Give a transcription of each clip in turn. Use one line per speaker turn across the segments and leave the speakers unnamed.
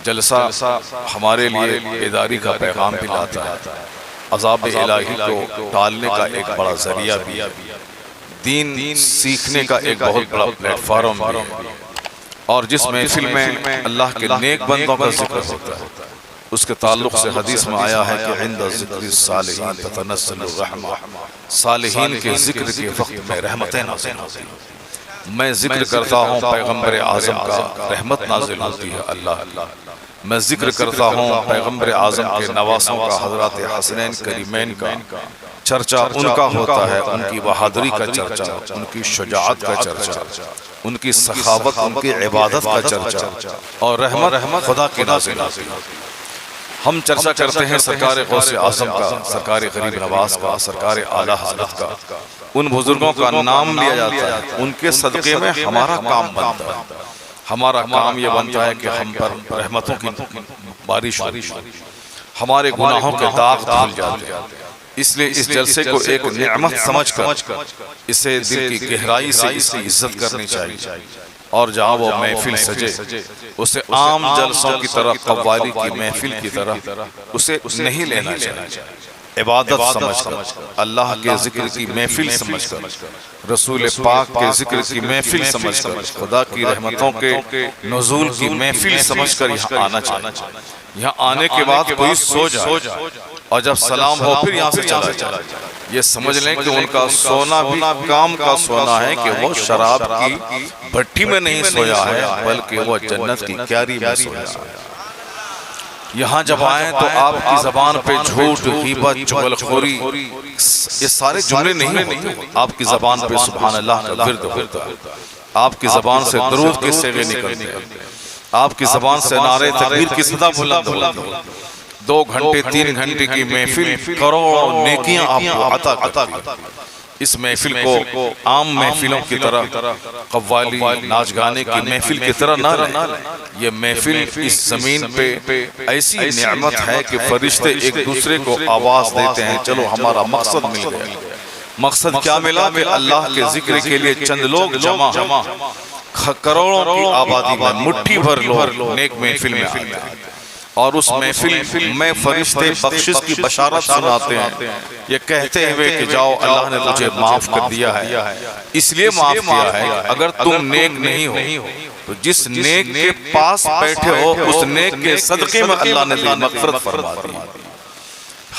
جلسہ ہمارے لیے بیداری کا پیغام بھی لاتا ہے، عذاب الہی کو ٹالنے کا ایک بڑا ذریعہ بھی ہے، دین سیکھنے کا ایک بہت بڑا پلیٹ فارم بھی ہے۔ اور جس محفل میں اللہ کے نیک بندوں کا ذکر ہوتا ہے، اس کے تعلق سے حدیث میں آیا ہے کہ عند ذکر الصالحین تتنزل الرحمہ، صالحین کے ذکر کے وقت میں رحمتیں نازل ہوتی ہیں۔ میں ذکر کرتا ہوں پیغمبر اعظم کا، رحمت نازل ہوتی ہے اللہ۔ میں ذکر کرتا ہوں پیغمبر اعظم کے نواسوں کا، حضرات حسنین کریمین کا، چرچا ان کا ہوتا ہے، ان کی بہادری کا چرچا، ان کی شجاعت کا چرچا، ان کی سخاوت، ان کی عبادت کا چرچا، اور رحمت خدا کی نازل ہوتی ہے۔ ہم چرچا کرتے ہیں سرکار غوث اعظم کا، سرکار غریب نواز کا، سرکار اعلیٰ حضرت کا، ان بزرگوں کا نام لیا جاتا ہے، ان کے صدقے میں ہمارا کام بنتا ہے۔ ہمارا کام یہ بنتا ہے کہ ہم پر رحمتوں کی بارش ہوتی ہے، ہمارے گناہوں کے داغ دھل جاتے ہیں۔ اس لیے اس جلسے کو ایک نعمت سمجھ کر اسے دل کی گہرائی سے اس کی عزت کرنی چاہیے، اور جہاں وہ محفل سجے اسے عام جلسوں کی طرح، قوالی کی محفل کی طرح اسے نہیں لینا چاہیے۔ عبادت سمجھ کر، اللہ کے ذکر کی محفل سمجھ کر، رسول پاک کے ذکر کی محفل سمجھ کر، خدا کی رحمتوں کے نزول کی محفل سمجھ کر یہاں آنا چاہیے۔ یہاں آنے کے بعد کوئی سو جائے اور جب سلام ہو پھر یہاں سے چلا جائے، یہ سمجھ لیں کہ ان کا سونا بھی کام کا سونا ہے، کہ وہ شراب کی بھٹی میں نہیں سویا ہے بلکہ وہ جنت کی کیاری میں سویا ہے۔ یہاں جب آئیں تو آپ کی زبان پہ جھوٹ، غیبت، چغلخوری، یہ سارے جملے نہیں ہوتے۔ آپ کی زبان پہ سبحان اللہ کا ورد ہوتا ہے، آپ کی زبان سے درود کے صیغے نکلتے ہیں، آپ کی زبان سے نعرہ تکبیر کی صدا بلند ہوتی ہے۔ 2 گھنٹے 3 گھنٹے کی محفل کروڑوں نیکیاں آپ کو عطا کرتی ہے۔ اس محفل کو عام محفلوں کی طرح، قوالی ناچ گانے کی محفل کی طرح نہ لیں۔ یہ محفل اس زمین پہ ایسی نعمت ہے کہ فرشتے ایک دوسرے کو آواز دیتے ہیں، چلو ہمارا مقصد مل گیا۔ مقصد کیا ملا؟ کہ اللہ کے ذکر کے لیے چند لوگ جمع، کروڑوں کی آبادی میں مٹھی بھر لوگ نیک محفل میں آتے ہیں، اور اس محفل میں فرشتے بخشش کی بشارت سناتے ہیں، یہ کہتے ہوئے کہ جاؤ اللہ نے تجھے معاف کر دیا ہے۔ اس لیے معاف کیا ہے کہ اگر تم نیک نہیں ہو تو جس نیک کے پاس بیٹھے ہو اس نیک کے صدقے میں اللہ نے تجھے مغفرت فرما دی۔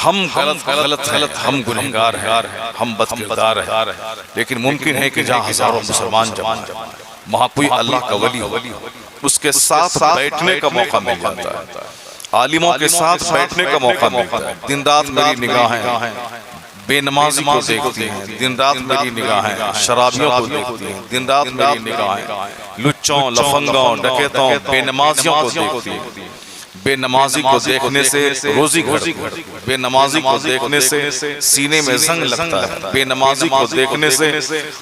ہم غلط ہیں، ہم گنہگار ہیں، ہم بدکردار ہیں، لیکن ممکن ہے کہ جہاں ہزاروں مسلمان جمع ہیں، وہاں کوئی اللہ کا ولی ہو، اس کے ساتھ بیٹھنے کا موقع مل جاتا ہے، عالموں کے ساتھ بیٹھنے کا موقع ملتا ہے۔ دن رات میری نگاہیں بے نمازی کو دیکھتی ہیں، دن رات میری نگاہیں شرابیوں کو دیکھتی ہیں، دن رات میری نگاہیں لچوں، لفنگوں، ڈکیتوں، بے نمازیوں کو دیکھتی ہیں۔ بے نمازی کو دیکھنے سے روزی گھٹتی ہے، بے نمازی کو دیکھنے سے سینے میں زنگ لگتا ہے، بے نمازی کو دیکھنے سے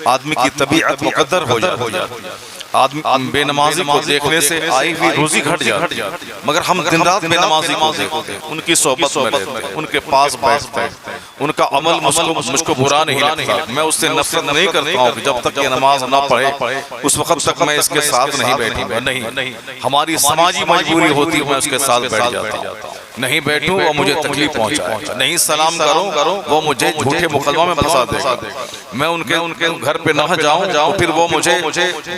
آدمی کی طبیعت مقدر ہو جاتی ہے، بے نمازی کو دیکھنے سے آئی ہوئی روزی گھٹ جاتی ہے۔ مگر ہم دن رات بے نمازی کو دیکھتے ہیں، ان کی صحبت میں رہتے ہیں، ان کے پاس بیٹھتے ہیں، ان کا عمل مجھ کو برا نہیں لگتا، میں اس سے نفرت نہیں کرتا ہوں کہ جب تک یہ نماز نہ پڑھے اس وقت تک میں اس کے ساتھ نہیں بیٹھوں گا، نہیں، ہماری سماجی مجبوری ہوتی ہے میں اس کے ساتھ بیٹھ جاتا ہوں، نہیں بیٹھوں وہ مجھے تکلیف پہنچائے گا، نہیں سلام کروں وہ مجھے جھوٹے مقدمہ میں پھنسا دے گا، میں ان کے گھر پہ نہ جاؤں تو پھر وہ مجھے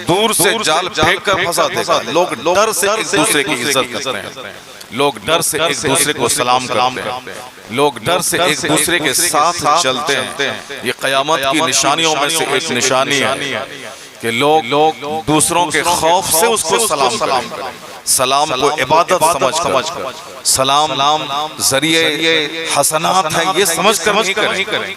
دور سے جال پھینک کر پھنسا دے گا۔ لوگ ڈر سے ایک دوسرے کی عزت کرتے ہیں، لوگ ڈر سے ایک دوسرے کو سلام کرتے ہیں، لوگ ڈر سے ایک دوسرے کے ساتھ چلتے ہیں۔ یہ قیامت کی نشانیوں میں سے ایک نشانی ہے کہ لوگ دوسروں کے خوف سے اس کو سلام کریں، سلام کو عبادت سمجھ کر، سلام ذریعے حسنات ہے یہ سمجھ کر نہیں کریں۔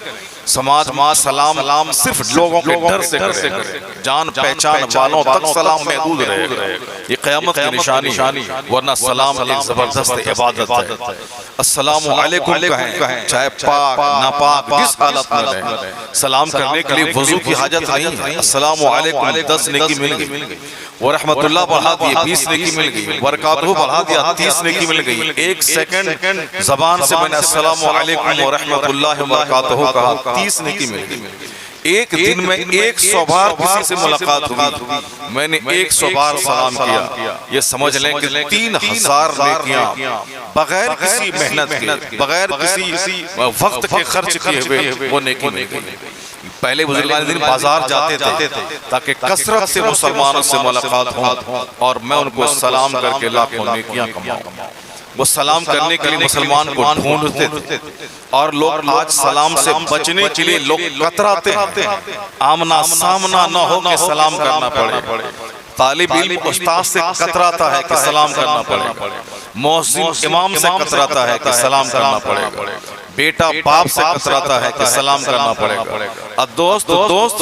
سماج سلام صرف لوگوں کے ڈر سے کرے، جان پہچان والوں تک سلام محدود رہے، یہ قیامت کی نشانی ہے، ورنہ سلام ایک زبردست عبادت ہے۔ السلام علیکم کہیں، چاہے پاک ناپاک جس حالت میں رہیں، سلام کرنے کے لیے وضو کی حاجت نہیں ہے۔ السلام علیکم 10 نیکی مل گئی، ورحمت اللہ بڑھا دیے 20 نیکی مل گئی، برکاتہ بڑھا دیا 30 نیکی مل گئی۔ 1 سیکنڈ زبان سے میں نے السلام علیکم ورحمت اللہ وبرکاتہ کہا 30 نیکی مل گئی۔ ایک دن میں 100 بار کسی سے ملاقات ہوئی، میں نے 100 بار سلام کیا، یہ سمجھ لیں کہ 3000 نیکیاں بغیر کسی محنت کے، بغیر کسی وقت کے خرچ کیے ہوئے وہ نیکی مل گئی۔ پہلے بزرگان دین بازار جاتے تھے تاکہ کثرت سے مسلمانوں سے ملاقات ہوں اور میں ان کو سلام کر کے لاکھوں نیکیاں کماؤں۔ وہ سلام کرنے کے لیے مسلمان کو ڈھونڈتے تھے، اور لوگ آج سلام سے بچنے کے لیے لوگ کتراتے ہیں، آمنا سامنا نہ ہو کہ سلام کرنا پڑے۔ طالب علم استاد سے کتراتا ہے کہ سلام کرنا پڑے، مؤذن امام سے کتراتا ہے کہ سلام کرنا پڑے گا، بیٹا باپ سے کتراتا ہے کہ سلام کرنا پڑے گا، دوست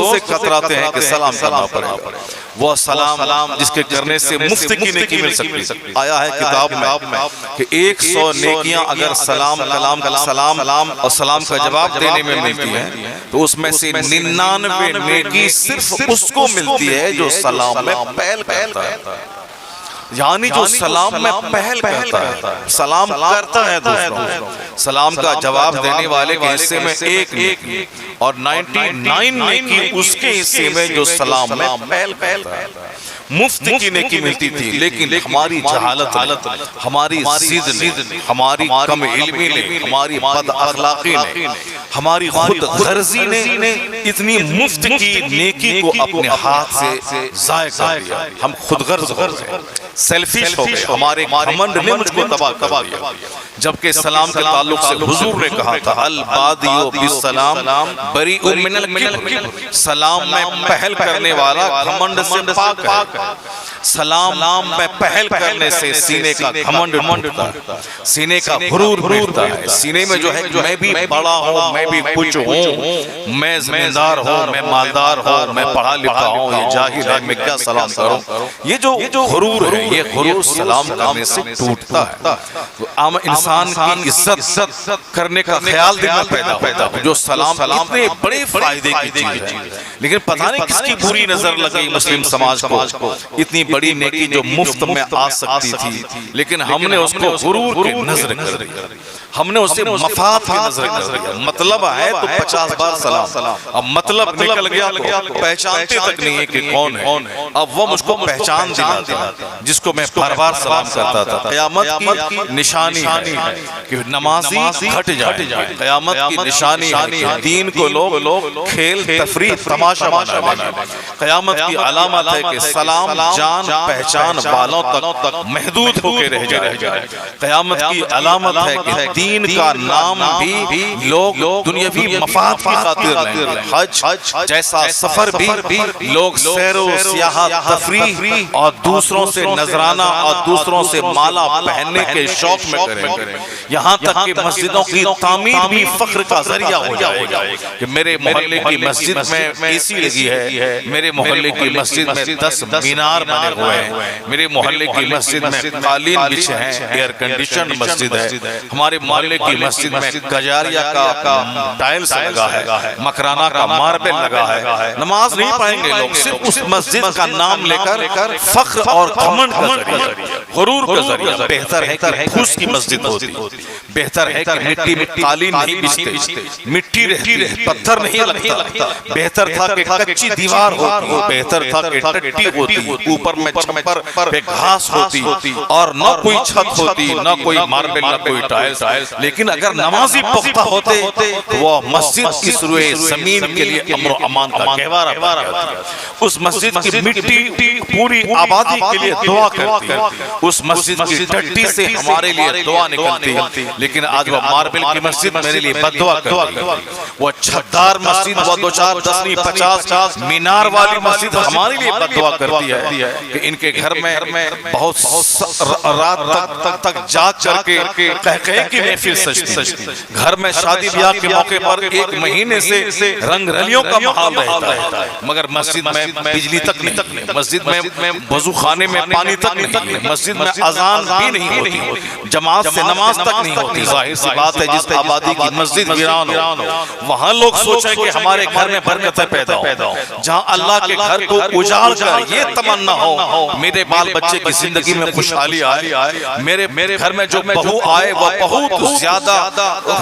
سے کتراتے ہیں کہ سلام کرنا پڑے گا۔ وہ سلام جس کے کرنے سے مفت کی نیکی مل سکتی، آیا ہے کتاب میں کہ 100 نیکیاں اگر سلام اور سلام کا جواب دینے میں ملتی ہیں تو اس میں سے 99 نیکی صرف اس کو ملتی ہے جو سلام میں پہل کرتا ہے، یعنی جو سلام میں پہل کرتا ہے، سلام کرتا ہے دوسروں، سلام کا جواب دینے والے کے حصے میں 1 نیکی اور 99 نیکی اس کے حصے میں جو سلام میں پہل کرتا ہے۔ مفت کی نیکی ملتی تھی، لیکن ہماری جہالت نے، ہماری ضد نے، ہماری کم علمی نے، ہماری بد اخلاقی نے، ہماری خود غرضی نے اتنی مفت کی نیکی کو اپنے ہاتھ سے ضائع کر دیا۔ ہم خود غرض ہو گئے، سیلفش ہو گئے، ہمارے گھمنڈ نے مجھ کو تباہ کر دیا۔ جبکہ سلام کے تعلق سے حضور نے کہا تھا البادیو بالسلام بریء من الکبر، سلام میں پہل کرنے والا گھمنڈ سے پاک ہے۔ سلام میں پہل کرنے سے سینے کا گھمنڈ ٹوٹتا ہے، سینے کا غرور ٹوٹتا ہے، سینے میں جو ہے میں بھی بڑا ہوں، میں بھی کچھ ہوں، میں زمیندار ہوں، میں مالدار ہوں، میں پڑھا لکھا ہوں، یہ جاہل ہے، میں کیا سلام کروں، یہ جو غرور ہے یہ غرور سلام کرنے سے ٹوٹتا ہے۔ عام انسان کی عزت کرنے کا خیال دل میں پیدا ہوتا ہے، جو سلام اتنے بڑے فائدے کی چیز ہے، لیکن پتہ نہیں کس کی بری نظر لگی مسلم سماج کو، اتنی بڑی نیکی جو مفت میں آ سکتی تھی لیکن ہم نے اس کو غرور کی نظر کر دیا، ہم نے اسے مفاد کی نظر کر دیا۔ مطلب ہے تو 50 بار سلام، اب مطلب نکل گیا تو پہچانتے تک نہیں ہے کہ کون ہے، اب وہ مجھ کو پہچان دلاتا جس کو میں بار بار سلام کرتا تھا۔ قیامت کی نشانی ہے کہ نمازی گھٹ جائے، قیامت کی نشانی ہے کہ دین کو لوگ کھیل تفریح تماشا بنا لیں، قیامت کی علامت ہے کہ سلام جان پہچان والوں تک محدود ہو کے رہ جائے، قیامت کی علامت ہے کہ دین کا نام بھی لوگ دنیاوی مفاد کی خاطر لیں گے، حج جیسا سفر بھی لوگ سیر و سیاحت تفریح اور دوسروں سے نذرانہ اور دوسروں سے مالا پہننے کے شوق میں کریں گے، یہاں تک کہ مسجدوں کی تعمیر بھی فخر کا ذریعہ ہو جائے گا کہ میرے محلے کی مسجد میں اے سی لگی ہے، میرے محلے کی مسجد میں 10 مینار بنے ہوئے ہیں، میرے محلے کی مسجد میں قالین بچھے ہیں، ایئر کنڈیشن مسجد ہے، ہمارے محلے کی مسجد میں گجاریہ کا ٹائلز لگا ہے، مکرانہ کا ماربل لگا ہے۔ نماز نہیں پڑھیں گے لوگ، صرف اس مسجد کا نام لے کر فخر اور گھمنڈ کا ذریعہ، غرور کا ذریعہ۔ بہتر ہے کہ پھوس کی مسجد ہوتی، بہتر ہے کہ مٹی میں قالین نہیں بچھتے، مٹی رہتی، پتھر نہیں لگتا، بہتر تھا کہ کچی دیوار ہوتی، بہتر تھا کہ ٹٹی ہوتی، اوپر میں چھپر پہ گھاس ہوتی اور نہ کوئی چھت ہوتی، نہ کوئی ماربل، نہ کوئی ٹائلز۔ لیکن اگر نمازی پختہ ہوتے تو وہ مسجد کی سروئے زمین کے لیے امن و امان کا گہوارہ بن جاتی، اس مسجد کی مٹی پوری آبادی کے لیے دعا کرتی، اس مسجد کی ٹٹی سے ہمارے لیے دعا نکلتی، لیکن آج وہ ماربل کی مسجد میرے لیے بد دعا کرتی، وہ چھتدار مسجد، وہ 2 4 10 نہیں 50 مینار والی مسجد ہمارے لیے بد دعا کرتی ہے کہ ان کے گھر میں بہت رات تک جاگ کر کے قہقہے کی محفل سجتی، گھر میں شادی بیاہ کے موقع پر 1 مہینے سے رنگ رلیوں کا ماحول رہتا ہے، مگر مسجد میں بجلی تک نہیں، مسجد میں وضو خانے میں پانی تک نہیں، مسجد میں اذان بھی نہیں ہوتی، جماعت سے نماز تک نہیں ہوتی۔ ظاہر سی بات ہے جس آبادی کی مسجد ویران ہو وہاں لوگ سوچیں کہ ہمارے گھر میں برکتیں پیدا ہو، جہاں اللہ کے گھر کو اجاڑ کر یہ تمنا ہو ہو، میرے بال بچے کی زندگی میں خوشحالی آئے، میرے گھر میں جو بہو آئے وہ بہت زیادہ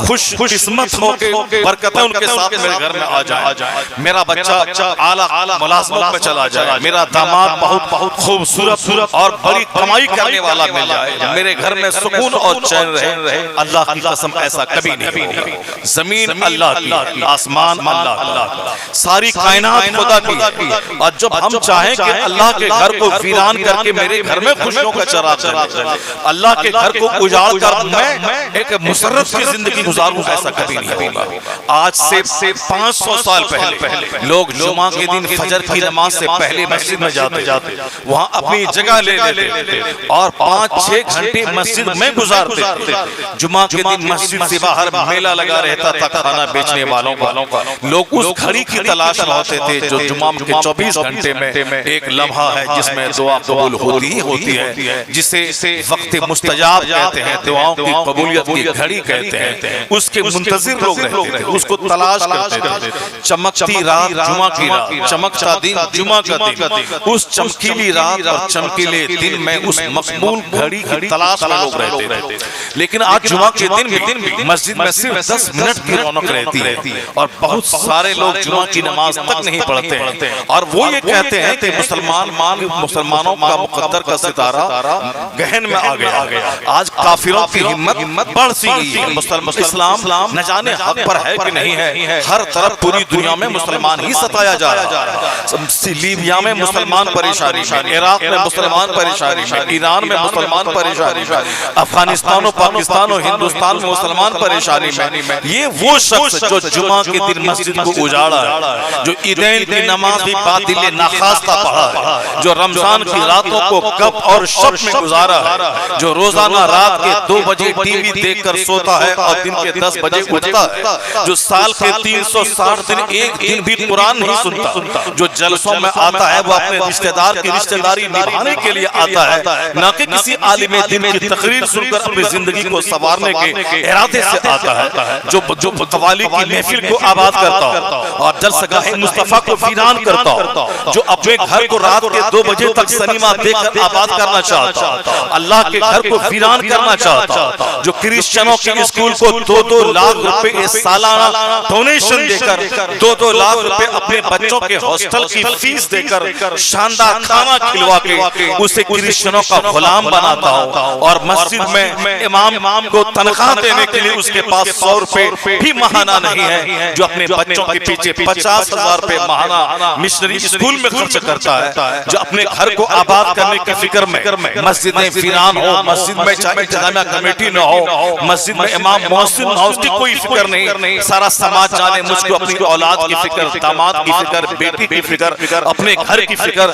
خوش قسمت ہو کے برکتیں ان کے ساتھ میرے گھر میں آ جائیں، میرا بچہ اعلیٰ ملازمت میں چلا جائے، میرا داماد بہت خوبصورت اور بڑی کمائی کرنے والا مل جائے، میرے گھر میں سکون اور چین رہے۔ اللہ کی قسم ایسا کبھی نہیں ہوگا۔ زمین اللہ کی، آسمان اللہ کا، ساری کائنات خدا کی ہے، اور جب ہم چاہیں کہ اللہ کے گھر کو ویران کر کے میرے گھر میں خوشیوں کا چراغ جلے، اللہ کے گھر کو اجاڑ کر میں ایک مسرت کی زندگی گزاروں، ایسا کبھی نہیں ہوگا۔ آج سے 500 سال پہلے لوگ جمعہ کے دن فجر کی نماز سے پہلے مسجد میں جاتے، وہاں اپنی جگہ لے لیتے اور 5-6 گھنٹے مسجد میں گزارتے۔ جمعہ کے دن مسجد سے باہر میلہ لگا رہتا تھا کھانا بیچنے والوں کا، لوگ اس گھڑی کی تلاش میں ہوتے تھے جو جمعہ کے 24 گھنٹے میں ایک لمحہ ہے جس میں دعا قبول ہوتی ہے، جسے وقت مستجاب کہتے ہیں، دعاؤں کی قبولیت کی گھڑی کہتے ہیں۔ اس کے منتظر لوگ رہتے تھے، اس کو تلاش کرتے تھے۔ چمکتی رات جمعہ کی رات، چمکتا دن جمعہ کا دن، اس چمکیلی رات اور چمکیلے دن میں اس مقبول گھڑی کی تلاش میں لوگ رہتے تھے۔ لیکن آج جمعہ کے دن بھی مسجد میں صرف 10 منٹ کی رونق رہتی ہے اور بہت سارے لوگ جمعہ کی نماز تک نہیں پڑھتے ہیں، اور وہ یہ کہتے ہیں کہ مسلمانوں کا مقدر کا ستارہ گہن میں آ گیا۔ آج کافروں کی ہمت بڑھ سی گئی ہے۔ اسلام نہ جانے حق پر ہے کہ نہیں ہے، ہر طرف پوری دنیا میں مسلمان ہی ستایا جا رہا ہے۔ لیبیا میں مسلمان پریشانی میں، عراق میں مسلمان پریشانی میں، ایران میں مسلمان پریشانی میں، افغانستان و پاکستان و ہندوستان میں مسلمان پریشانی میں۔ یہ وہ شخص جو جمعہ کے دن مسجد کو اجاڑا ہے، جو عیدین کی نماز بھی باطل ناخواستہ پڑھا ہے، جو رمضان کی راتوں کو کب اور شب میں گزارا ہے، جو روزانہ رات کے 2 بجے ٹی وی دیکھ کر سوتا ہے اور دن کے 10 بجے اٹھتا ہے، جو سال کے 360 دن ایک دن بھی قرآن نہیں سنتا، جو جلسوں میں آتا ہے وہ اپنے رشتہ دار کی رشتہ داری نبھانے کے لیے آتا ہے، نہ کہ کسی عالم دین کی تقریر سن کر اپنی زندگی کو سنوارنے کے ارادے سے آتا ہے، جو قوالی کی محفل کو آباد کرتا اور جلسہ گاہ مصطفیٰ کو ویران کرتا، جو اپنے گھر کو رات کے 2 بجے تک سنیما دیکھ کر آباد کرنا چاہتا، اللہ کے گھر کو ویران کرنا چاہتا، جو کرسچنوں کے اسکول کو 2-2 لاکھ روپے سالانہ ڈونیشن دے کر 2-2 لاکھ روپے اپنے بچوں کے ہاسٹل کی فیس دے کر شاندار کھانا کھلوا کے اسے کرسچنوں کا غلام بناتا ہو، اور مسجد میں امام کو تنخواہ دینے کے لیے اس کے پاس 100 روپے بھی ماہانہ نہیں ہے، جو اپنے بچوں کے پیچھے 50,000 روپے ماہانہ مشنری اسکول میں خرچ کرتا ہے، جو اپنے گھر کو آباد کرنے کی فکر میں مسجدیں ویران ہو، مسجد میں چاہے انتظامیہ کمیٹی نہ ہو، مسجد میں امام محسن نہ ہو، اس کی کوئی فکر نہیں، سارا سماج جانے مجھ کو اپنی اولاد کی فکر، داماد کی فکر، بیٹی کی فکر، اپنے گھر کی فکر،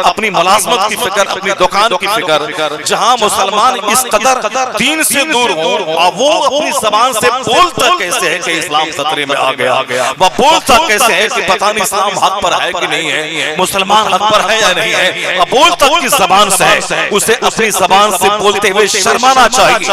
اپنی ملازمت کی فکر، اپنی دکان کی فکر۔ جہاں مسلمان اس قدر دین سے دور ہوں، وہ اپنی زبان سے بولتا کیسے ہے کہ اسلام خطرے میں آ گیا، وہ بولتا کیسے ہے کہ پتہ نہیں اسلام حق پر ہے کہ نہیں ہے، مسلمان حق پر ہے یا نہیں ہے، وہ بولتا کس زبان سے ہے، اسے اپنی زبان سے بولتے ہوئے شرمانا چاہیے۔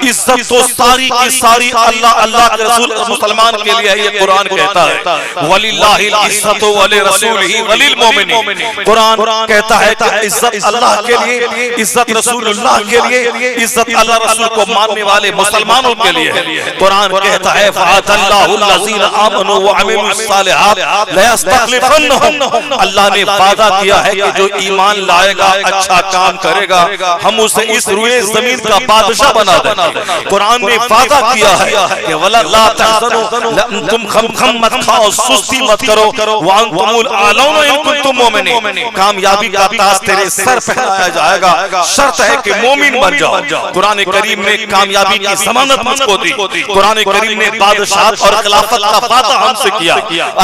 عزت تو ساری کی ساری اللہ کے رسول مسلمان کے لیے ہے، یہ قرآن کہتا ہے، وَلِلَّهِ الْعِزَّةُ وَلِرَسُولِهِ وَلِلْمُؤْمِنِينَ۔ قرآن کہتا ہے کہ عزت اللہ کے لیے، عزت رسول اللہ کے لیے، عزت اللہ رسول کو ماننے والے مسلمانوں کے لیے۔ قرآن کہتا ہے فَعَدَ اللَّهُ الَّذِينَ آمَنُوا وَعَمِلُوا الصَّالِحَاتِ لَيَسْتَخْلِفَنَّهُمْ، اللہ نے وعدہ کیا ہے کہ جو ایمان لائے گا، اچھا کام کرے گا، ہم اسے اس روئے زمین کا بادشاہ بنا دیں گے۔ قرآن نے وعدہ کیا ہے کہ وَلَا لَا تَحْزَنُوا، تم غم مت کھاؤ، سستی مت کرو، وَأَنْتُمُ الْأَعْلَوْنَ إِن كُنتُم مُؤْمِنِينَ، کامیابی کا تاج تیرے سر پہنایا جائے گا، شرط ہے کہ مومن بن جاؤ۔ قرآن کریم نے کامیابی کی ضمانت مجھ کو دی، قرآن کریم نے بادشاہت اور خلافت کا وعدہ ہم سے کیا،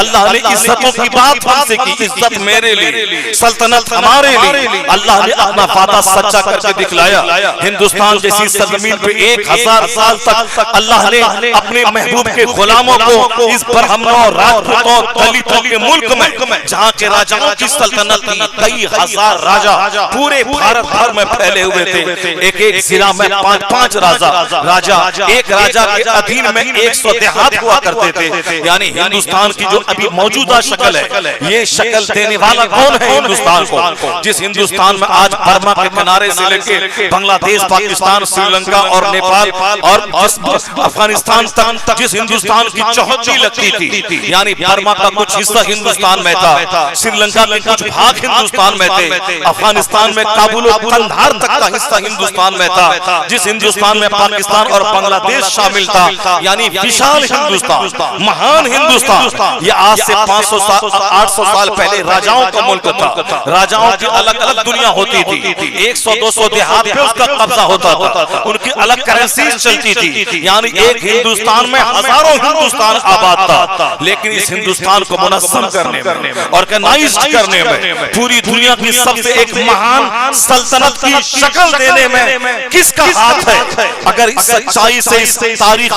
اللہ نے عزتوں کی بات ہم سے کی، عزت میرے لیے، سلطنت ہمارے لیے، اللہ نے اپنا وعدہ سچا کر کے دکھلایا۔ ہندوستان جیسی سرزمین پہ 1000 سال تک اللہ نے اپنے محبوب کے غلاموں کو اس برہمنوں، راجپوتوں، دلتوں کے ملک میں جہاں کے راجاؤں کی سلطنت تھی، کئی ہزار راجا پورے بھارت بھر میں پھیلے ہوئے تھے، ایک ضلع میں 5 راجا، ایک راجا کے ادھین میں 100 دیہات ہوا کرتے تھے، یعنی ہندوستان کی جو ابھی موجودہ شکل ہے، یہ شکل دینے والا کون ہے ہندوستان کو؟ جس ہندوستان میں آج برما کے کنارے سے لے کے بنگلہ دیش، پاکستان، سری لنکا اور نیپال اور افغانستان تک جس ہندوستان کی چوہدری لگتی تھی، یعنی برما کا کچھ حصہ ہندوستان میں تھا، سری لنکا کے کچھ بھاگ ہندوستان میں تھے، افغانستان میں کابل و قندھار تک کا حصہ ہندوستان میں تھا، جس ہندوستان میں پاکستان اور بنگلہ دیش شامل تھا، یعنی وشال ہندوستان، مہان ہندوستان، یہ آج سے 800 سال پہلے راجاؤں کا ملک تھا، راجاؤں کی الگ الگ دنیا ہوتی تھی، 100-200 دیہات پہ اس کا قبضہ ہوتا تھا، ان کی الگ کرنسیز چلتی تھی، یعنی ایک ہندوستان میں ہزاروں ہندوستان آباد تھا، لیکن اس ہندوستان کو منظم کرنے میں، آرگنائز کرنے میں، پوری دنیا کی سب سے ایک مہان سلطنت کی شکل دینے میں کس کا ہاتھ ہے؟ اگر سچائی سے اس تاریخ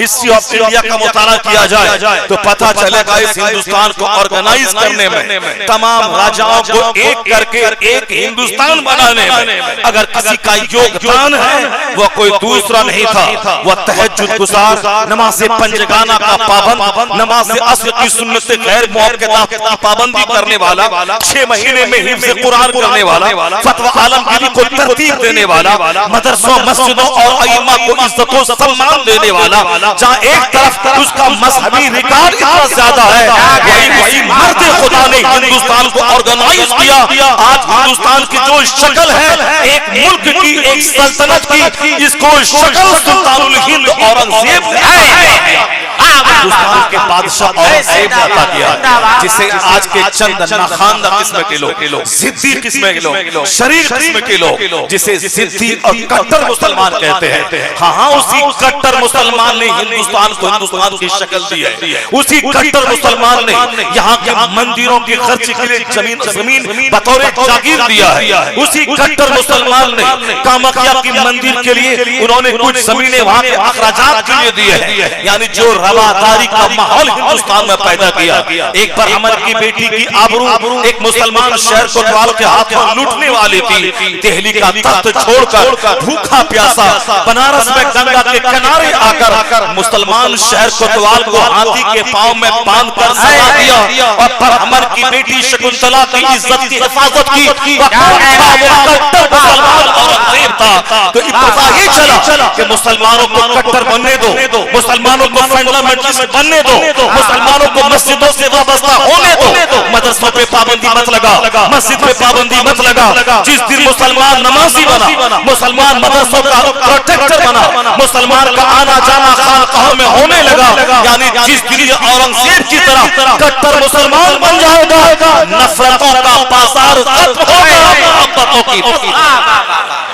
ہسٹری آف انڈیا کا مطالعہ کیا جائے تو پتہ چلے گا اس ہندوستان کو آرگنائز کرنے میں، تمام راجاؤں کو ایک کر کے ایک ہندوستان بنانے میں اگر کسی کا یوگدان ہے وہ کوئی دوسرا نہیں تھا، وہ تہجد گزار، نماز پنجگانہ کا پابند، نماز عصر کی سنت غیر موقعہ کی پابندی کرنے والا، 6 مہینے میں حفظ قرآن کرنے والا، فتوی عالمگیری کو ترتیب دینے والا، مدرسوں، مسجدوں اور ائمہ کو عزت و سمان دینے والا، جہاں ایک طرف اس کا مذہبی ریکارڈ اتنا زیادہ ہے، وہی کسی مرد خدا نے ہندوستان کو آرگنائز کیا۔ آج ہندوستان کی جو شکل ہے ایک ملک کی، ایک سلطنت کی، اس کو شکل سلطان الہند اورنگزیب نے ہندوستان کے بادشاہ اورنگزیب نے عطا کیا، جسے آج کے چند ناخواندہ قسم کے لوگ، ضدی قسم کے لوگ، شریر قسم کے لوگ جسے ضدی اور کٹر مسلمان کہتے ہیں، ہاں اسی کٹر مسلمان نے ہندوستان کو ہندوستان کی شکل دی ہے، اسی کٹر مسلمان نے یہاں کے مندروں کی خرچ کے لیے زمین بطور جاگیر دیا ہے، اسی کٹر مسلمان نے کامکھیا کی مندر کے لیے انہوں نے کچھ زمینیں وہاں کے اخراجات کے لیے دی ہے، یعنی جو رواداری کا ماحول ہندوستان میں پیدا کیا۔ ایک برہمن کی بیٹی کی آبرو ایک مسلمان شہر کوتوال کے ہاتھوں لوٹنے والی تھی، دہلی کا تخت چھوڑ کر بھوکا پیاسا بنارس میں گنگا کے کنارے آ کر مسلمان شہر کوتوال کو ہاتھی کے پاؤں میں باندھ کر سزا دیا، اور برہمن کی بیٹی شکنتلا کی عزت کی حفاظت کی، وہ کٹر مسلمان اورنگزیب تھا۔ تو پتہ یہ چلا کہ مسلمانوں کو کٹر بننے دو، مسلمانوں کو فنڈامنٹلسٹ بننے دو، مسلمانوں کو مسجدوں سے وابستہ ہونے دو، مدرسوں پہ پابندی مت لگا، مسجد پہ پابندی مت لگا، جس دن مسلمان نمازی بنا، مسلمان مدرسوں کا پروٹیکٹر بنا، مسلمان کا آنا جانا خانقاہوں میں ہونے لگا، یعنی جس دن یہ اورنگزیب کی طرح کٹر مسلمان بن جائے گا، نفرتوں کا بازار ختم ہوگا، محبتوں کی۔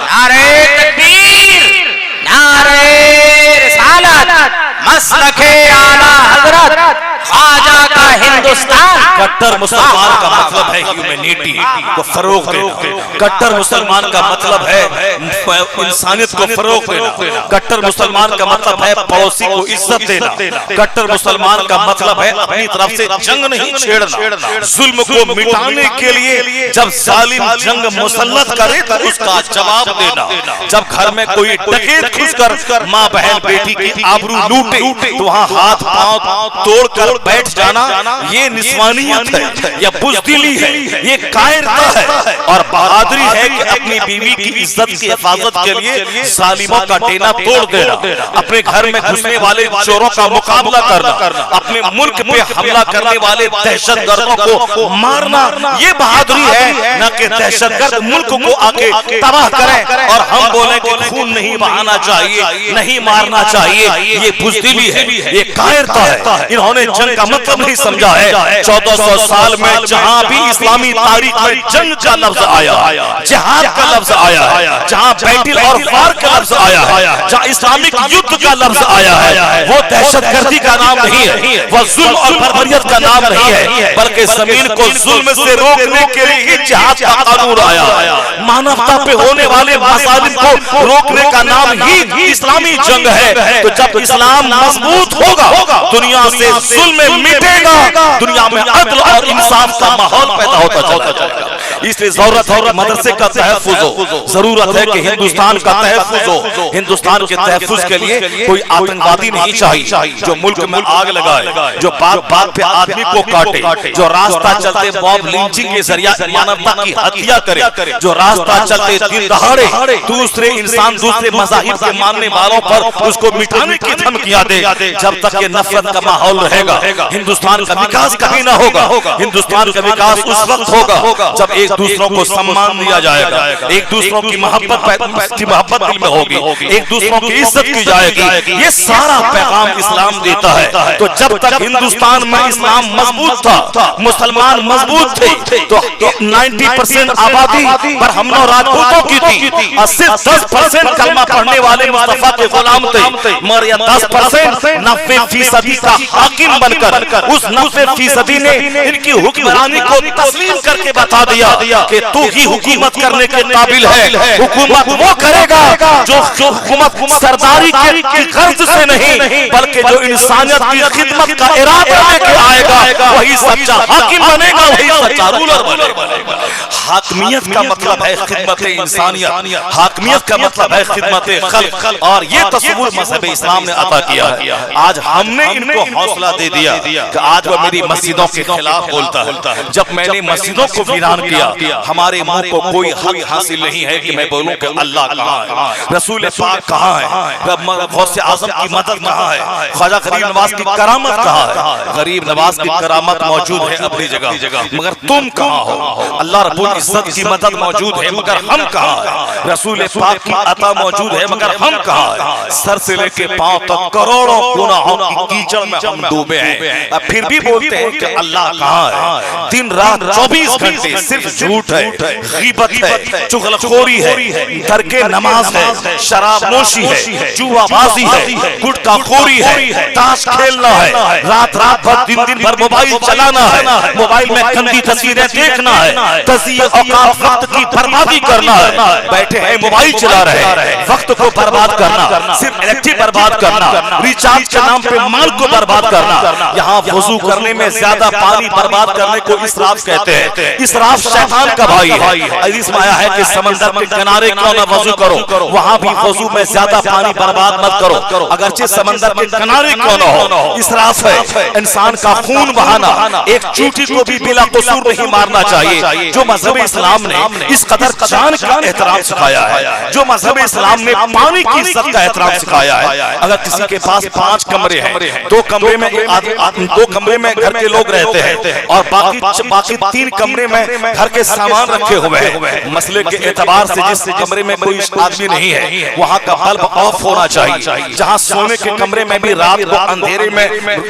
نعرہ تکبیر، نعرہ رسالت، مسلک اعلیٰ حضرت خواجہ کا ہندوستان۔
کٹر مسلمان کا مطلب ہے ہیومینٹی کو فروغ دینا، کٹر مسلمان کا مطلب ہے انسانیت کو فروغ دینا، کٹر مسلمان کا مطلب ہے پڑوسی کو عزت دینا، کٹر مسلمان کا مطلب ہے اپنی طرف سے جنگ نہیں چھیڑنا، ظلم کو مٹانے کے لیے جب ظالم جنگ مسلط کرے تو اس کا جواب دینا، جب گھر میں کوئی ڈکیت گھس کر ماں بہن بیٹی کی آبرو لوٹے تو وہاں ہاتھ پاؤں توڑ کر بیٹھ جانا، یہ نسوانیت ہے، یہ بزدلی ہے، یہ کائرتا ہے، اور بہادری ہے کہ اپنی بیوی کی عزت کی حفاظت کے لیے ظالموں کا ڈینا توڑ دینا، اپنے گھر میں گھسنے والے چوروں کا مقابلہ کرنا، اپنے ملک پہ حملہ کرنے والے دہشت گردوں کو مارنا، یہ بہادری ہے، نہ کہ دہشت گرد ملک کو آکے تباہ کریں اور ہم بولیں کہ خون نہیں بہانا چاہیے، نہیں مارنا چاہیے، یہ بزدلی ہے، یہ کائرتا ہے۔ انہوں نے جنگ کا مطلب نہیں سمجھا ہے۔ 1400 سال میں جہاں بھی اسلامی تاریخ میں جنگ کا لفظ آیا، جہاد کا لفظ آیا، جہاں بیٹل اور وار کا لفظ آیا، جہاں اسلامک یدھ کا لفظ آیا ہے، وہ دہشت گردی کا نام نہیں ہے، وہ ظلم اور بربریت کا نام نہیں ہے، بلکہ زمین کو ظلم سے روکنے کے لیے ہی جہاد کا قانون آیا، مانوتا پہ ہونے والے مظالم کو روکنے کا نام ہی اسلامی جنگ ہے۔ تو جب اسلام مضبوط ہوگا دنیا سے ظلم مٹے گا، دنیا میں عدل اور انصاف کا ماحول پیدا ہوتا چلا جائے گا۔ اس لیے ضرورت ہے کہ مدرسے کا تحفظ ہو، ضرورت ہے کہ ہندوستان کا تحفظ ہو۔ ہندوستان کے تحفظ کے لیے کوئی آتنکوادی نہیں چاہیے جو ملک میں آگ لگائے، جو بات بات پہ آدمی کو کاٹے، جو راستہ چلتے موب لنچنگ کے ذریعہ مانوتا کی ہتیا کرے، جو راستہ چلتے دن دہاڑے دوسرے انسان دوسرے مذاہب کے ماننے والوں پر اس کو مٹانے کی دھمکیاں دے، جب تک یہ نفرت کا ماحول رہے گا ہندوستان کا وکاس کبھی نہ ہوگا۔ ہندوستان کا وکاس اس وقت ہوگا جب ایک دوسروں کو سمان دیا جائے گا، ایک دوسروں کی محبت دل میں ہوگی، ایک دوسروں کی عزت کی جائے گی۔ یہ سارا پیغام اسلام دیتا ہے۔ تو جب تک ہندوستان میں اسلام مضبوط تھا، مسلمان مضبوط تھے، تو 90% آبادی پر حملہ و راجپوتوں کی تھی اور صرف 10% کلمہ پڑھنے والے مصطفیٰ کے غلام تھے، مگر یہ 10% 90% کا حاکم بن کر اس 90% نے ان کی حکمرانی کو تسلیم کر کے بتا دیا کہ تو ہی حکومت کرنے کے قابل ہے۔ حکومت وہ کرے گا جو حکومت سرداری کی غرض سے نہیں بلکہ جو انسانیت کی خدمت کا ارادہ لے کے آئے گا، وہی سچا حاکم بنے گا، وہی سچا رولر بنے گا۔ حاکمیت کا مطلب ہے خدمت انسانیت، حاکمیت کا مطلب ہے خدمت خلق، اور یہ تصور مذہب اسلام نے عطا کیا ہے۔ آج ہم نے ان کو حوصلہ دے دیا کہ آج وہ میری مسجدوں کے خلاف بولتا ہے۔ جب میں نے مسجدوں کو ویران کیا، ہمارے منہ کو کوئی حق حاصل نہیں ہے کہ میں بولوں کہ اللہ کہاں ہے، رسول پاک کہاں ہے، غوث اعظم کی مدد کہاں ہے، خواجہ غریب نواز کی کرامت کہاں ہے۔ غریب نواز کی کرامت موجود ہے اپنی جگہ، مگر تم کہاں ہو؟ اللہ رب العزت کی مدد موجود ہے مگر ہم کہاں ہیں؟ رسول پاک کی عطا موجود ہے مگر ہم کہاں ہیں؟ سر سے لے کے پاؤں تک کروڑوں گناہوں کی کیچڑ میں ہم ڈوبے ہیں، پھر بھی بولتے ہیں کہ اللہ کہاں ہے۔ دن رات 24 گھنٹے صرف جھوٹ ہے، غیبت ہے، چغلخوری ہے، ترک نماز ہے، شراب نوشی ہے، جوا بازی ہے، گٹکا خوری ہے، تاش کھیلنا ہے، رات بھر دن بھر موبائل چلانا ہے، موبائل میں گندی تصویریں دیکھنا ہے، تضیع اوقات وقت کی بربادی کرنا ہے، بیٹھے ہیں موبائل چلا رہے ہیں، وقت کو برباد کرنا، صرف الیکٹرک برباد کرنا، ریچارج کے نام پہ مال کو برباد کرنا۔ یہاں وضو کرنے میں زیادہ پانی برباد کرنے کو اسراف کہتے ہیں۔ اسراف شیطان کا بھائی ہے۔ حدیث میں آیا ہے کہ سمندر کے کنارے کیوں نہ وضو کرو، وہاں بھی وضو میں زیادہ پانی برباد مت کرو، اگرچہ سمندر کے کنارے کیوں نہ ہو۔ اسراف ہے انسان کا خون بہانا، ایک چوٹی کو بھی بلا قصور نہیں مارنا چاہیے۔ جو مذہب اسلام نے اس قدر جان کا احترام سکھایا ہے، جو مذہب اسلام نے پانی کی عزت کا احترام سکھایا ہے، اگر کسی کے پاس 5 کمرے ہیں، 2 کمرے میں گھر کے لوگ رہتے ہیں اور باقی 3 کمرے میں گھر کے سامان رکھے ہوئے ہیں، مسئلے کے اعتبار سے جس کمرے میں کوئی آدمی نہیں ہے وہاں کا بلب آف ہونا چاہیے۔ جہاں سونے کے کمرے میں بھی رات کو اندھیرے میں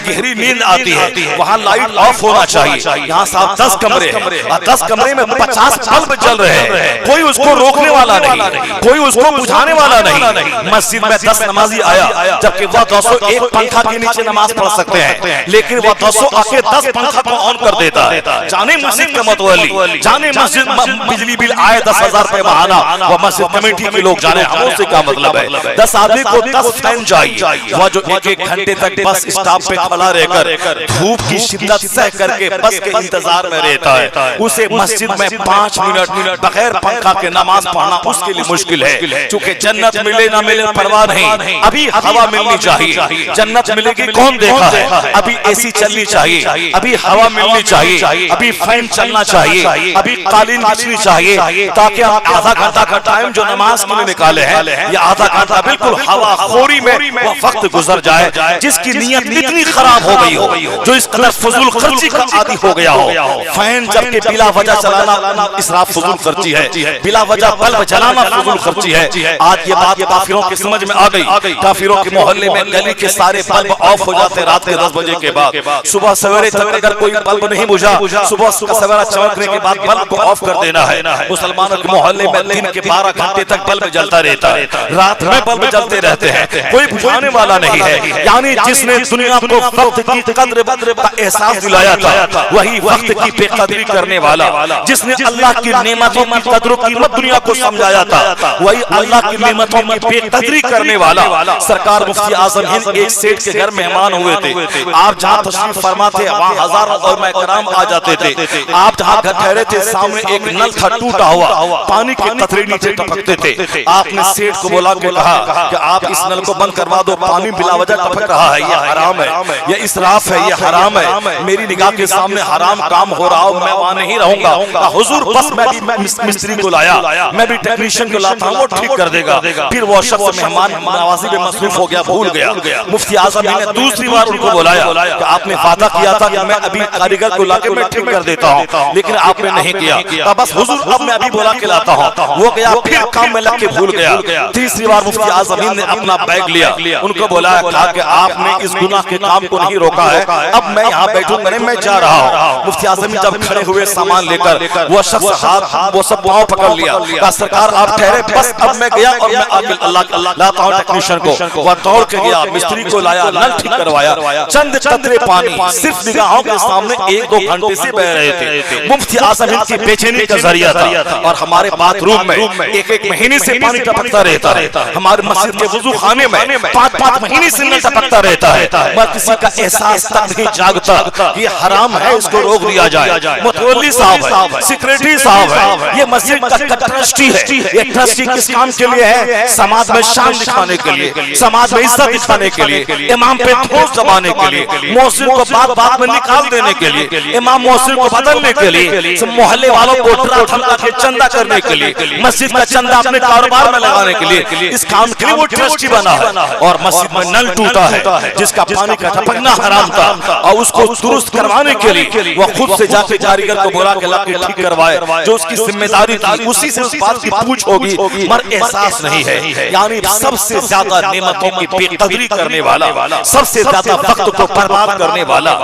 گہری نیند آتی ہے وہاں لائٹ آف ہونا چاہیے۔ یہاں صاحب 10 کمرے ہیں اور 10 کمرے میں 50 بلب جل رہے ہیں، کوئی اس کو روکنے والا نہیں، کوئی اس کو بجھانے والا نہیں۔ مسجد میں 10 نمازی آیا جبکہ وہ 201 پنکھا کے نیچے نماز پڑھ سکتے ہیں، لیکن وہ 200 آ کے 10 پنکھا کو آن کر دیتا ہے۔ جانے مسجد کا متولی، جانے مسجد بجلی بل آئے 10,000 روپے ماہانہ، وہ مسجد کمیٹی کے لوگ جانے ہم سے کیا مطلب ہے۔ 10 آدمی کو 10 فین چاہیے، وہ جو 1 گھنٹے تک بس اسٹاپ پہ کھڑا رہ کر دھوپ کی شدت سہ کر کے بس کے انتظار میں رہتا ہے، اسے مسجد میں 5 منٹ بغیر پنکھا کے نماز پڑھنا اس کے لیے مشکل ہے۔ چونکہ جنت ملے نہ ملے پرواہ نہیں، ابھی ہوا ملنی چاہیے، جنت ملے گی کون دیکھا ہے، ابھی اے سی چلنی چاہیے، ابھی ہوا ملنی چاہیے، ابھی فین چلنا چاہیے، ابھی قالین بچھنی چاہیے، تاکہ آپ آدھا گھنٹہ کا ٹائم جو نماز کے لیے نکالے ہیں یہ آدھا گھنٹہ بالکل ہوا خوری میں وہ وقت گزر جائے۔ جس کی نیت اتنی خراب ہو گئی ہو، جو اس قدر فضول خرچی کا عادی ہو گیا ہو، فین جب کہ بلا وجہ چلانا اسراف فضول خرچی ہے، بلا وجہ بلب جلانا فضول خرچی ہے۔ آج یہ بات کافروں کے سمجھ میں آ گئی، کافروں کے محلے میں گلی کے سارے بلب آف ہو جاتے رات کے 10 بجے کے بعد، صبح سویرے تک اگر کوئی بلب نہیں بجھا، صبح سویرا چمکنے کے بعد بلب کو آف کر دینا ہے۔ مسلمانوں کے محلے میں دن کے 12 گھنٹے تک بلب جلتا رہتا ہے، رات میں بلب جلتے رہتے ہیں، کوئی بجھانے والا نہیں ہے۔ یعنی جس نے دنیا کو وقت کی قدر کا احساس دلایا تھا وہی وقت کی بے
قدری کرنے والا، جس نے اللہ کی نعمتوں کی قدر و قیمت دنیا کو سمجھایا تھا، وہی اللہ کی نعمتوں کی بے قدری کرنے والا سرکار مفتی اعظم ہند ایک سیٹ کے گھر مہمان ہوئے تھے۔ آپ جہاں تشریف فرما تھے وہاں ہزاروں علماء کرام آ جاتے تھے۔ آپ جہاں گھر ٹھہرے تھے سامنے ایک نل تھا ٹوٹا ہوا، پانی کے قطرے نیچے ٹپکتے تھے۔ آپ نے سیٹ کو بلا کے کہا کہ آپ اس نل کو بند کروا دو، پانی بلا وجہ ٹپک رہا ہے، یہ حرام ہے، یہ اسراف ہے، یہ حرام ہے، میری نگاہ کے سامنے حرام کام ہو رہا ہو، میں وہاں نہیں رہوں گا۔ حضور بس میں بھی مستری کو لایا، میں بھی ٹیکنیشین کو لاتا ہوں، وہ ٹھیک کر دے گا۔ پھر وہ شخص مہمان نوازی میں مصروف ہو گیا، بھول گیا۔ مفتی اعظم نے دوسری بار ان کو بلایا کہ آپ نے وعدہ کیا تھا کہ میں ابھی کاریگر کو لا کے میں ٹھیک کر دیتا ہوں، لیکن آپ نے نہیں کیا۔ بس حضور اب میں ابھی بلا کے لاتا ہوں، وہ گیا، پھر کام میں لگ کے بھول گیا۔ تیسری بار مفتی اعظم نے اپنا بیگ لیا، ان کو بلایا، کہا کہ آپ نے اس گناہ کے کام کو نہیں روکا ہے، اب میں یہاں بیٹھوں گا نہیں، میں جا رہا ہوں۔ مفتی اعظم جب کھڑے ہوئے سامان لے کر، وہ شخص ہاتھ وہ سب پاؤں پکڑ لیا، کہا سرکار آپ ٹھہرے، بس اب میں گیا اور میں آگے اللہ لاتا ہوں ٹیکنیشین کو۔ وہ دوڑ کے گیا، مستری کو لایا، نل ٹھیک کروایا۔ چند قطرے پانی صرف نگاہوں کے سامنے 1-2 گھنٹے سے بہ رہے تھے۔ مفتی اعظم ہند کی بے چینی کا ذریعہ تھا، اور ہمارے باتھ روم میں 1 مہینے سے پانی ٹپکتا رہتا ہے، ہمارے مسجد کے وضو خانے میں 5 مہینے سے نل ٹپکتا رہتا ہے، مگر کسی کا احساس تک نہیں جاگتا کہ یہ حرام ہے، اس کو روک دیا جائے۔ متولی صاحب ہے، سیکریٹری صاحب ہے، یہ مسجد کا ٹرسٹی ہے، یہ ٹرسٹی کس کام کے لیے ہے؟ سماج میں شان دکھانے کے لیے، سماج میں عزت دکھانے کے لیے، امام پہ ٹھوس دبانے کے لیے، محسن کو بات میں نکال دینے کے لیے، امام محسن کو بدلنے کے لیے، محلے والوں کو ڈرا دھمکا کے چندہ کرنے کے لیے، مسجد کا چندہ اپنے کاروبار میں لگانے کے لیے، اس کام کے لیے وہ ٹرسٹی بنا ہے۔ اور مسجد میں نل ٹوٹا ہے جس کا پانی کا ٹپکنا حرام تھا، اور اس کو درست کروانے کے لیے وہ خود سے جا کے کاریگر کو بلا کے لا کے ٹھیک کروائے، جو اس کی ذمہ داری تھی، اسی سے اس بات کی پوچھ ہوگی، مگر احساس نہیں ہے۔ یعنی سب سے زیادہ نعمتوں کی بے قدری کرنے والا، سب سے زیادہ وقت کو برباد کرنے والا،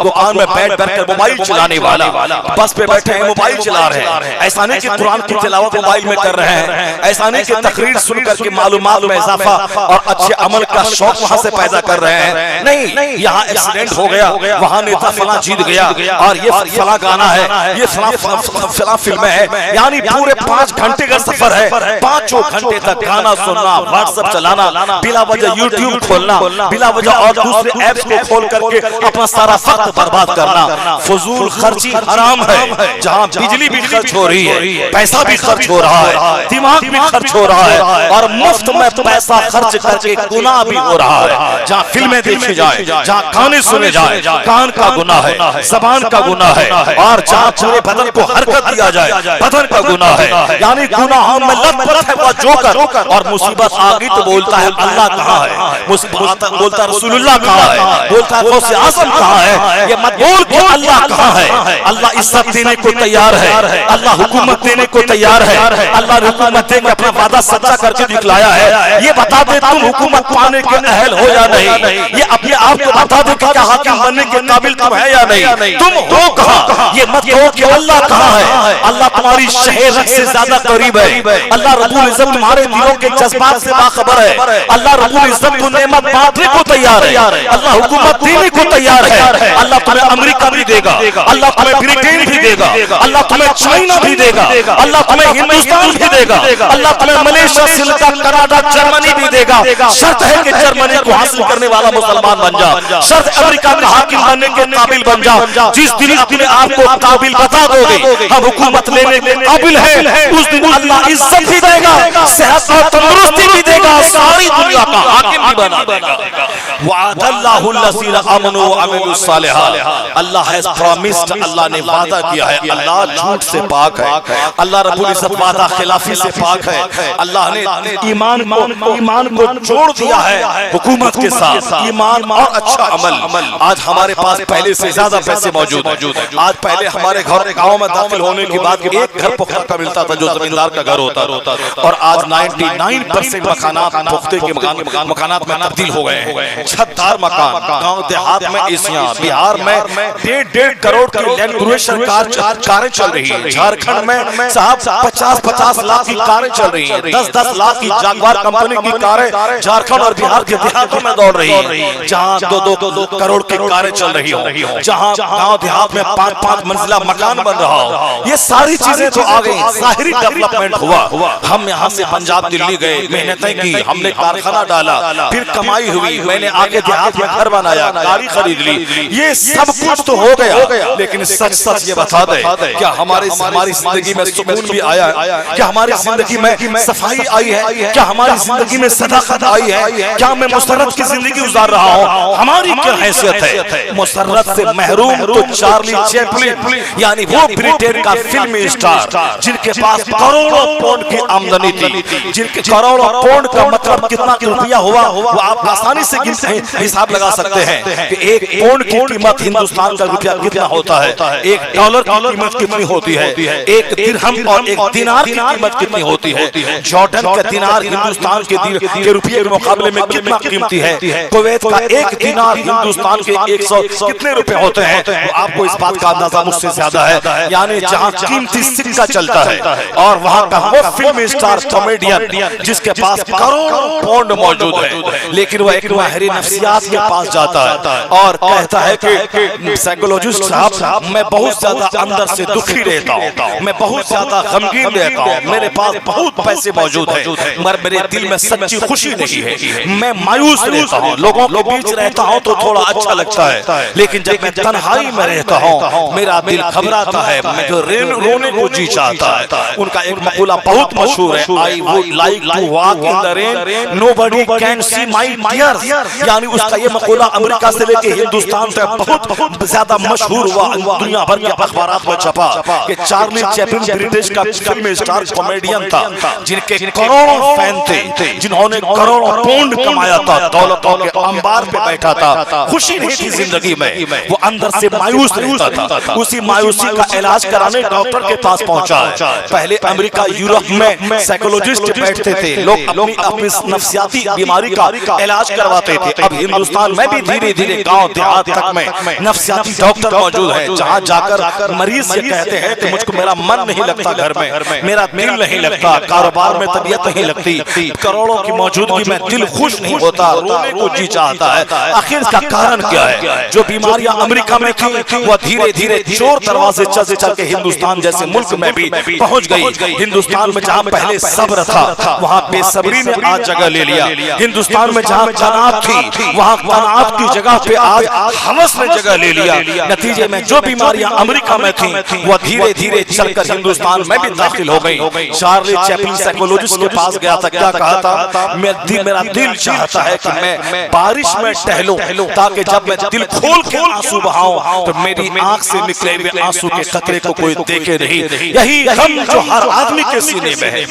دکان میں بیٹھ کر موبائل چلانے والا، بس پہ بیٹھے ہیں موبائل چلا رہے ہیں، ایسا نہیں کہ قرآن کی تلاوت موبائل میں کر رہے ہیں، ایسا نہیں کہ تقریر سن کر کے معلومات میں اضافہ اور اچھے عمل کا شوق وہاں سے پیدا کر رہے ہیں، نہیں، یہاں ایکسیڈنٹ ہو گیا، وہاں نیتا فلاں جیت گیا، اور یہ فلاں گانا ہے، یہ فلاں فلم ہے، یعنی پورے 5 گھنٹے کا سفر ہے، 5 گھنٹے تک گانا سننا، واٹس ایپ چلانا، بلا وجہ یوٹیوب کھولنا، بلا وجہ اور دوسرے ایپس کو کھول کر کے اپنا سارا وقت برباد کرنا، فضول خرچی حرام ہے۔ جہاں بجلی بھی خرچ ہو رہی ہے، پیسہ بھی خرچ ہو رہا ہے، دماغ بھی خرچ ہو رہا ہے، اور مفت میں پیسہ خرچ کر کے گناہ بھی ہو رہا ہے۔ جہاں فلمیں دیکھی جائیں، جہاں گانے سنے جائیں، کان کا گناہ ہے، زبان کا گناہ ہے، اور جہاں پورے بدن کو حرکت دیا جائے، بدن کا گناہ ہے۔ یعنی گناہوں میں لت پت ہے وہ جوکر، اور مصیبت آگی تو بولتا ہے اللہ کہاں ہے، بولتا رسول اللہ کہاں ہے، بولتا ہے غوث اعظم کہاں ہے، یہ مت بول کہ اللہ کہاں ہے۔ اللہ عزت دینے کو تیار ہے، اللہ حکومت دینے کو تیار ہے، اللہ نے حکومت دے کے اپنا وعدہ سچا کر کے دکھلایا ہے۔ یہ بتا دے تم حکومت پانے کے اہل ہو یا نہیں، یہ اپنے آپ کو بتا دے کہ کیا حاکم بننے کے قابل تم ہے یا نہیں، تم ہو کہاں۔ یہ مت کہو کہ اللہ کہاں ہے، اللہ تمہاری شہر رگ سے زیادہ قریب ہے، اللہ رب العزت تمہارے دلوں کے جذبات سے باخبر ہے، اللہ رب العزت کو نعمت بانٹنے کو تیار ہے، اللہ حکومت دینے کو تیار ہے، اللہ تمہیں امریکہ بھی دے گا، اللہ تمہیں برٹین بھی دے گا، اللہ تمہیں چائنا بھی دے گا، اللہ تمہیں ہندوستان بھی دے گا، اللہ تمہیں ملیشیا، سری لنکا، کینیڈا، جرمنی بھی دے گا۔ شرط ہے کہ جرمنی کو حاصل کرنے والا مسلمان بن جا، شرط امریکہ کا حاکم بننے کے قابل بن جا۔ جس دن اپنے آپ کو قابل بتا دو گے ہم حکومت لینے کے قابل ہیں، اس دن اللہ عزت بھی دے گا، صحت اور تندرستی بھی دے گا، ساری دنیا کا حاکم بھی بنا دے گا۔ وعد اللہ الذین آمنوا وعملوا الصالحات، اللہ has promised، اللہ نے وعدہ کیا ہے، اللہ جھوٹ سے پاک ہے، اللہ رب العزت وعدہ خلافی سے پاک ہے، اللہ نے ایمان کو جوڑ دیا ہے حکومت کے ساتھ، ایمان اور اچھا عمل۔ آج ہمارے پاس پہلے سے زیادہ پیسے موجود ہیں، آج پہلے ہمارے گاؤں میں داخل ہونے کے بعد ایک گھر پختہ کا ملتا تھا جو زمیندار کا گھر ہوتا، اور آج 99% مکانات پختے کے مکانات میں تبدیل ہو گئے ہیں، چھت دار مکان، گاؤں دیہات میں ایسیاں، بہار میں 1.5 کروڑ کی لینڈ کرویشن کاریں چل رہی ہیں، جھارکھنڈ میں صاحب 50 لاکھ کی کاریں چل رہی ہیں، 10 لاکھ کی جاگوار کمپنی کی کاریں جھارکھنڈ اور بہار کے دیہاتوں میں دوڑ رہی ہیں، جہاں 2 کروڑ کی کاریں چل رہی ہوں، جہاں گاؤں دیہات میں میں 5-5 منزلہ مکان بن رہا ہو. یہ ساری چیزیں تو آ گئی, ظاہری ڈیولپمنٹ ہوا. ہم یہاں سے پنجاب دلی گئے, محنتیں کی, ہم نے کارخانہ ڈالا, پھر کمائی ہوئی, میں نے آگے دیہات میں گھر بنایا, گاڑی خرید لی. یہ سب کچھ تو ہو گیا, لیکن سچ سچ یہ بتا دے کیا ہماری زندگی میں سکون بھی آیا ہے؟ کیا ہماری زندگی میں صفائی آئی ہے؟ کیا ہماری زندگی میں صداقت آئی ہے؟ کیا میں مسرت کی زندگی گزار رہا ہوں؟ ہماری کیا حیثیت ہے؟ مسرت سے محروم تو چارلی چیپلن, یعنی وہ برٹن کا فلمی اسٹار جن کے پاس کروڑوں پاؤنڈ کی آمدنی تھی, جن کے کروڑوں پاؤنڈ کا مطلب کتنا روپیہ ہوا وہ آپ آسانی سے حساب لگا سکتے ہیں کہ ایک پاؤنڈ کی قیمت ہندوستان کا روپیہ کتنا ہوتا ہے, ایک ڈالر کی قیمت کتنی ہوتی ہے, ایک درہم اور ایک دینار کی قیمت کتنی ہوتی ہے, جارڈن کا دینار ہندوستان کے روپیے کے مقابلے میں کتنا قیمتی ہے, کویت کا ایک دینار ہندوستان کے 100 کتنے روپے ہوتے ہیں, آپ کو اس بات کا اندازہ مجھ سے زیادہ ہے. یعنی جہاں قیمتی سکہ چلتا ہے اور وہاں کا وہ فلمی اسٹار کامیڈین جس کے پاس کروڑوں پاؤنڈ موجود ہے, لیکن وہ ایک ماہر نفسیات کے پاس جاتا ہے اور کہتا ہے کہ سائیکولوجسٹ صاحب میں بہت زیادہ اندر سے دکھی رہتا ہوں, میں بہت زیادہ غمگین رہتا ہوں, میرے پاس بہت پیسے موجود ہیں مگر میرے دل میں سچی خوشی نہیں ہے, میں مایوس رہتا ہوں, لوگوں کے بیچ رہتا ہوں تو تھوڑا اچھا لگتا ہے, لیکن جب میں تنہائی میں رہتا ہوں میرا دل گھبراتا ہے, میں جو رونے کو جی چاہتا ہے. ان کا ایک مقولہ بہت مشہور ہے, I would like to walk in the rain, nobody can see my tears. یعنی اس کا یہ مقولہ امریکہ سے لے کے ہندوستان تک بہت زیادہ مشہور ہوا, دنیا بھر کے اخبارات میں چھپا کہ چارلی چیپلن برٹش کا فلمی اسٹار کامیڈین تھا جن کے کروڑوں فین تھے, جنہوں نے کروڑوں پاؤنڈ کمایا تھا, دولتوں کے انبار پہ بیٹھا تھا, خوشی نہیں تھی زندگی میں, وہ اندر سے مایوس رہتا تھا. اسی مایوسی کا علاج کرانے ڈاکٹر کے پاس پہنچا ہے. پہلے امریکہ یورپ میں سائیکولوجسٹ بیٹھتے تھے, لوگ اپنی نفسیاتی بیماری کا علاج کرواتے تھے. اب ہندوستان میں بھی دھیرے دھیرے گاؤں دیہات تک میں نفسیاتی ڈاکٹر موجود ہیں, جہاں جا کر مریض یہ کہتے ہیں کہ مجھ کو میرا من نہیں لگتا گھر میں, میرا دل نہیں لگتا, کاروبار میں طبیعت نہیں لگتی, کروڑوں کی موجودگی میں دل خوش نہیں ہوتا, رونے کو جی چاہتا ہے. آخر اس کا کارن کیا ہے؟ جو بیماریاں امریکہ میں تھیں وہ دھیرے دھیرے چور دروازے چل چل کے ہندوستان جیسے ملک میں بھی پہنچ گئی. ہندوستان میں جہاں پہلے صبر تھا وہاں بے صبری نے آج جگہ لے لیا. ہندوستان میں جہاں قناعت تھی وہاں قناعت کی جگہ پہ آج ہوس نے جگہ لے لیا. نتیجے میں جو بیماریاں امریکہ میں تھیں وہ دھیرے دھیرے چل کر ہندوستان میں بھی داخل ہو گئی. چارلی چیپلن سائیکولوجسٹ کے پاس گیا تھا, کیا کہا تھا؟ میرا دل چاہتا ہے کہ میں بارش میں ٹہلوں تاکہ جب میں دل کھول کے آنسو بہاؤں تو میری آنکھ سے نکلے ہوئے آنسو کے قطرے کو کوئی دیکھے نہیں. یہی غم جو ہر آدمی کے سینے میں ہے.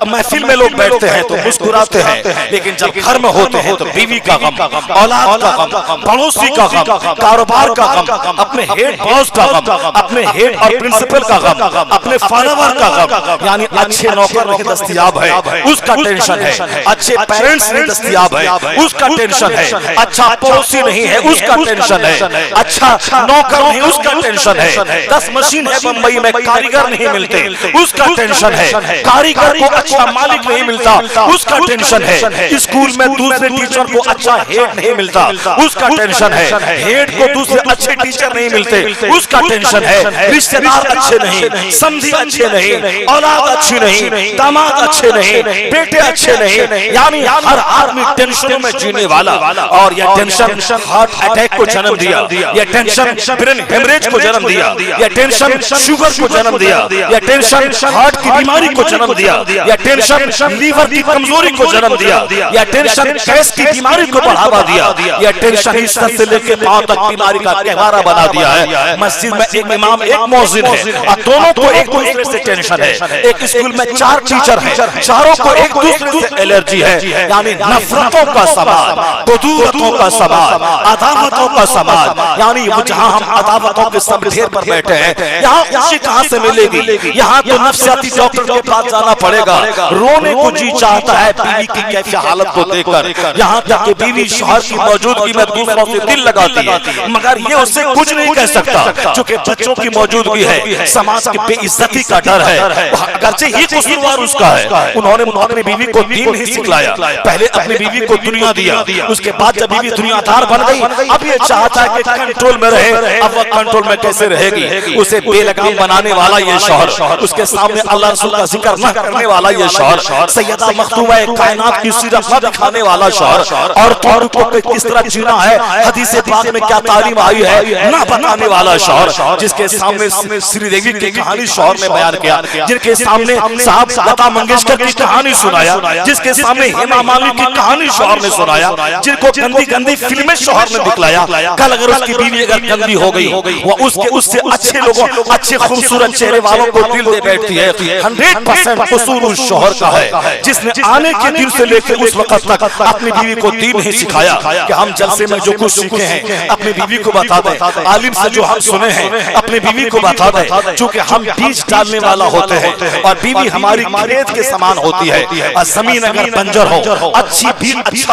محفل میں لوگ بیٹھتے ہیں تو مسکراتے ہیں, لیکن جب گھر میں ہوتے ہیں تو بیوی کا غم, اولاد کا غم, پڑوسی کا غم, کاروبار کا غم, اپنے ہیڈ باس کا غم, اپنے ہیڈ اور پرنسپل کا غم, اپنے فالوور کا غم. یعنی اچھے نوکر نہیں دستیاب ہے اس کا ٹینشن ہے, اچھے پیرنٹس نہیں دستیاب ہے اس کا ٹینشن ہے, اچھا پڑوسی نہیں ہے اس کا ٹینشن ہے, اچھا نوکر نہیں اس کا ٹینشن ہے, 10 مشین ہے بمبئی میں کاریگر نہیں ملتے اس کا ٹینشن ہے, کاریگر کو اچھا مالک نہیں ملتا اس کا ٹینشن ہے, اسکول میں دوسرے ٹیچر کو اچھا ہیڈ نہیں ملتا اس کا ٹینشن ہے, ہیڈ کو دوسرے اچھے ٹیچر نہیں ملتے اس کا ٹینشن ہے, رشتہ دار اچھے نہیں, سمدھی اچھے نہیں, اولاد اچھی نہیں, داماد اچھے نہیں, بیٹے اچھے نہیں. یعنی ہر آدمی ٹینشنوں میں جینے والا, اور یہ ٹینشن ہارٹ اٹیک کو جنم دیا, یہ ٹینشن برین ہیمریج کو جنم دیا, یہ ٹینشن شوگر کو جنم دیا, یہ ٹینشن ہارٹ کی بیماری کو جنم دیا, یہ ٹینشن لیور کی کمزوری کو جنم دیا, یہ ٹینشن گیس کی بیماری کو بڑھاوا دیا, یہ ٹینشن اس سے لے کے پاؤں تک بیماری کا گہوارہ بنا دیا ہے. مسجد میں ایک امام ایک مؤذن ہے اور دونوں کو ایک دوسرے سے ٹینشن ہے. ایک اسکول میں 4 ٹیچر ہیں, چاروں کو ایک دوسرے سے الرجی ہے. یعنی نفرتوں کا سماج, قدورتوں کا سماج, عداوتوں کا سماج. یعنی جہاں ہم عداوتوں کے سب ڈھیر پر بیٹھے ہیں یہاں خوشی کہاں سے ملے گی؟ یہاں تو نفسیاتی ڈاکٹر کے پاس جانا پڑے گا. رونے کو جی چاہتا ہے بیوی کی کیفیت حالت کو دیکھ کر, یہاں تک کہ بیوی شوہر کی موجودگی میں دوسروں سے دل لگاتی ہے مگر یہ اس سے کچھ نہیں کہہ سکتا چونکہ بچوں کی موجودگی ہے, سماج کی بے عزتی کا ڈر ہے. اگرچہ یہ قصوروار اس کا ہے, انہوں نے اپنی بیوی کو دین نہیں سکھلایا, پہلے اپنی بیوی کو دنیا دیا, اس کے بعد جب بیوی دنیا دار بن گئی اب یہ چاہتا ہے کہ کنٹرول میں رہے, اب وہ کنٹرول میں کیسے رہے گی؟ اسے بے لگام بنانے والا یہ شوہر، اس کے سامنے اللہ رسول کا ذکر نہ کرنے والا یہ شوہر، سیدہ مخدومہ کائنات کی سیرت نہ دکھانے والا شوہر، عورتوں کو کس طرح جینا ہے، حدیث پاک میں کیا تعلیم آئی ہے نہ بتانے والا شوہر، جس کے سامنے سری دیوی کی کہانی شوہر نے بیان کیا، جن کے سامنے صاحب لتا منگیشکر کی کہانی سنایا، جس کے سامنے ہیما مالنی کی کہانی شوہر نے سنایا، جن کو گندی گندی فلمیں شوہر نے دکھلایا، کل اگر اس کی بیوی اگر گندی ہو گئی وہ اس سے اچھے لوگوں اچھے خوبصورت چہرے والوں کو دل دے بیٹھتی ہے، 100% قصور اس شوہر کا ہے جس نے آنے کے دن سے لے کے اس وقت تک اپنی بیوی کو دین نہیں سکھایا کہ ہم جلسے میں جو کچھ سیکھے ہیں اپنی بیوی کو بتا دیں، عالم سے جو ہم سنے ہیں اپنی بیوی کو بتا دیں، چونکہ ہم بیج ڈالنے والا ہوتے ہیں اور بیوی ہماری کھیت کے سامان ہوتی ہے، اور زمین اگر بنجر ہو اچھا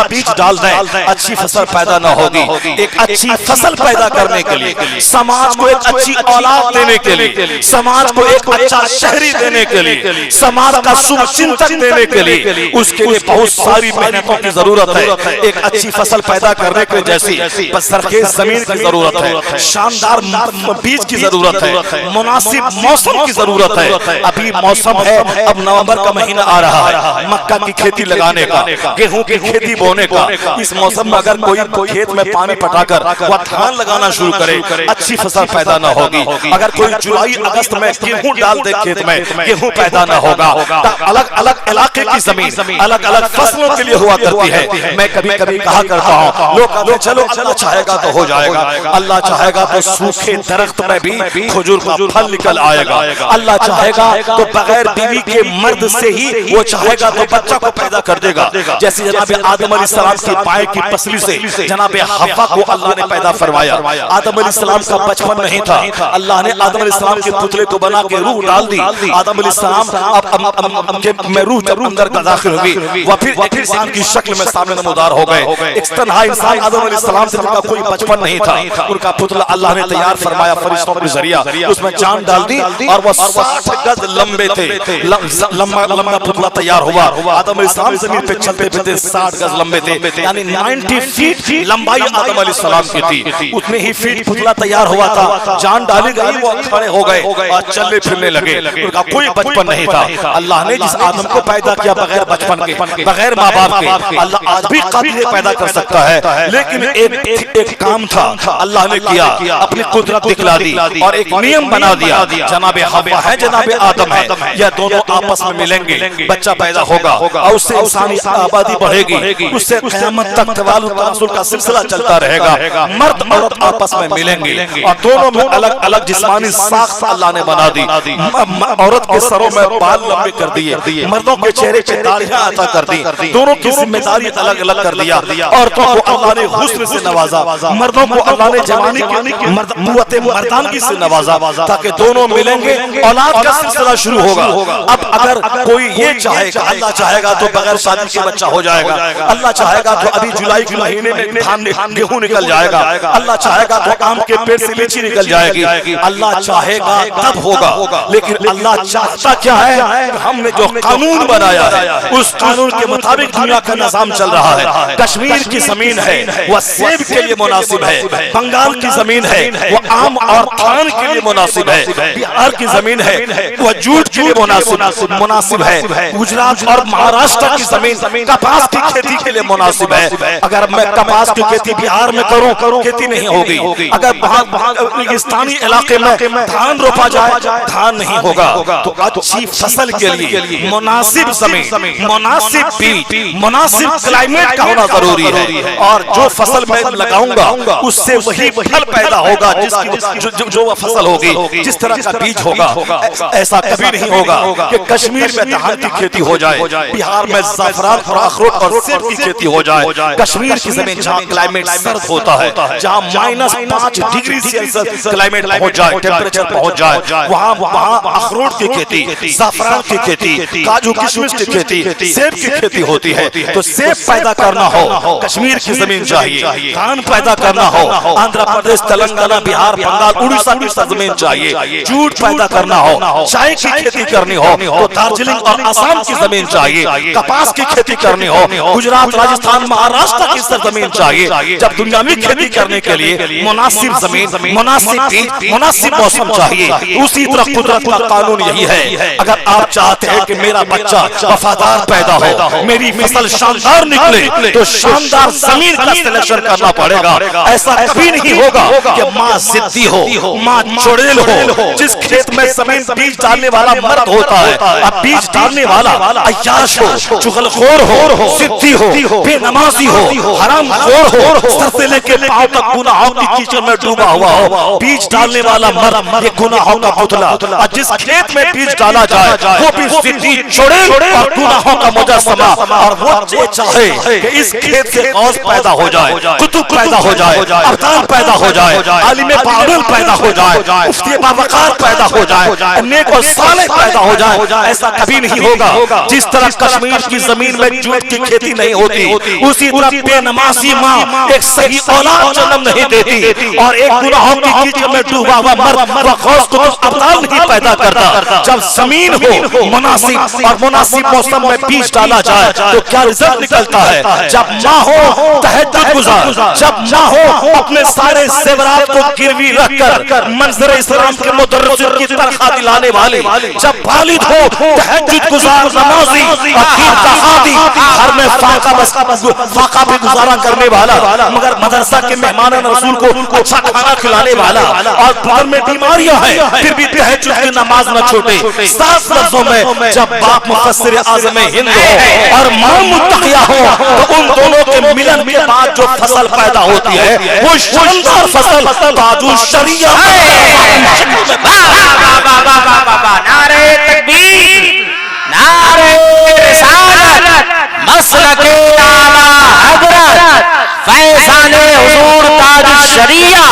بیج ڈال دیں اچھی فصل پیدا نہ ہوگی۔ ایک اچھی فصل پیدا کرنے کے لیے، سماج کو ایک اچھی اولاد دینے کے لیے، سماج کو ایک اچھا شہری دینے کے لیے، سماج کا شبھ چنتک دینے کے لیے اس کے لیے بہت ساری محنتوں کی ضرورت ہے۔ ایک اچھی فصل پیدا کرنے کے جیسی بسرخیز زمین کی ضرورت ہے، شاندار بیج کی ضرورت ہے، مناسب موسم کی ضرورت ہے۔ ابھی موسم ہے، اب نومبر کا مہینہ آ رہا ہے مکہ کی کھیتی لگانے کا، گیہوں کی کھیتی بونے کا۔ اس موسم میں اگر کوئی کھیت میں پانی پٹا کر وہ دھان لگانا شروع کرے اچھی فصل پیدا نہ ہوگی۔ اگر کوئی جولائی اگست میں گیہوں ڈال دے کھیت میں گیہوں پیدا نہ ہوگا۔ الگ الگ علاقے کی زمین الگ الگ فصلوں کے لیے ہوا کرتی ہے۔ میں کبھی کبھی کہا کرتا ہوں، لوگ کہتے ہیں چلو اللہ چاہے گا تو ہو جائے گا، اللہ چاہے گا تو سوکھے درخت میں بھی کھجور کا پھل نکل آئے گا، اللہ چاہے گا تو بغیر بیوی کے مرد سے ہی وہ چاہے گا تو بچہ کو پیدا کر دے گا۔ جیسے جناب آدم علیہ السلام کی پائے کی پسلی سے جناب حوا کو اللہ نے پیدا فرمایا۔ آدم علیہ السلام کا بچپن نہیں تھا، اللہ نے آدم علیہ السلام کے پتلے کو بنا کے روح ڈال دی۔ آدم علیہ السلام میں روح جب اندر کا داخل ہوئی وہ پھر ایک انسان کی شکل میں سامنے نمودار ہو گئے۔ ایک تنہا انسان آدم علیہ السلام سے جن کا کوئی بچپن نہیں تھا، ان کا پتلا اللہ نے تیار فرمایا فرشتوں کے ذریعہ، اس میں جان ڈال دی اور وہ 60 گز لمبے تھے، لمبا پتلا تیار ہوا۔ آدم علیہ السلام زمین پہ چلتے پھرتے 60 گز لمبے تھے، یعنی 90 فیٹ لمبائی آدم علیہ السلام کی تھی۔ اتنے ہی فیٹ پتلا تیار ہوا تھا، جان ڈالی گئی، وہ کھڑے ہو گئے اور چلنے پھرنے لگے۔ ان کا کوئی بچپن نہیں تھا۔ اللہ نے جس آدم کو پیدا کیا بغیر بچپن کے، بغیر ماں باپ کے، اللہ آج بھی قادر پیدا کر سکتا ہے، لیکن ایک کام تھا اللہ نے کیا، اپنی قدرت دکھلا دی اور ایک نیم بنا دیا۔ جناب حوا ہے، جناب آدم ہے، یہ دونوں آپس میں ملیں گے، بچہ پیدا ہوگا اور اس سے انسانی آبادی بڑھے گی، اس سے قیامت تک توالد تناسل کا سلسلہ چلتا رہے گا۔ مرد عورت آپس میں ملیں گے اور دونوں میں الگ الگ جسمانی ساخت اللہ نے بنا دی۔ عورت کے سروں میں بال لمبے کر دیے، مردوں کے چہرے پہ داڑھیاں عطا کر دی، دونوں کی ذمہ داری الگ الگ کر دیا۔ عورتوں کو اللہ نے حسن سے نوازا، مردوں کو اللہ نے جوانی کی قوت مردانگی سے نوازا، تاکہ دونوں ملیں گے، اولاد کا سلسلہ شروع ہوگا۔ اب اگر کوئی یہ چاہے گا، اللہ چاہے گا تو بغیر شادی کے بچہ ہو جائے گا، اللہ چاہے گا تو ابھی جولائی کے مہینے میں گیہوں نکل جائے گا، اللہ چاہے گا تو آم کے پیڑ سے لیچی نکل جائے گی، اللہ چاہے گا تب ہوگا۔ لیکن اللہ چاہتا کیا ہے؟ ہم نے جو قانون بنایا ہے اس قانون کے مطابق دنیا کا نظام چل رہا ہے۔ کشمیر کی زمین ہے وہ سیب کے لیے مناسب ہے، بنگال کی زمین ہے وہ آم اور دھان کے لیے مناسب ہے، بہار کی زمین ہے وہ جوٹ کے لیے مناسب ہے، گجرات اور مہاراشٹر کی زمین کپاس کی کھیتی کے لیے مناسب ہے۔ اگر میں کپاس کی کھیتی بہار میں کروں کھیتی نہیں ہوگی، اگر ریگستانی علاقے میں دھان روپا جائے دھان نہیں ہوگا۔ تو اچھی فصل کے لیے مناسب زمین، مناسب بیج، مناسب کلائمیٹ کا ہونا ضروری ہے، اور جو فصل میں لگاؤں گا اس سے وہی پھل پیدا ہوگا جو وہ فصل ہوگی، جس طرح کا بیج ہوگا۔ ایسا کبھی نہیں ہوگا کہ کشمیر میں دھان کی کھیتی ہو جائے، بہار میں زعفران اور اخروٹ اور سیب کی کھیتی ہو جائے۔ کشمیر کی زمین جہاں کلائمیٹ سرد ہوتا ہے، جہاں -5 ڈگری سیلسیس کلائمیٹ پہنچ جائے، ٹیمپریچر پہنچ جائے، وہاں اخروٹ کی کھیتی، زعفران کی کھیتی، کاجو کشمش کی کھیتی، سیب کی کھیتی ہوتی ہے۔ تو سیب پیدا کرنا ہو کشمیر کی زمین چاہیے، دھان پیدا کرنا ہو آندھرا پردیش، تلنگانہ، بہار، بنگال، اڑیسہ کی زمین چاہیے، جوٹ پیدا کرنا ہو، چائے کی کھیتی کرنی ہو تو دارجلنگ اور آسام کی زمین چاہیے، کپاس کی کھیتی کرنی ہو گجرات، راجستھان، مہاراشٹر کی سرزمین چاہیے۔ جب دنیا میں کھیتی کرنے کے لیے مناسب زمین، مناسب بیج، مناسب موسم چاہیے۔ اسی طرح قدرت کا قانون یہی ہے، اگر آپ چاہتے ہیں کہ میرا بچہ وفادار پیدا ہو، میری فصل شاندار نکلے، تو شاندار زمین کا سلیکشن کرنا پڑے گا۔ ایسا کبھی نہیں ہوگا کہ ماں ضدی ہو، ماں چڑیل ہو۔ جس کھیت میں زمین بیج ڈالنے والا مرد ہوتا ہے، اب بیج ڈالنے والا عیاش ہو، چغلخور ہو، ضدی ہو، بے نمازی ہو، حرام خور ہو، سر سے لے کے پاؤں تک گناہوں کی کیچڑ میں ڈوبا ہوا ہو، بیج ڈالنے والا مرد یہ گناہوں کا پتلا۔ اور جس کھیت میں بیج ڈالا جائے وہ بھی ضدی، چڑیل اور گناہوں کا مجسمہ، اور وہ یہ چاہے کہ اس کھیت سے غوث پیدا ہو جائے، قطب پیدا ہو جائے، ابدال پیدا ہو جائے، عالم پاگل پیدا ہو جائے، مفتی باوقار پیدا ہو جائے، نیک و صالح پیدا ہو جائے۔ ایسا کبھی نہیں ہوگا۔ جس طرح کشمیر کی زمین میں جوت کی کھیتی نہیں ہوتی، اسی طرح بے نمازی ماں ایک صحیح اولاد جنم نہیں دیتی، اور ایک گناہوں کی کیچڑ میں ڈوبا ہوا مرد وہ غوث قطب ابدال نہیں پیدا کرتا۔ جب زمین ہو مناسب اور مناسب موسم میں بیج ڈالا جائے تو کیا رزلٹ نکلتا ہے؟ جب ماں ہو تہجد گزار، جب ماں ہو اپنے سارے زیورات کو گروی رکھ کر منظر اسلام کے مدرس کی تنخواہ دلانے والی، جب والد ہو تہجد گزار، نمازی اور دین کا ہادی، گھر میں فاقہ بھی گزارا کرنے والا، مگر مدرسہ کے مہمان رسول کو اچھا کھانا کھلانے والا، اور گھر میں بیماریاں ہیں پھر بھی تہجد کی نماز نہ چھوٹے۔ سات لفظوں میں جب باپ مفسر اعظم ہند ہو اور ماں متقیہ ہو تو ان دونوں کے ملن کے بعد جو فصل پیدا ہوتی ہے وہ شاندار فصل تاج الشریعہ۔
نعرہ تکبیر، نعرہ رسالت، مسلک اعلیٰ حضرت، فیضان حضور تاج الشریعہ۔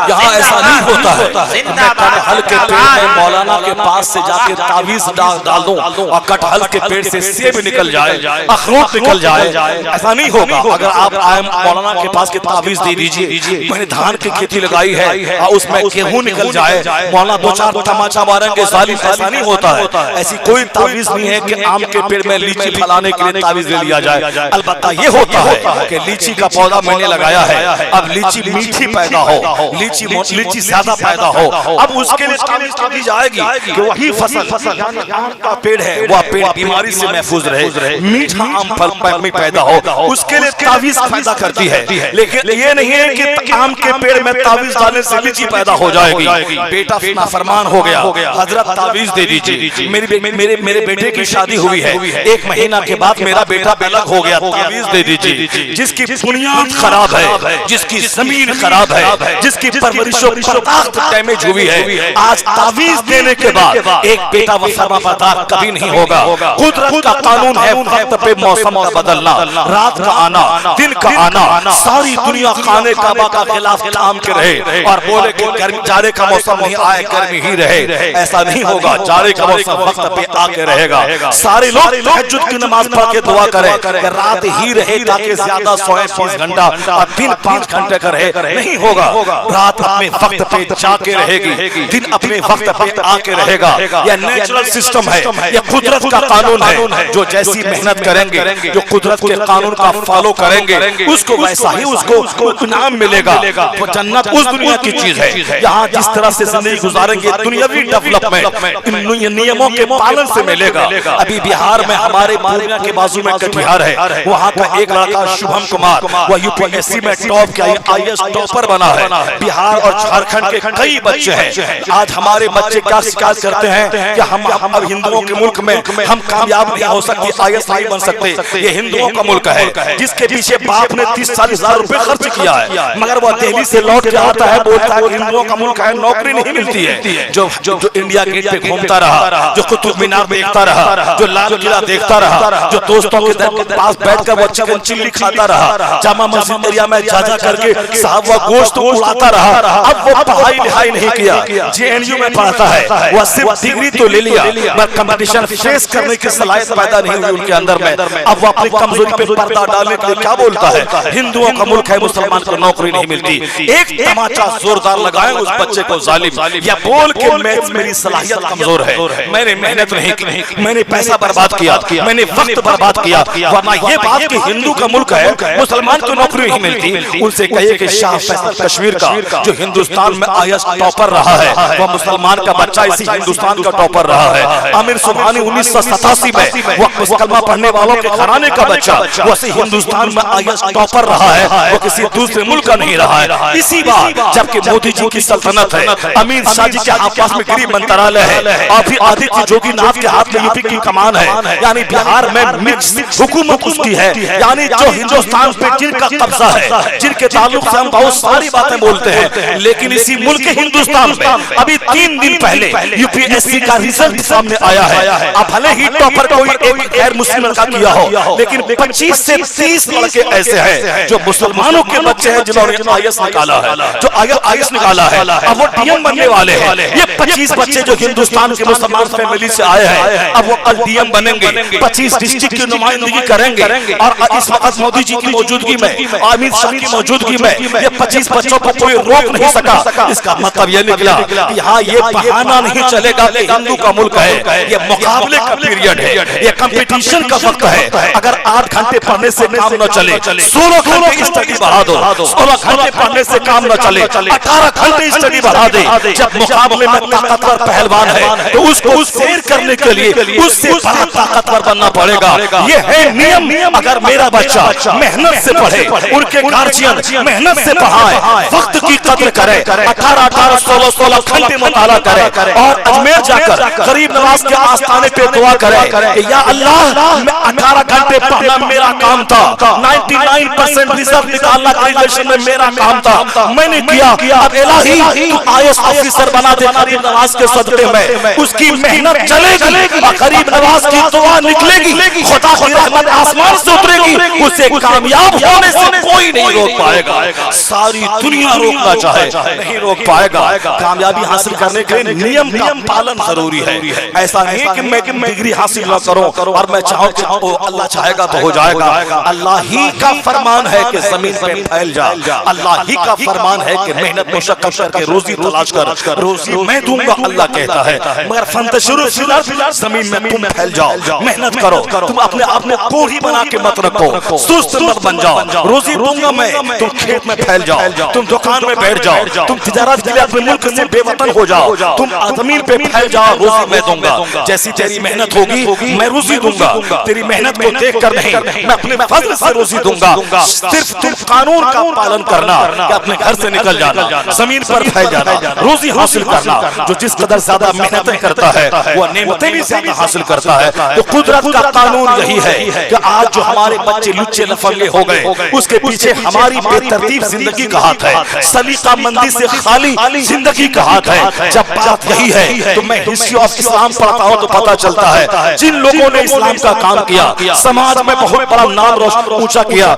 یہاں ایسا نہیں ہوتا ہے کٹہل کے پیڑ میں مولانا کے پاس سے جا کے تعویذ ڈال دوں اور کٹہل کے پیڑ سے سیب نکل جائے، اخروٹ نکل جائے، ایسا نہیں ہوگا۔ اگر آپ آئے مولانا کے پاس کے تعویذ دے دیجئے، میں نے دھان کی کھیتی لگائی ہے اور اس میں گیہوں نکل جائے، مولانا دو چار تماچا ماریں گے ظالم، ایسا نہیں ہوتا ہے۔ ایسی کوئی تعویذ نہیں ہے کہ آم کے پیڑ میں لیچی پھلانے کے لیے تعویذ لے لیا جائے۔ البتہ یہ ہوتا ہے کہ لیچی کا پودا میں نے لگایا ہے، اب لیچی میٹھی پیدا ہو، لیچی زیادہ پیدا ہو، اب اس کے لیے تعویذ دی جائے گی کہ وہی فصل آم کا پیڑ ہے، وہ پیڑ بیماری سے محفوظ رہے، میٹھا آم پھل میں پیدا ہو، اس کے لیے تعویذ پیدا کرتی ہے۔ لیکن یہ نہیں ہے کہ آم کے پیڑ میں تعویذ ڈالنے سے لیچی پیدا ہو جائے گی۔ بیٹا نافرمان ہو گیا، حضرت تعویذ دے دیجیے۔ میرے بیٹے کی شادی ہوئی ہے، ایک مہینہ کے بعد میرا بیٹا بلغ ہو گیا، تعویذ دے دیجیے۔ جس کی بنیاد خراب ہے، جس کی زمین خراب ہے، جس کی پرورش و پرداخت ڈیمیج ہوئی ہے، آج تعویذ دینے کے بعد ایک بیٹا وہ فرما بردار کبھی نہیں ہوگا۔ قدرت کا قانون ہے وقت پہ موسم کا بدلنا، رات کا آنا، دن کا آنا، ساری دنیا خانے کعبہ کا خلاف کام کے رہے اور بولے کہ جاڑے کا موسم نہیں آئے گرمی ہی رہے، ایسا نہیں ہوگا۔ جاڑے کا موسم وقت پہ آ کے رہے گا۔ سارے لوگ تہجد کی نماز پڑھ کے دعا کریں کہ رات ہی رہے تاکہ زیادہ سوئیں 20 گھنٹہ اور دن 5 گھنٹے کا رہے، نہیں ہوگا۔ رات اپنے وقت پہ جا کے رہے گی، دن اپنے وقت پہ آ کے رہے گا۔ یہ نیچرل سسٹم ہے، یہ قدرت کا قانون ہے۔ جو جیسی محنت کریں گے، جو قدرت کے قانون کا فالو کریں گے، اس کو ویسا ہی اس کو انعام ملے گا۔ وہ جنت اس دنیا کی چیز ہے۔ یہاں جس طرح سے زندگی گزاریں گے دنیاوی ڈیولپمنٹ ان نیموں کے پالن سے ملے گا۔ ابھی بہار میں ہمارے پورنیہ کے بازو میں کٹیہار ہے، وہاں کا ایک لڑکا شبھم کمار، وہ UPSC میں ٹاپ کیا، IAS ٹاپر بنا ہے۔ بہار اور جھارکھنڈ کے کئی بچے ہیں۔ آج ہمارے بچے کیا شکایت کرتے ہیں کہ ہم اب ہندوؤں کے ملک میں ہم کامیاب نہیں ہو سکتے، IAS نہیں بن سکتے۔ یہ ہندوؤں کا ملک ہے جس کے پیچھے باپ نے 30-40 ہزار روپے خرچ کیا ہے، مگر وہ دہلی سے لوٹ کے آتا ہے بولتا ہے کہ ہندوؤں کا ملک ہے، نوکری نہیں ملتی ہے۔ جو انڈیا گیٹ پہ گھومتا رہا، جو قطب مینار دیکھتا رہا، جو لال قلعہ دیکھتا رہا، جو دوستوں کے پاس بیٹھ کر وہ چکن چلی کھاتا رہا، جامع مسجد ایریا میں جا کر کے صاحب وہ گوشت اڑاتا رہا، رہا, اب وہ پڑھائی لکھائی نہیں کیا, JNU میں پڑھتا ہے, وہ صرف ڈگری تو لے لیا مگر کمپٹیشن فیس کرنے کی صلاحیت پیدا نہیں ہوئی ان کے اندر میں. اب وہ اپنی کمزوری پہ پردہ ڈالنے کے لیے کیا بولتا ہے, ہندوؤں کا ملک ہے, مسلمان کو نوکری نہیں ملتی. ایک تماچا زوردار لگائیں اس بچے کو ظالم, یا بول کے میری صلاحیت کمزور ہے, میں نے محنت نہیں کی, میں نے پیسہ برباد کیا, میں نے وقت برباد کیا. ورنہ یہ بات کہ ہندو کا ملک ہے, مسلمان کو نوکری نہیں ملتی, ان سے کہیے کہ شاہ فیصل کشمیر کا جو ہندوستان میں آئیس ٹاپر رہا ہے, وہ مسلمان کا بچہ اسی ہندوستان کا ٹاپر رہا ہے. عامر سبحانی 1987 میں وہ کلمہ پڑھنے والوں کے گھرانے کا بچہ, وہ اسی ہندوستان میں آئیس ٹاپر رہا ہے, وہ کسی دوسرے ملک کا نہیں رہا ہے. اسی بار جبکہ مودی جی کی سلطنت ہے, امیر شاہ جی کے آپاس میں گریب منترالیہ ہے, اور پھر آدتیہ جوگی ناتھ کے ہاتھ میں یو پی کی کمان ہے, یعنی بہار میں مکس حکومت اس کی ہے, یعنی جو ہندوستان پہ جن کا قبضہ ہے, جن کے تعلق سے ہم بہت ساری باتیں بولتے ہیں, لیکن اسی ملک ہندوستان میں ابھی 3 دن پہلے UPSC کا ریزلٹ سامنے آیا ہے. اب بھلے ہی ٹاپر کوئی ایک غیر مسلم لڑکا کیا ہو, لیکن 25 سے 30 لڑکے ایسے ہیں جو مسلمانوں کے بچے ہیں جنہوں نے آئیس نکالا ہے, جو آئیس نکالا ہے, اب وہ DM بننے والے ہیں. یہ 25 بچے جو ہندوستان کے مسلمان فیملی سے آئے ہیں, اب وہ DM بنیں گے, 25 ڈسٹرکٹ کی نمائندگی کریں گے, اور اس وقت مودی جی کی موجودگی میں, امت شاہ کی موجودگی میں یہ 25 بچوں کو کوئی روک نہیں سکا. اس کا مطلب یہ نکلا کہ ہاں یہ بہانہ نہیں چلے گا کہ ہندو کا ملک ہے, یہ مقابلے کا پیریڈ ہے, یہ کمپٹیشن کا وقت ہے. اگر 8 گھنٹے پڑھنے سے کام نہ چلے, 16 گھنٹے اسٹڈی بڑھا دو, 16 گھنٹے پڑھنے سے کام نہ چلے, 18 گھنٹے اسٹڈی بڑھا دے. جب مقابلے میں طاقتور پہلوان ہے تو اس کو سیر کرنے کے لیے اس سے بڑا طاقتور بننا پڑے گا. یہ ہے نیم. اگر میرا بچہ محنت سے پڑھے, ان کے گارجین محنت سے پڑھائے, وقت کی قدر کرے, 18 16 گھنٹے مطالعہ کرے, اور اجمیر جا کر غریب نواز کے آستانے پہ دعا کرے کہ یا اللہ میں 18 گھنٹے پڑھنا میرا کام تھا, 99% ریزلٹ نکالنا گریجویشن میں میرا کام تھا, میں نے کیا. اب الہی تو IAS آفیسر بنا دے غریب نواز کے صدقے میں, اس کی محنت چلے گی, غریب نواز کی دعا نکلے گی, خدا کی رحمت آسمان سے اترے گی, اسے کامیاب ہونے سے کوئی نہیں روک پائے گا. ساری دنیا روکنا چاہے نہیں روک پائے گا. کامیابی حاصل کرنے کے لیے نیم کا پالن ضروری ہے. ایسا نہیں کہ میں ڈگری حاصل نہ کروں اور میں چاہوں کہ اللہ چاہے گا تو ہو جائے گا. اللہ ہی کا فرمان ہے کہ زمین پہ پھیل جا, اللہ ہی کا فرمان ہے کہ محنت مشقت کر کے روزی تلاش کر, روزی میں دوں گا اللہ کہتا ہے, مگر فانتشروا فی الارض, زمین میں تم پھیل جاؤ, محنت کرو, تم اپنے آپ کو کوڑھی بنا کے مت رکھو, سست مت بن جاؤ. روزی دوں گا میں, تم کھیت میں پھیل جاؤ, تم دکان میں بیٹھ جاؤ, تم تجارت کے لیے اپنے ملک سے بے وطن ہو جاؤ, تم زمین پہ پھیل جاؤ, روزی میں دوں گا. جیسی تیری محنت ہوگی میں روزی دوں گا. تیری محنت کو دیکھ کر نہیں, میں اپنے فضل سے روزی دوں گا. صرف تم قانون کا پالن کرنا کہ اپنے گھر سے نکل جانا, زمین پر پھیل جانا, روزی حاصل کرنا. جو جس قدر زیادہ محنتیں کرتا ہے وہ نعمتیں بھی زیادہ حاصل کرتا ہے. تو قدرت کا قانون یہی ہے کہ آج جو ہمارے بچے لچے لفنگے ہو گئے, اس کے پیچھے ہماری بے ترتیب زندگی کا ہاتھ ہے, سلیقہ مندی سے خالی زندگی کا ہاتھ ہے. جب بات یہی ہے تو میں ہسٹری آف اسلام پڑھتا ہوں تو پتا چلتا ہے جن لوگوں نے اسلام کا کام کیا, سماج میں بہت بڑا نام روشن اونچا کیا,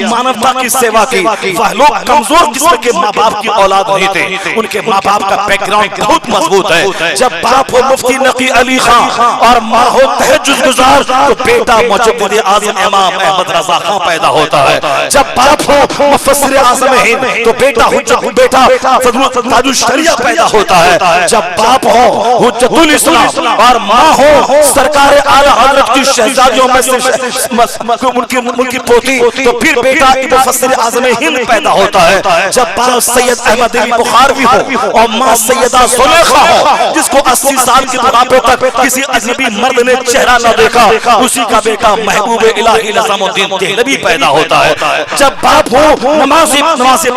مانوتا کی سیوا کی, وہ لوگ کمزور قسم کے ماں باپ کی اولاد نہیں تھے, ان کے ماں باپ کا بیک گراؤنڈ بہت مضبوط ہے. جب باپ ہو مفتی نقی علی خان اور ماں ہو تہجد گزار تو بیٹا مجدد اعظم امام احمد رضا خان پیدا ہوتا ہے. جب باپ ہو مفسر اعظم ہند تو بیٹا تاج الشریعہ پیدا ہوتا ہے. جب باپ ہو حجت الاسلام اور ماں ہو سرکار اعلی حضرت کی شہزادیوں میں سے ان کی پوتی تو پھر بیٹا مفسر اعظم ہند پیدا ہوتا ہے. جب باپ سید احمد علی بخاروی ہو اور ماں سیدہ زلیخا ہو جس کو 80 سال کی بڑھاپے تک کسی اجنبی مرد نے چہرہ نہ دیکھا, اسی کا بیٹا محبوب الہی نظام الدین دہلوی پیدا ہوتا ہے. جب باپ ہو نماز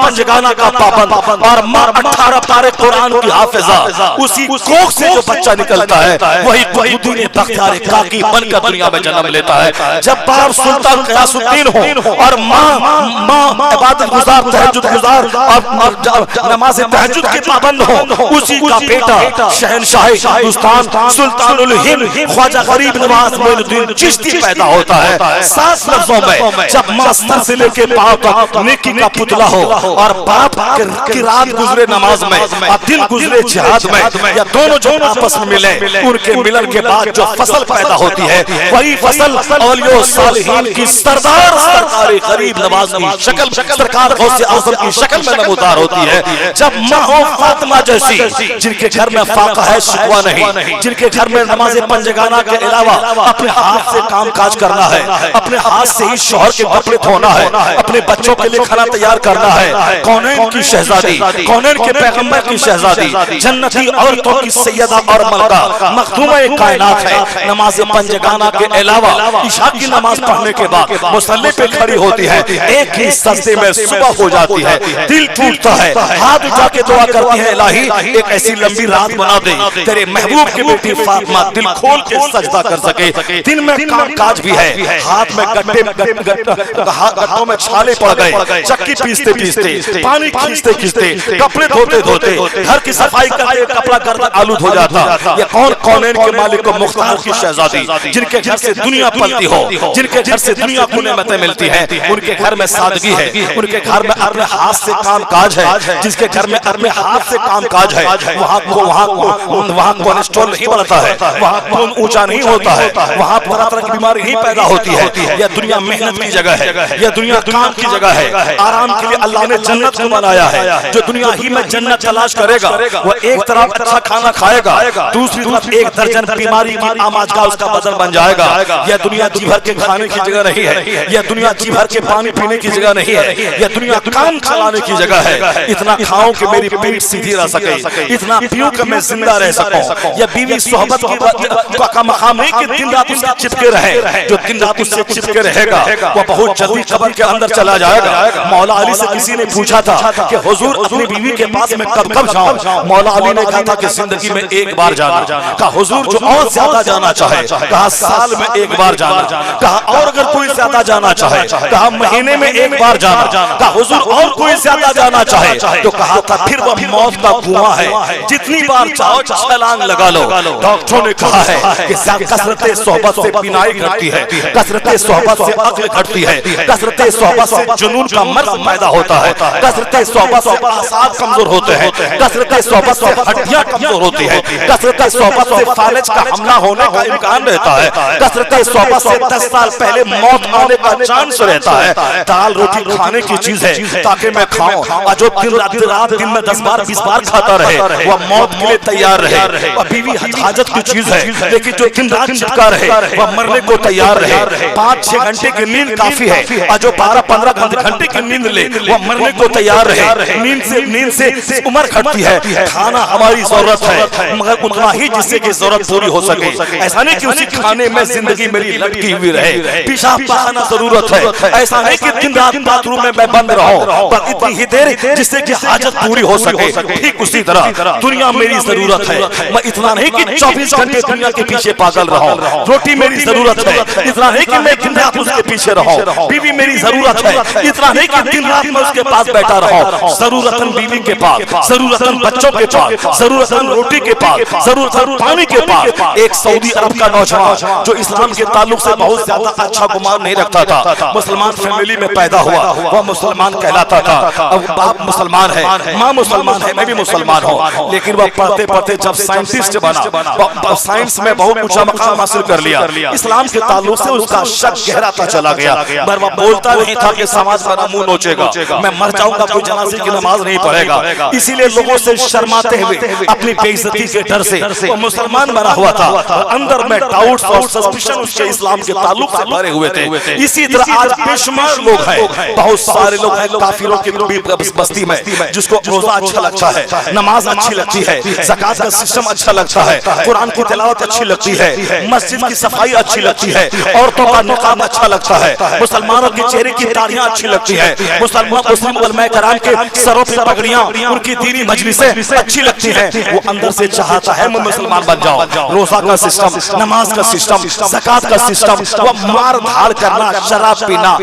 پنجگانہ کا پابند اور ماں 18 پارے قرآن کی حافظہ, اسی کوکھ سے جو بچہ نکلتا ہے وہی قطبالدین بختیار کاکی بن کر دنیا میں جنم لیتا ہے. جب باپ سلطان غیاث الدین ہو اور ماں عبادت گزار تہجد گزار اور نماز تہجد کے پابند ہو, اسی کا بیٹا شہنشاہ ہندوستان سلطان الہند خواجہ غریب نواز معین الدین چشتی پیدا ہوتا ہے. 7 لفظوں میں جب ماں سر سے لے کے پاؤں تک نیکی کا پتلا ہو اور باپ کے کی رات گزرے نماز میں اور دن گزرے جہاد میں، یا دونوں جو آپس میں ملے، ان کے ملن کے بعد جو فصل پیدا ہوتی ہے وہی فصل اولیاء صالحین کی سردار سرکار غریب نواز کی شکل، سرکار غوث اعظم کی شکل میں نمودار ہوتی ہے۔ جب ماں ہو فاطمہ جیسی جن کے گھر میں فاقہ ہے شکوہ نہیں، جن کے گھر میں نماز پنجگانہ کے علاوہ اپنے ہاتھ سے کام کاج کرنا ہے، اپنے ہاتھ سے ہی شوہر کے کپڑے دھونا ہے، اپنے بچوں کے لیے کھانا تیار کرنا ہے، کونین کی شہزادی، کونین کے پیغمبر کی شہزادی، جنتی عورتوں کی سیدہ اور ملکہ، مخدومہ کائنات ہے، نماز پنجگانہ کے علاوہ عشاء کی نماز پڑھنے کے بعد مصلی پہ کھڑی ہوتی ہے، ایک ہی سجدے میں صبح ہو جاتی ہے، دل ٹوٹتا ہے، ہاتھ اٹھا کے دعا کرتی ہے الہی ایک ایسی لمبی رات بنا دے تیرے محبوب کی بیٹی فاطمہ دل کھول کے سجدہ کر سکے۔ دن میں کام کاج بھی ہے، ہاتھ میں گٹوں میں چھالے پڑ گئے، چکی پیستے پیستے، پانی کھینچتے کھینچتے، کپڑے دھوتے دھوتے، گھر کی صفائی کرتے کپڑا گرد آلود ہو جاتا۔ یہ کون کونین کے مالک و مختار کی شہزادی جن کے گھر سے دنیا پلتی ہو، جن کے گھر سے دنیا کو نعمتیں ملتی ہیں، ان کے گھر میں سادگی ہے، ان کے گھر میں اپنے ہاتھ سے کام کاج ہے، جس کے گھر میں اپنے ہاتھ سے کام کاج ہے وہاں کولیسٹرول نہیں بڑھتا ہے، وہاں خون اونچا نہیں ہوتا ہے، وہاں طرح طرح کی بیماری نہیں پیدا ہوتی ہے۔ یہ دنیا محنت کی جگہ ہے، یہ دنیا کام کی جگہ ہے، آرام کے لیے اللہ نے جنت کو بنایا ہے۔ جو دنیا ہی میں جنت تلاش کرے گا وہ ایک طرف اچھا کھانا کھائے گا، دوسری طرف ایک درجن بیماری کی آماج کا اس کا بدن بن جائے گا۔ یہ دنیا جی بھر کے کھانے کی جگہ نہیں ہے، یہ دنیا جی بھر کے پانی پینے کی جگہ نہیں ہے، یہ دنیا کام چلانے کی جگہ ہے۔ اتنا کھاؤں کہ میری پیٹ سیدھی رہ سکے، اتنا پیوں کہ میں زندہ رہ سکوں۔ یہ بیوی صحبت کا مقام نہیں کہ دن رات اس سے چپکے رہے، جو دن رات اس سے چپکے رہے گا وہ بہت جلدی قبر کے اندر چلا جائے گا۔ مولا علی سے کسی نے پوچھا تھا کہ حضور اپنی بیوی کے پاس میں کب کب جاؤں؟ مولا علی نے کہا تھا کہ زندگی میں ایک بار جانا۔ کہا حضور جو اور زیادہ جانا چاہے، کہا سال میں ایک بار جانا۔ کہا اور اگر کوئی زیادہ جانا چاہے، کہا مہینے میں ایک بار جانا۔ کہا حضور اور کوئی زیادہ جانا چاہے تو کہا تھا پھر وہ موت کا کنواں ہے، جتنی بار چاہو چھلانگ لگا لو۔ ڈاکٹروں نے کہا ہے کہ کثرت صحبت سے بینائی گھٹتی ہے، کثرت صحبت سے عقل گھٹتی ہے، کثرت صحبت سے جنون کا مرض پیدا ہوتا ہے، کثرت صحبت سے اعصاب کمزور ہوتے ہیں، کثرت صحبت سے ہڈیاں کمزور ہوتی ہیں، کثرت صحبت سے فالج کا حملہ ہونے کا امکان رہتا ہے، کثرت صحبت سے 10 سال پہلے موت آنے کا چانس رہتا ہے۔ دال روٹی کھانے کی چیز ہے تاکہ میں کھاؤں، اور جو دن میں 10 بار 20 بار کھاتا رہے وہ موت کے لیے تیار رہے۔ اور بیوی حاجت کی چیز ہے لیکن جو دن رات چپکا رہے وہ مرنے کو تیار رہے۔ 5-6 گھنٹے کی نیند کافی ہے، اور جو 12-15 گھنٹے کی نیند لے وہ مرنے کو تیار رہے۔ نیند سے عمر گھٹتی ہے۔ کھانا ہماری ضرورت ہے مگر اتنا ہی جس سے کہ ضرورت پوری ہو سکے۔ ایسا نہیں کہ اسی کھانے میں زندگی میری لٹکی ہوئی رہے۔ پیشاب پخانا ضرورت ہے، ایسا نہیں کہ دن رات باتھ روم میں بند رہوں پر اتنی ہی دیر جس سے کہ حاجت پوری ہو سکے۔ ٹھیک اسی طرح دنیا میری ضرورت ہے، میں اتنا نہیں کہ 24 گھنٹے دنیا کے پیچھے پاگل رہوں۔ روٹی میری ضرورت ہے، اتنا نہیں کہ میں دن رات اس کے پیچھے رہوں۔ بیوی میری ضرورت ہے، اتنا نہیں کہ دن رات میں اس کے پاس بیٹھا رہوں۔ ضرورتاً بیوی کے پاس، ضرورتاً بچوں کے پاس، ضرورتاً روٹی کے پاس، ضرورتاً پانی کے پاس۔ ایک سعودی عرب کا نوجوان جو اسلام کے تعلق سے بہت زیادہ اچھا گمان نہیں رکھتا تھا، مسلمان فیملی میں پیدا ہوا، وہ مسلمان کہلاتا تھا۔ اب باپ مسلمان ہے، ماں مسلمان ہے، میں بھی مسلمان ہوں، لیکن وہ پڑھتے پڑھتے جب سائنٹسٹ بنا، سائنس میں بہت اونچا مقام حاصل کر لیا، اسلام کے تعلق سے اس کا شک گہراتا چلا گیا، مگر وہ بولتا نہیں تھا کہ سماج میرا منہ نوچے گا، میں مر جاؤں گا کوئی جنازے کی نماز نہیں پڑھے گا۔ اسی لیے لوگوں سے شرماتے ہوئے اپنی بے عزتی کے ڈر سے وہ مسلمان بنا ہوا تھا، اندر میں ڈاؤٹس اور سسپیشن اس کے اسلام کے تعلق سے بھرے ہوئے تھے۔ اسی طرح آج بے شمار لوگ ہیں، بہت سارے لوگ ہیں کافروں کی بستی میں جس کو روزہ اچھا لگتا ہے، نماز اچھی لگتی ہے، زکات کا سسٹم اچھا لگتا ہے، قرآن کی تلاوت اچھی لگتی ہے، مسجد کی صفائی اچھی لگتی ہے، عورتوں کا نقاب اچھا لگتا ہے، مسلمانوں کے چہرے کی داڑیاں اچھی لگتی ہے، مسلم علماء کرام کے سروں پہ پگڑیاں، ان کی دینی مجلسیں اچھی لگتی ہیں۔ وہ اندر سے چاہتا ہے میں مسلمان بن جاؤں۔ روزہ کا سسٹم، نماز کا سسٹم، زکات کا سسٹم، وہ مار دھاڑ کرنا، شراب پینا،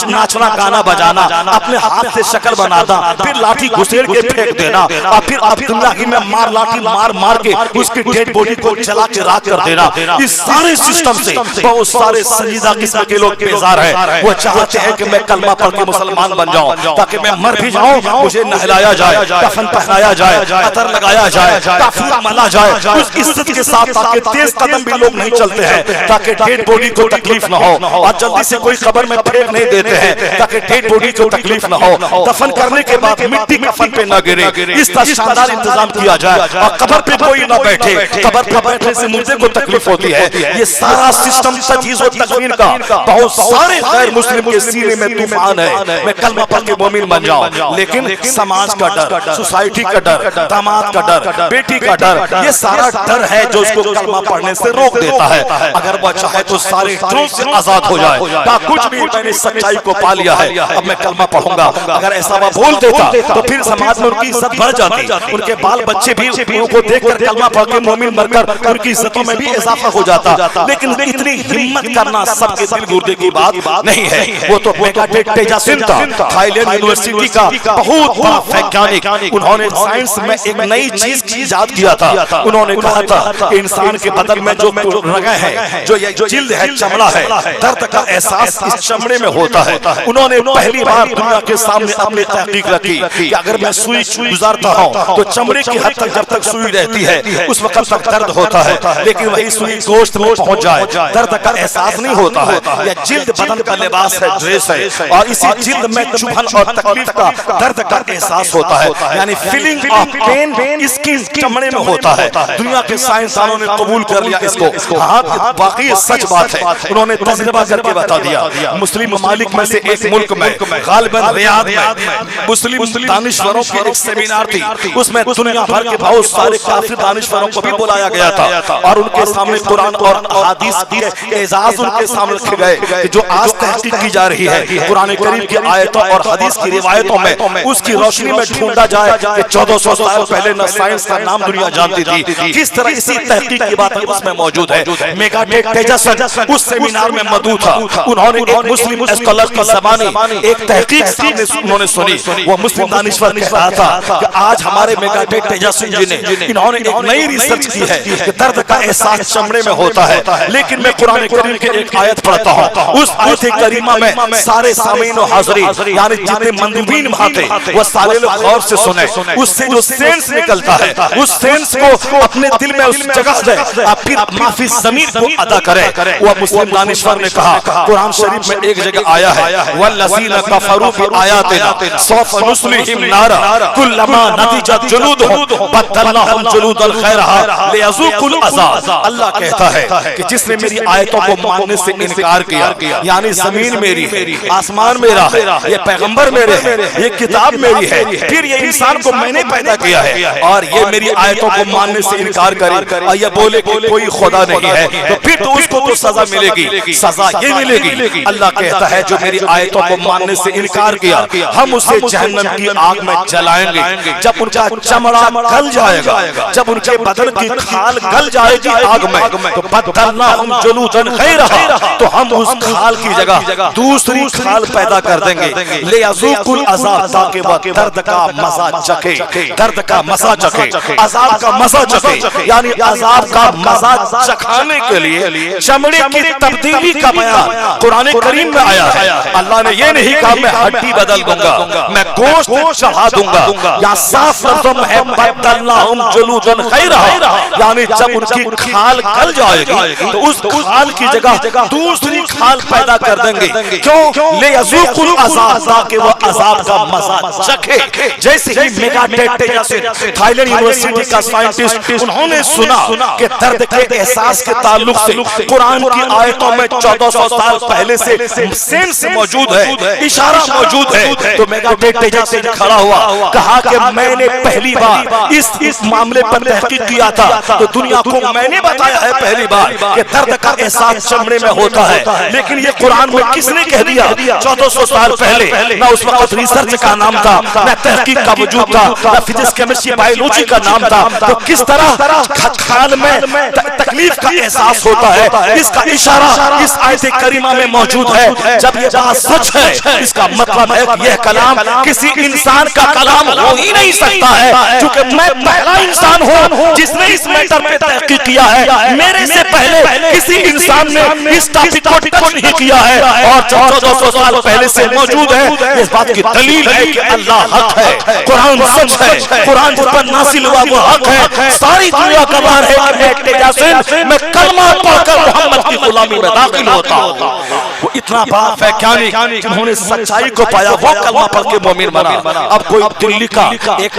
ناچنا گانا بجانا، اپنے ہاتھ سے شکل بنانا، پھر لاٹھی گھسیڑ کے پھینک دینا، اور پھر عبداللہ ہی میں لاٹھی مار کے اس کی ڈیڈ باڈی کو جلا کے راکھ کر دینا۔ اس سارے سسٹم سے بہت سارے سنجیدہ قسم کے لوگ بیزار ہیں، وہ چاہتے ہیں کہ میں کلمہ پڑھ کے مسلمان بن جاؤں تاکہ میں مر بھی جاؤں مجھے نہلایا جائے، کفن پہنایا جائے، عطر لگایا جائے، کافور ملا جائے اس عزت کے ساتھ، تاکہ تیز قدم بھی لوگ نہیں چلتے ہیں تاکہ ڈیڈ باڈی کو تکلیف نہ ہو، اور جلدی سے کوئی قبر میں پھینک نہیں دیتے ہیں تاکہ ڈیڈ باڈی کو تکلیف نہ ہو، دفن کرنے کے بعد مٹی کفن پہ نہ گرے، اس طرح شاندار انتظام کیا جائے، اور قبر پہ کوئی نہ بیٹھے، قبر پہ بیٹھنے سے مردے کو تکلیف ہوتی ہے۔ یہ سارا سسٹم تجہیز و تکفین کا بہت سارے غیر مسلم کے سینے میں طوفان ہے، میں کلمہ پڑھ کے مومن بن جاؤں، لیکن سماج کا ڈر، سوسائٹی کا ڈر، داماد کا ڈر، بیٹی کا ڈر، یہ سارا ڈر ہے جو اس کو کلمہ پڑھنے سے روک دیتا ہے۔ اگر وہ چاہے تو سارے ڈروں سے آزاد ہو جائے، کہا کچھ بھی میں نے سچائی کو پا لیا ہے، اب میں کلمہ پڑھوں گا۔ اگر ایسا وہ بول دیتا تو پھر سماج میں ان کی عزت بڑھ جاتی، ان کے بال بچے بھی ان کو دیکھ کر کلمہ پڑھ کے مومن بن کر ان کی عزتوں میں بھی اضافہ ہو جاتا، لیکن اتنی ہمت کرنا سب کے دل گردے کی بات نہیں ہے۔ وہ تو میگا ٹیجاسن تھا، تھائی لینڈ یونیورسٹی کا بہت بڑا ویگیانک، انہوں نے سائنس میں ایک نئی چیز کی ایجاد کیا تھا۔ انہوں نے کہا تھا کہ انسان کے بدن میں جو رگیں ہیں، جو یہ جلد ہے، چمڑا ہے، درد کا احساس اس چمڑے میں ہوتا ہے۔ انہوں نے پہلی بار دنیا کے سامنے اپنی تحقیق رکھی کہ اگر میں سوئی گزارتا ہوں تو چمڑے کی حد تک جب تک سوئی رہتی ہے اس وقت تک درد ہوتا ہے، لیکن وہی سوئی گوشت میں پہنچ جائے درد کا احساس نہیں ہوتا ہے۔ یہ جلد بدن کا لباس ہے، ڈریس ہے، اور اسی جلد میں چبھن اور تکلیف کا، درد کا احساس ہوتا ہے، یعنی فیلنگ آف پین اس کی چمڑے میں ہوتا ہے۔ دنیا کے سائنسدانوں نے قبول کر لیا اس کو، ہاں واقعی سچ بات ہے، انہوں نے تجربہ کر کے بتا دیا۔ مسلم ممالک میں سے ایک ملک میں غالباً ریاض میں مسلم دانشوروں کی ایک سیمینار تھی، اس میں دنیا بھر کے بہت سارے کافر دانشوروں کو بھی بلایا گیا تھا، اور ان کے سامنے قرآن اور احادیث کے اعزاز ان کے سامنے رکھے گئے کہ جو آج تحقیق کی جا رہی ہے قرآن کریم کی آیتوں اور حدیث کی روایتوں میں، اس کی روشنی میں ڈھونڈا جائے کہ 1400 سال پہلے نہ سائنس کا نام دنیا جانتی تھی، کس طرح اسی تحقیق کی بات اس میں موجود ہے۔ میگا ٹیجاسن اس سیمینار میں موجود تھا، انہوں نے ایک مسلم اسکالر کی زبانی ایک تحقیق سامنے انہوں نے سنی، وہ مسلم دانشور کہہ رہا تھا کہ آج ہمارے میگا ٹیجاسن جی نے انہوں نے ایک نئی ریسرچ کی ہے کہ درد کا احساس چمڑے میں ہوتا ہے، لیکن میں قرآن کریم کی ایک آیت پڑھتا ہوں، اس آیت کریمہ میں سارے سامعین و حاضرین یعنی جتنے مندوبین وہاں تھے وہ سارے لوگ غور سے سنیں، اس سے جو سینس نکلتا ہے اس سینس کو اپنے دل میں اس جگہ دے، آپ پھر معافی ضمیر کو ادا کریں۔ وہ مسلم دانشور نے کہا قرآن شریف میں ایک جگہ آیا ہے وَالَّذِينَ كَفَرُوا بِآيَاتِنَا سَوْفَ نُصْلِيهِمْ نَارًا كُلَّمَا نَضِجَتْ جُلُودُهُمْ بَدَّلْنَاهُمْ جُلُودًا غَيْرَهَا لِيَذُوقُوا الْعَذَابَ۔ اللہ کہتا ہے کہ جس نے میری آیتوں کو ماننے سے انکار کیا، یعنی زمین میری ہے، آسمان میرا ہے، یہ پیغمبر میرے ہیں، یہ کتاب میری ہے، پھر یہ انسان کو میں نے پیدا کیا ہے، اور یہ میری آیتوں کو ماننے سے انکار کرے اور یہ بولے کہ کوئی خدا نہیں ہے، تو پھر تو اس کو تو سزا ملے گی، سزا یہ ملے گی۔ اللہ کہتا ہے جو میری آیتوں کو ماننے سے انکار کیا ہم اسے جہنم کی آگ میں جلائیں گے، جب ان کا چمڑا گل جائے گا، جب ان کے بدن کی کھال گل جائے گی آگ میں، تو بدلناہم جلودا غیرہا، تو ہم اس کھال کی جگہ دوسری کھال پیدا کر دیں گے، لیذوقوا العذاب، تاکہ وہ درد کا مزہ چکھے، درد کا مزہ چکھے، عذاب کا مزہ چکھے، یعنی عذاب کا مزہ چکھانے کے لیے چمڑے کی تبدیلی کا بیان قرآن کریم میں آیا ہے۔ اللہ نے یہ نہیں کہا میں ہڈی بدل دوں گا، میں گوشت چڑھا دوں گا، یا صاف لفظوں میں ہے بدلناہم جلودا غیرہا، یعنی جب ان کی کھال گل جائے گی تو اس کھال کی جگہ دوسری کھال پیدا کر دیں گے، کیوں؟ لیذوقوا العذاب، تاکہ وہ عذاب کا مزہ چکھے۔ جیسے ہی میگا ٹیجاسن تھائی لینڈ یونیورسٹی کا سائنٹسٹ انہوں نے سنا کہ درد کے احساس کے تعلق سے قرآن کی آیتوں میں 1400 سال پہلے سے سینس موجود ہے، اشارہ موجود ہے، تو میگا ٹیجاسن کھڑا ہوا، کہا کہ میں نے پہلی بار اس معاملے پر تحقیق کیا تھا، تو دنیا کو میں نے بتایا ہے پہلی بار کہ درد کا احساس چمڑے میں ہوتا ہے، لیکن یہ قرآن میں کس نے کہہ دیا 1400 سال پہلے؟ نہ اس وقت ریسرچ کا نام تھا، نہ تحقیق کا وجود تھا، نہ فزکس کیمسٹری بایولوجی کا نام تھا، تو کس طرح حال میں تکلیف کا احساس ہوتا ہے. اس کا اشارہ اس آیت کریمہ میں موجود ہے. جب یہ بات سچ ہے اس کا مطلب ہے کہ یہ کلام کسی انسان کا کلام ہو ہی نہیں سکتا ہے, کیونکہ میں پہلا انسان ہوں جس نے اس میٹر پہ تحقیق کیا ہے. میرے سے پہلے کسی انسان نے اس ٹاپک کو ٹچ نہیں کیا ہے, اور 1400 سال پہلے سے موجود ہے. اس بات کی دلیل ہے کہ اللہ حق ہے, قرآن سچ ہے, قرآن جس پر نازل ہوا وہ حق ہے. ساری دنیا گواہ ہے کہ میں یاسین میں کلمہ پڑھ کر محمد کی غلامی میں داخل ہوتا ہوں. وہ اتنا بڑا ویگیانک جنہوں نے سچائی کو پایا وہ کلمہ پڑھ کے مومن بنا. اب کوئی دلی کا ایک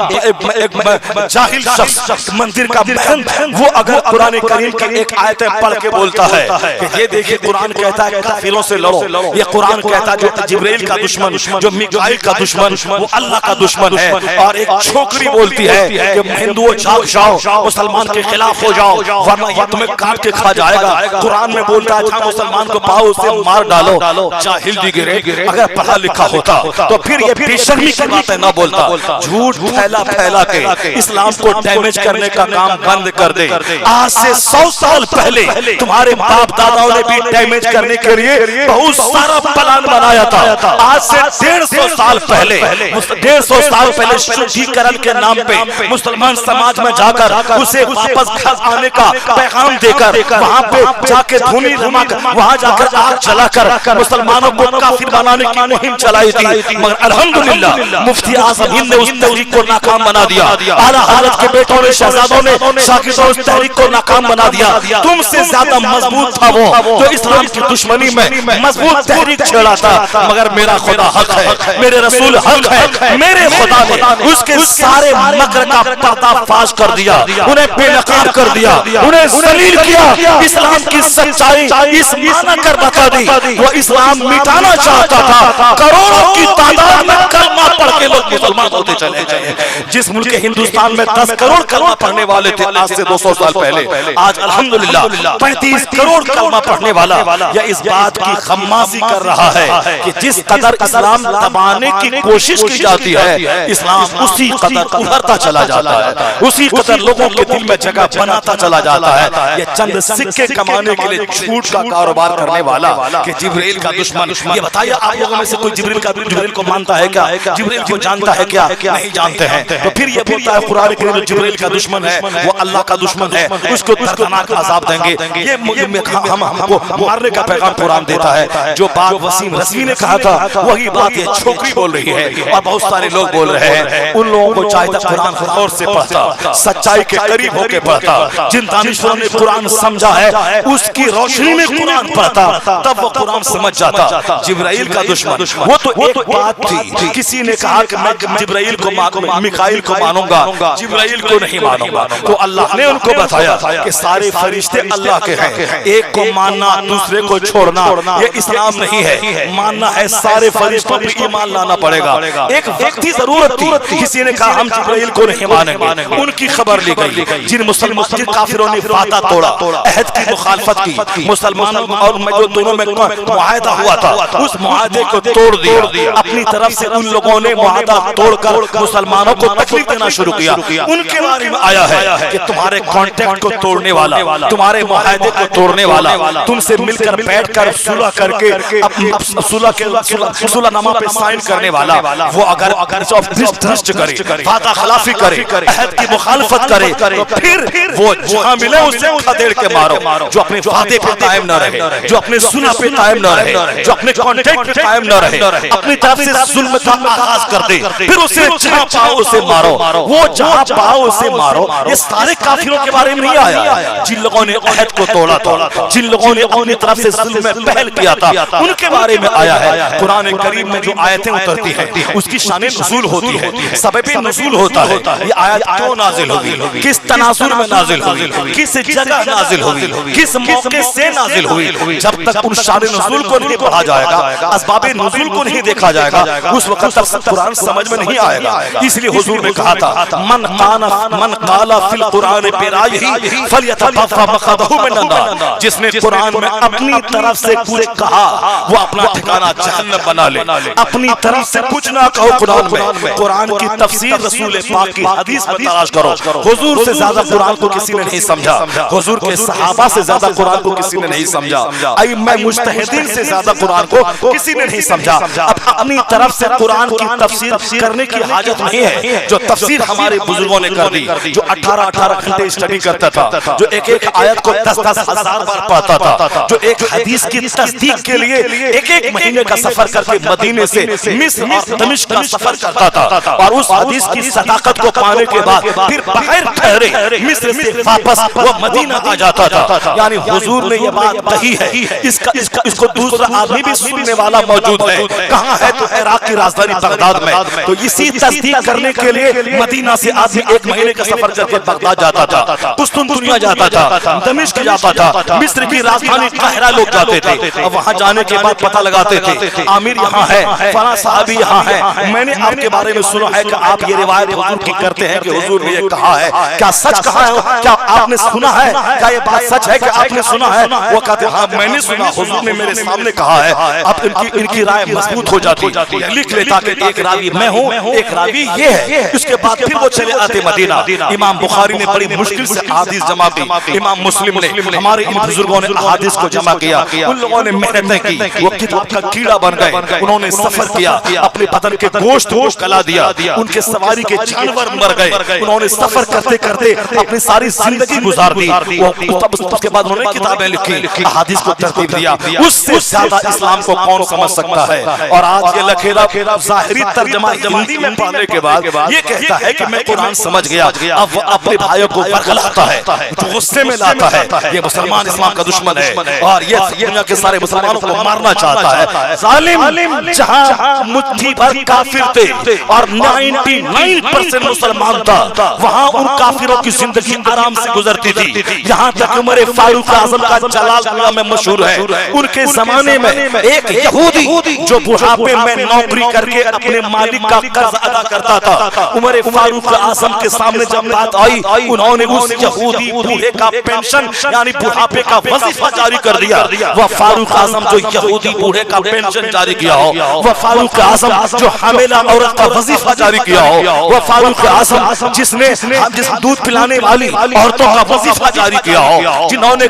جاہل شخص مندر کا بہن وہ اگر قرآن کریم کی ایک آیت پڑھ کے بولتا ہے کہ یہ دیکھیں قرآن کہتا ہے کافروں سے لڑو, یہ قرآن کہتا ہے جو جبرائیل کا دشمن, جو میکائیل کا دشمن وہ اللہ کا دشمن ہے, اور ایک چھوکری بولتی ہے کہ ہندوؤں جاگ جاؤ, مسلمان کے خلاف ہو جاؤ ورنہ یہ تمہیں کاٹ کے کھا جائے گا. قرآن میں بولتا ہے جہاں مسلمان کو پاؤ اسے مار ڈالو. جاہل دی گرے اگر پڑھا لکھا ہوتا تو پھر یہ بے شرمی کی باتیں نہ بولتا. جھوٹ پھیلا پھیلا کے اسلام کو ڈیمیج کرنے کا کام بند کر دے. آج سے 100 سال پہلے تمہارے باپ داداؤں نے بھی ڈیمیج کرنے کے لیے بہت سارا پلان بنایا تھا. آج سے 150 سال پہلے 150 سال پہلے شدھیکرن کے نام پہ مسلمان سماج میں جا کر اسے واپس گھر آنے کا پیغام دے کر وہاں پہ جا کے دھونی رما کر وہاں جا کر آگ جلا کر مسلمانوں کو کافر بنانے کی مہم چلائی تھی. مگر الحمدللہ مفتی اعظم ہند نے اس تحریک کو ناکام بنا دیا. اعلیٰ حضرت کے بیٹوں نے شہزادوں نے شاگردوں اس تحریک کو ناکام بنا دیا. تم سے زیادہ مضبوط تھا وہ جو اسلام کی دشمنی میں مضبوط تحریک چھیڑا تھا. مگر میرا خدا حق ہے, میرے رسول حق ہے. میرے خدا نے اس کے سارے مکر کا پردہ فاش کر دیا, انہیں بے نقاب کر دیا, انہیں ذلیل کیا. اسلام کی سچائی اس معنی کر بتا دی وہ اسلام مٹانا چاہتا تھا. کروڑوں کی تعداد میں کلمہ پڑھ کے لوگ مسلمان ہوتے چلے گئے. جس ملک ہندوستان میں 10 کروڑ کلمہ پڑھنے والے تھے آج سے 200 سال پہلے, آج الحمدللہ 35 کروڑ کلمہ پڑھنے والا یا اس بات کی خمازی کر رہا ہے کہ جس قدر اسلام دبانے کی کوشش کی جاتی ہے اسلام اسی قدر ابھرتا چلا جاتا ہے, اسی قدر لوگوں کے دل میں جگہ بناتا چلا جاتا ہے. یہ چند سکے کمانے کے لیے جھوٹ کا کاروبار کرنے والا کہ جبرائیل کا دشمن. یہ بتائیے آپ لوگوں میں سے کوئی جبرائیل کو مانتا ہے کیا, جبرائیل کو جانتا ہے کیا؟ نہیں جانتے ہیں. تو پھر یہ بولتا ہے قرآن کریم جو جبرائیل کا دشمن ہے وہ اللہ کا دشمن ہے, اس کو دردناک عذاب دیں گے. یہ ہم کو مارنے کا پیغام قرآن دیتا ہے. جو بات وسیم رضوی نے کہا تھا وہی بات یہ چھوکری بول رہی ہے اور بہت سارے لوگ بول رہے ہیں. ان لوگوں کو چاہیے تھا قرآن غور سے پڑھتا, سچائی کے قریب ہو کے پڑھتا. جن دانشوروں نے قرآن سمجھا ہے اس کی روشنی میں قرآن پڑھتا تب وہ قرآن سمجھ جاتا. جبرائیل کا دشمن وہ تو ایک بات تھی. کسی نے کہا کہ میں جبرائیل کو میکائیل کو مانوں گا, جبرائیل کو نہیں مانوں گا. تو اللہ نے ان کو بتایا کہ سارے فرشتے اللہ کے ہیں, ایک کو ماننا دوسرے کو چھوڑنا یہ اسلام نہیں ہے. ماننا ہے سارے فرشتوں پر ایمان لانا پڑے گا. ایک وقت کی ضرورت تھی. کسی نے کہا ہم جبرائیل کو نہیں مانیں گے, ان کی خبر لی گئی. جن مسلمان جن کافروں نے وعدہ توڑا, عہد کی مخالفت کی, مسلمانوں اور جو دونوں میں معاہدہ ہوا تھا اس معاہدے کو توڑ دیا. اپنی طرف سے ان لوگوں نے معاہدہ توڑ کر مسلمانوں کو تکلیف دینا شروع کیا. ان کے بارے میں آیا ہے کہ تمہارے کانٹیکٹ کو توڑنے والا, تمہارے معاہدے کو توڑنے والا, تم سے مل کر بیٹھ کر صلح کر کے صلح نامہ پہ سائن کرنے والا وہ اگر درست کرے, وعدہ خلافی کرے, عہد کی مخالفت کرے تو پھر وہ جہاں ملے اسے کھدیڑ کے مارو. جو اپنے وعدے پہ قائم نہ رہے, جو اپنے صلح پہ قائم نہ رہے, جو اپنے کانٹیکٹ پہ قائم نہ رہے, اپنی طرف سے ظلم کا آغاز کر دے پھر اسے جہاں پاؤ اسے مارو. وہ جہاں پاؤ اسے مارو. یہ سارے کافروں کے بارے میں نہیں آیا. جن لوگوں نے عہد کو توڑا تھا, جن لوگوں نے اپنی طرف سے ظلم میں پہل کیا تھا ان کے بارے میں آیا ہے. قرآن کریم میں جو آیتیں اترتی ہیں اس کی شان نزول ہوتی ہے, سبب نزول ہوتا ہے. یہ آیت کیوں نازل ہوئی, کس تناظر میں نازل ہوئی, کس جگہ نازل ہوئی, کس موقع موقع سے نازل ہوئی. جب تک ان شان نزول کو نہیں پڑھا جائے گا, اسباب نزول کو نہیں دیکھا جائے گا, اس وقت تک قرآن سمجھ میں نہیں آئے گا. اس لیے حضور نے کہا تھا من قال فی القرآن برائہ فلیتبوا مقعدہ من النار. جس نے قرآن میں اپنی طرف سے کچھ کہا وہ اپنا ٹھکانہ جہنم بنا لے. اپنی طرف سے کچھ نہ کہو قرآن میں. قرآن کی تفسیر رسول پاک کی حدیث میں تلاش کرو. حضور سے زیادہ قرآن کو کسی نے نہیں سمجھا, حضور کے صحابہ سے زیادہ قرآن کو کسی نے نہیں سمجھا, ائمہ مجتہدین سے زیادہ قرآن کو کسی نے نہیں سمجھا. اب اپنی طرف سے قرآن کی تفسیر کرنے کی حاجت نہیں ہے. جو تفسیر ہمارے بزرگوں نے کر دی, جو 18 گھنٹے اسٹڈی کرتا تھا, جو ایک آیت کو 10 ہزار بار پڑھتا تھا, جو ایک حدیث کی تصدیق کے لیے ایک مہینے کا سفر کر کے مدینے سے مصر اور دمشق کا سفر کرتا تھا, اور اس حدیث کی صداقت کو پانے کے بعد پھر بغیر ٹھہرے مصر سے واپس وہ مدینہ آ جاتا تھا. یعنی حضور نے یہ بات کہی ہے, اس کو دوسرا آدمی بھی سننے والا موجود ہے. کہاں ہے تو عراق کی راجدھانی بغداد میں. تو اسی تصدیق کرنے کے لیے مدینہ سے آدمی ایک مہینے کا سفر کر کے بغداد جاتا تھا, قسطنطنیہ جاتا تھا, دمشق جاتا تھا, مصر کی راجدھانی قاہرہ لوگ جاتے تھے. اب وہاں جانے کے بعد پتہ لگاتے تھے عامر یہاں ہے, فلاں صحابی یہاں ہے, میں نے آپ کے بارے میں سنا ہے کہ آپ یہ روایت حضور کی کرتے ہیں کہ حضور نے یہ کہا ہے, کیا سچ کہا ہے, کیا آپ نے سنا ہے, کیا یہ بات سچ ہے کہ آپ نے سنا ہے؟ وہ کہتے ہیں ہاں میں نے سنا, حضور نے میرے سامنے کہا ہے. اب ان کی رائے مضبوط ہو جاتی, لکھ لیتا کہ ایک راوی میں ہوں, ایک راوی یہ ہے. اس کے بعد پھر وہ چلے آتے مدینہ. امام بخاری نے بڑی مشکل سے احادیث جمع کی, امام مسلم نے, ہمارے ان بزرگوں نے احادیث کو جمع کیا. ان لوگوں نے محنتیں کی, وہ کتاب کا کیڑا بن گئے. انہوں نے سفر کیا, اپنے بدن کے گوشت کو کلا دیا, ان کے سواری کے جانور مر گئے. انہوں نے سفر کرتے کرتے اپنی ساری زندگی گزار دی. اس کے بعد انہوں نے کتابیں لکھی, احادیث کو ترتیب دیا. اس سے زیادہ اسلام کو کون سمجھ سکتا ہے؟ اور آج یہ لکھیلا ظاہری ترجمہ ہندی میں پڑھنے کے بعد یہ کہتا ہے کہ میں قرآن سمجھ گیا. اب وہ اپنے بھائیوں کو برخلاتا ہے, غصے میں لاتا ہے. یہ مسلمان اسلام کا دشمن ہے اور یہ دنیا کے سارے مسلمانوں کو مارنا چاہتا ہے. ظالم جہاں مٹھی بھر کافر تھے اور 99% مسلمان تھا, وہاں ان کافروں کی زندگی آرام سے گزرتی تھی. یہاں تک عمر فاروق اعظم کا جلال دنیا میں مشہور ہے. ان کے زمانے میں ایک یہودی جو بڑھاپے میں نوکری کر کے اپنے مالک کا قرض ادا کرتا تھا, عمر فاروق اعظم کے سامنے جب بات آئی, انہوں نے اس یہودی بوڑھے کا پینشن یعنی بڑھاپے کا وظیفہ جاری کر دیا. وہ فاروق اعظم جو یہودی بوڑھے کا پینشن جاری کیا ہو, وہ فاروق اعظم جو حاملہ عورت کا وظیفہ جاری کیا ہو, وہ فاروق اعظم جس نے دودھ پلانے والی عورتوں کا وظیفہ جاری کیا ہو, جنہوں نے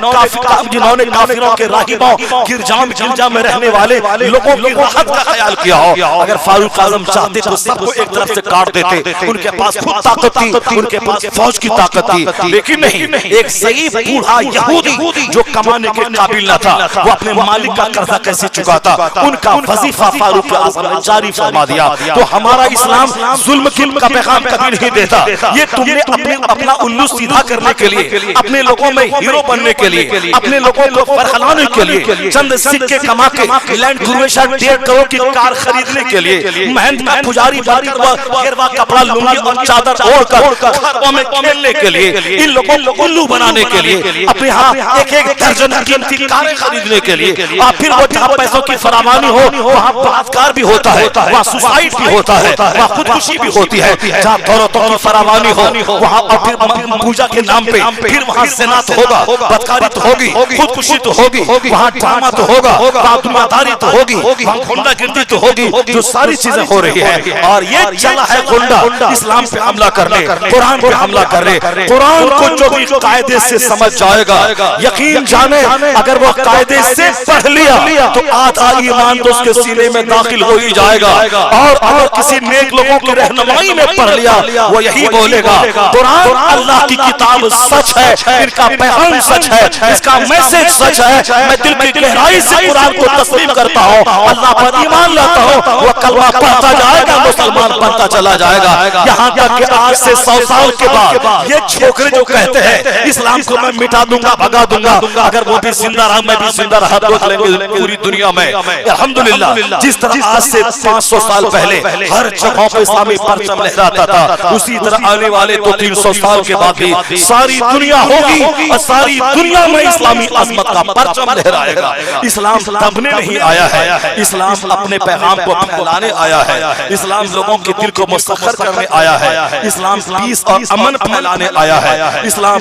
کافروں کے راہبوں گرجا میں رہنے والے لوگوں کی راحت کا خیال کیا ہو. اگر فاروق اعظم چاہتے تو سب کو ایک طرف سے کاٹ دیتے. ان کے پاس خود طاقت تھی, ان کے پاس فوج کی طاقت تھی, لیکن نہیں. ایک ضعیف بوڑھا یہودی جو کمانے کے قابل نہ تھا, وہ اپنے مالک کا قرضہ کیسے چکاتا, ان کا وظیفہ فاروق اعظم نے جاری فرما دیا. تو ہمارا اسلام ظلم کا پیغام کبھی نہیں دیتا. یہ تم نے اپنا الو سیدھا کرنے کے لیے, اپنے لوگوں میں ہیرو بننے کے لیے, اپنے لوگوں کو فرحلانے کے لیے, چند سکے کما کے لینڈ کرویشر 1.5 کروڑ کی کار خریدنے کے لیے, مہند کا پجاری بن کر گھیروا کپڑا لنگی اور چادر اوڑھ کر گھروں میں کھیلنے کے لیے, ان لوگوں کو الو بنانے کے لیے, اپنے ہاں ایک درجن قیمتی کاریں خریدنے کے لیے, اور پھر وہ جہاں پیسوں کی فراوانی ہو وہاں بلاತ್ಕಾರ بھی ہوتا ہے, وہاں سوسائڈ بھی ہوتا ہے, وہاں خودکشی بھی ہوتی ہے. جہاں دولتوں کی فراوانی ہو وہاں اور پھر پوجا کے نام پہ پھر وہاں زنا تو ہوگا, بدکاری تو ہوگی, خودکشی تو ہوگی, وہاں ڈرامہ تو ہوگا, دنیا داری تو ہوگی, وہاں گنڈا گردی تو ہوگی. جو ساری چیزیں ہو رہی ہے اور یہ چلا ہے گنڈا اسلام پہ حملہ کرنے, قرآن پہ حملہ کرنے. قرآن کو جو بھی قاعدے سے سمجھ جائے گا, یقین جانے اگر وہ قاعدے سے پڑھ لیا تو آدھا ایمان تو اس کے سینے میں داخل ہو ہی جائے گا. اور اگر کسی نیک لوگوں کی رہنمائی میں پڑھ لیا وہ یہی بولے گا قرآن اللہ کی کتاب سچ ہے, ان کا پیغام سچ ہے, اس کا میسج سچ ہے. میں دل کی گہرائی سے قرآن کو تسلیم کرتا ہوں, اللہ پر ایمان لاتا ہوں, وہ کلمہ پڑھتا جائے گا, مسلمان بنتا چلا جائے گا. یہاں تک کہ آج سے 100 سال کے بعد یہ چھوکرے جو کہتے ہیں اسلام کو میں مٹا دوں گا, بھگا دوں گا, اگر وہ بھی زندہ رہا میں بھی زندہ رہا, دیکھ لیں گے پوری دنیا میں الحمدللہ جس طرح آج سے 500 سال پہلے ہر جگہوں پہ اسلامی پرچم لہراتا تھا, اسی طرح آنے والے 200-300 سال کے بعد بھی ساری دنیا ہوگی اور ساری دنیا میں اسلامی عظمت کا پرچم لہرائے گا۔ اسلام دبنے نہیں آیا ہے، اسلام اپنے پیغام کو پھیلانے آیا ہے، اسلام لوگوں کے دل کو مسخر کرنے آیا ہے، اسلام پیس اور امن پھیلانے آیا ہے، اسلام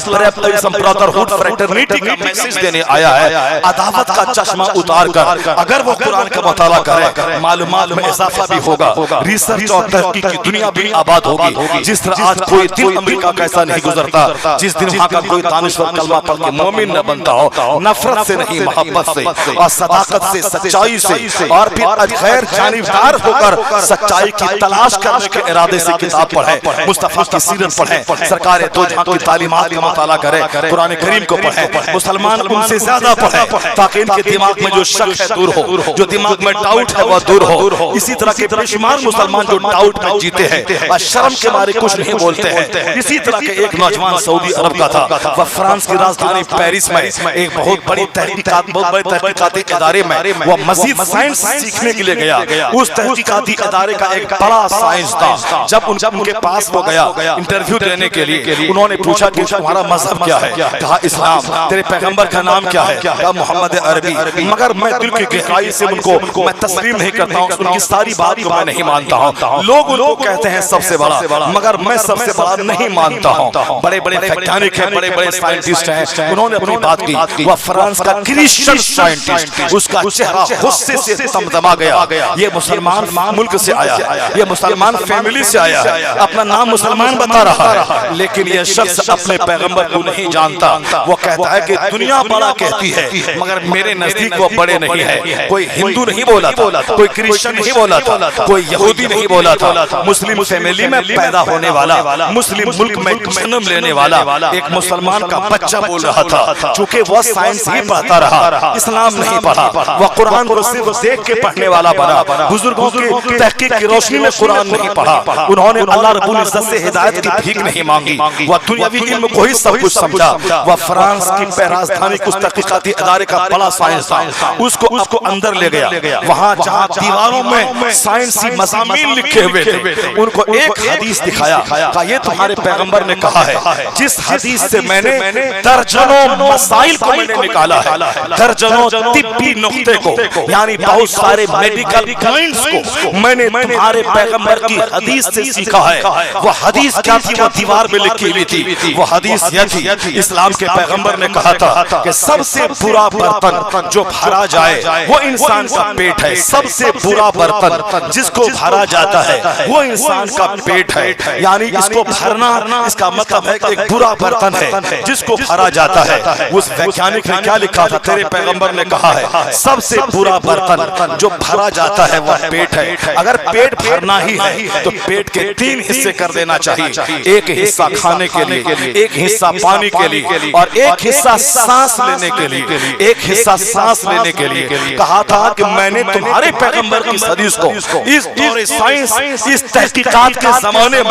برادرہوڈ فریٹرنیٹی کا میسج دینے آیا ہے۔ عداوت کا چشمہ اتار کر اگر وہ قرآن کا مطالعہ کرے، معلومات میں اضافہ بھی ہوگا، ریسرچ اور تحقیق کی دنیا بھی آباد ہوگی۔ جس طرح آج کوئی دن امریکہ کیسا نہیں گزرتا جس دن وہاں کا کوئی دانشور کلمہ پڑھ کے مومن نہ بنتا ہو، نفرت سے نہیں محبت سے اور صداقت سے، سچائی سے، اور پھر غیر جانبدار ہو کر سچائی کی تلاش کرنے کے ارادے سے کتاب پڑھیں، مصطفیٰ کی سیرت پڑھیں، سرکار دو جہاں کی تعلیمات کا مطالعہ کریں، قرآن کریم کو پڑھیں، مسلمان ان سے زیادہ پڑھیں تاکہ ان کے دماغ میں جو شک ہے دور ہو، جو دماغ میں ڈاؤٹ ہے وہ دور ہو۔ اسی طرح کے بے شمار مسلمان جو ڈاؤٹ میں جیتے ہیں اور شرم کے مارے کچھ نہیں بولتے ہیں۔ اسی طرح کے ایک نوجوان سعودی عرب کا تھا، وہ فرانس کی راجدھانی پیرس میں ایک بہت بڑے تحقیقاتی ادارے میں وہ مزید سائنس سیکھنے کے لیے گیا۔ اس تحقیقاتی ادارے کا ایک بڑا سائنسداں جب ان کے پاس وہ گیا انٹرویو دینے کے لیے، انہوں نے پوچھا کہ تمہارا مذہب کیا ہے؟ کہا اسلام۔ تیرے پیغمبر کا نام کیا ہے؟ کہا محمد عربی۔ مگر میں دل کی گہرائی سے ان کو میں تسلیم نہیں کرتا ہوں، ان کی ساری بات کو میں نہیں مانتا ہوں۔ لوگ ان کو کہتے ہیں سب سے بڑا، مگر میں سب سے بڑا نہیں مانتا ہوں۔ بڑے بڑے ویگیانک ہیں، بڑے بڑے سائنٹسٹ ہیں، انہوں نے اپنی بات کی۔ وہ فرانس کا کرسچن سائنٹسٹ، اس کا چہرہ غصے سے تمتما گیا۔ یہ مسلمان ملک سے آیا ہے، یہ مسلمان فیملی سے آیا ہے، اپنا نام مسلمان بتا رہا ہے، لیکن یہ شخص اپنے پیغمبر کو نہیں جانتا۔ وہ کہتا ہے کہ دنیا بڑا کہتی ہے مگر میرے نزدیک وہ بڑے نہیں ہے۔ کوئی ہندو نہیں بولا تھا، کوئی کرسچن نہیں بولا تھا، کوئی یہودی نہیں بولا تھا، مسلم فیملی میں پیدا ہونے والا، مسلم ملک میں جنم لینے والا ایک مسلمان کا بچہ بول رہا تھا۔ چونکہ وہ سائنس ہی پڑھتا رہا، اسلام نہیں پڑھا، وہ قرآن کو صرف دیکھ کے پڑھنے والا بنا، بزرگوں کی تحقیق کی روشنی میں قرآن نہیں پڑھا، انہوں نے اللہ رب العزت سے ہدایت کی بھیک نہیں مانگی، وہ دنیاوی علم کو ہی سب کچھ سمجھا۔ وہ فرانس کی راجدھانی اس تحقیقاتی ادارے کا بڑا سائنسداں اس کو اندر لے گیا، وہاں جہاں دیواروں میں سائنسی مضامین لکھے ہوئے تھے، ان کو ایک حدیث دکھایا، کہا یہ تمہارے پیغمبر نے کہا ہے، جس حدیث سے میں نے درجنوں مسائل کو میں نے نکالا ہے، درجنوں طبی نقطے کو، یعنی بہت سارے میڈیکل پوائنٹس کو میں نے تمہارے پیغمبر کی حدیث سے سیکھا ہے۔ وہ حدیث کیا تھی؟ وہ دیوار میں لکھی ہوئی تھی، وہ حدیث یہ تھی، اسلام کے پیغمبر نے کہا تھا کہ سب سے برا برتن جو بھرا جائے وہ انسان کا پیٹ ہے، سب سے برا برتن جس کو بھرا جاتا ہے وہ انسان کا پیٹ ہے، یعنی اس کو بھرنا اس کا مطلب ہے کہ ایک برا برتن ہے جس کو بھرا جاتا ہے۔ اس ویگیانک نے کیا لکھا تھا؟ تیرے پیغمبر نے کہا ہے سب سے برا برتن جو بھرا جاتا ہے وہ پیٹ ہے۔ اگر پیٹ بھرنا ہی ہے تو پیٹ کے 3 حصے کر دینا چاہیے، ایک حصہ کھانے کے لیے، ایک حصہ پانی کے لیے اور ایک حصہ سانس لینے کے لیے، ایک حصہ سانس لینے کے لیے۔ کہا تھا کہ میں نے تمہارے پیغمبر کی حدیث کو اس دور سائنس، اس تحقیقات کے زمانے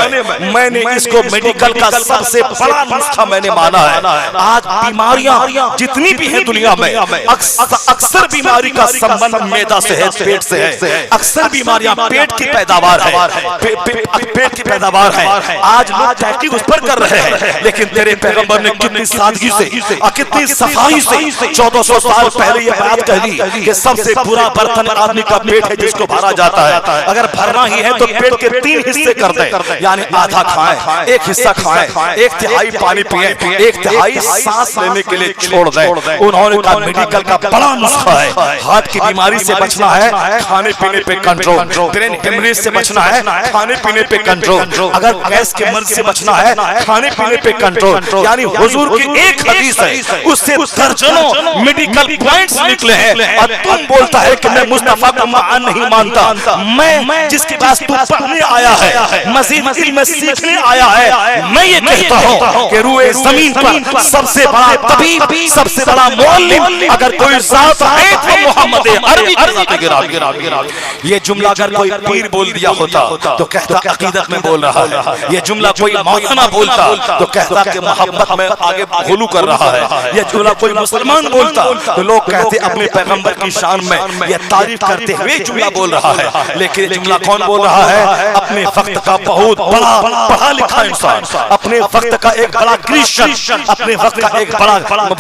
میں نے اس کو میڈیکل کا سب سے بڑا نسخہ میں نے مانا ہے۔ آج بیماریاں جتنی بھی ہیں دنیا میں، اکثر بیماری کا سمبند معدہ سے ہے، پیٹ سے ہے، اکثر بیماریاں پیٹ کی پیداوار ہے، پیٹ کی پیداوار ہے۔ آج لوگ تحقیق اس پر کر رہے ہیں، لیکن تیرے پیغمبر نے کتنی سادگی سے اور کتنی صفائی سے 1400 سال پہلے یہ بات کہہ دی کہ سب سے برا برتن آدمی کا پیٹ ہے جس کو بھرا جاتا ہے۔ اگر بھرنا ہی ہے تو پیٹ کے 3 حصے کر دیں، یعنی آدھا کھائیں، ایک حصہ کھائیں، 1/3 پانی پئیں، 1/3 سانس لینے کے لیے چھوڑ دیں۔ انہوں نے کہا میڈیکل کا بڑا نسخہ ہے، ہارٹ کی بیماری سے بچنا ہے کھانے پینے پہ کنٹرول، برین ہیمریج سے بچنا ہے کھانے پینے پہ کنٹرول، اگر گیس کے مرض سے بچنا ہے کھانے پینے پہ کنٹرول۔ یعنی حضور کی ایک حدیث ہے، اس سے درجنوں میڈیکل پوائنٹس نکلے ہیں، اور تم بولتا ہے کہ میں مصطفیٰ کا قرآن نہیں مانتا، میں جس کے پاس تو پڑھنے آیا ہے، مزید علم سیکھنے آیا ہے، میں یہ کہتا ہوں کہ روئے زمین پر سب سے بڑا طبیب، سب سے بڑا معلم اگر کوئی ذات ہے تو محمد عربی کی ذات گرامی۔ یہ جملہ اگر کوئی پیر بول دیا ہوتا تو کہتا عقیدت میں بول رہا ہے، یہ جملہ کوئی مولانا بولتا تو کہتا کہ محبت میں آگے غلو کر رہا ہے، یہ جملہ کوئی مسلمان بولتا تو لوگ کہتے اپنے پیغمبر کی شان میں یہ تعریف کرتے ہوئے جملہ بول رہا ہے۔ لیکن یہ جملہ کون بول رہا ہے؟ اپنے وقت کا بہت بڑا پڑھا لکھا انسان، اپنے وقت کا ایک بڑا کرسچن، اپنے وقت کا ایک بڑا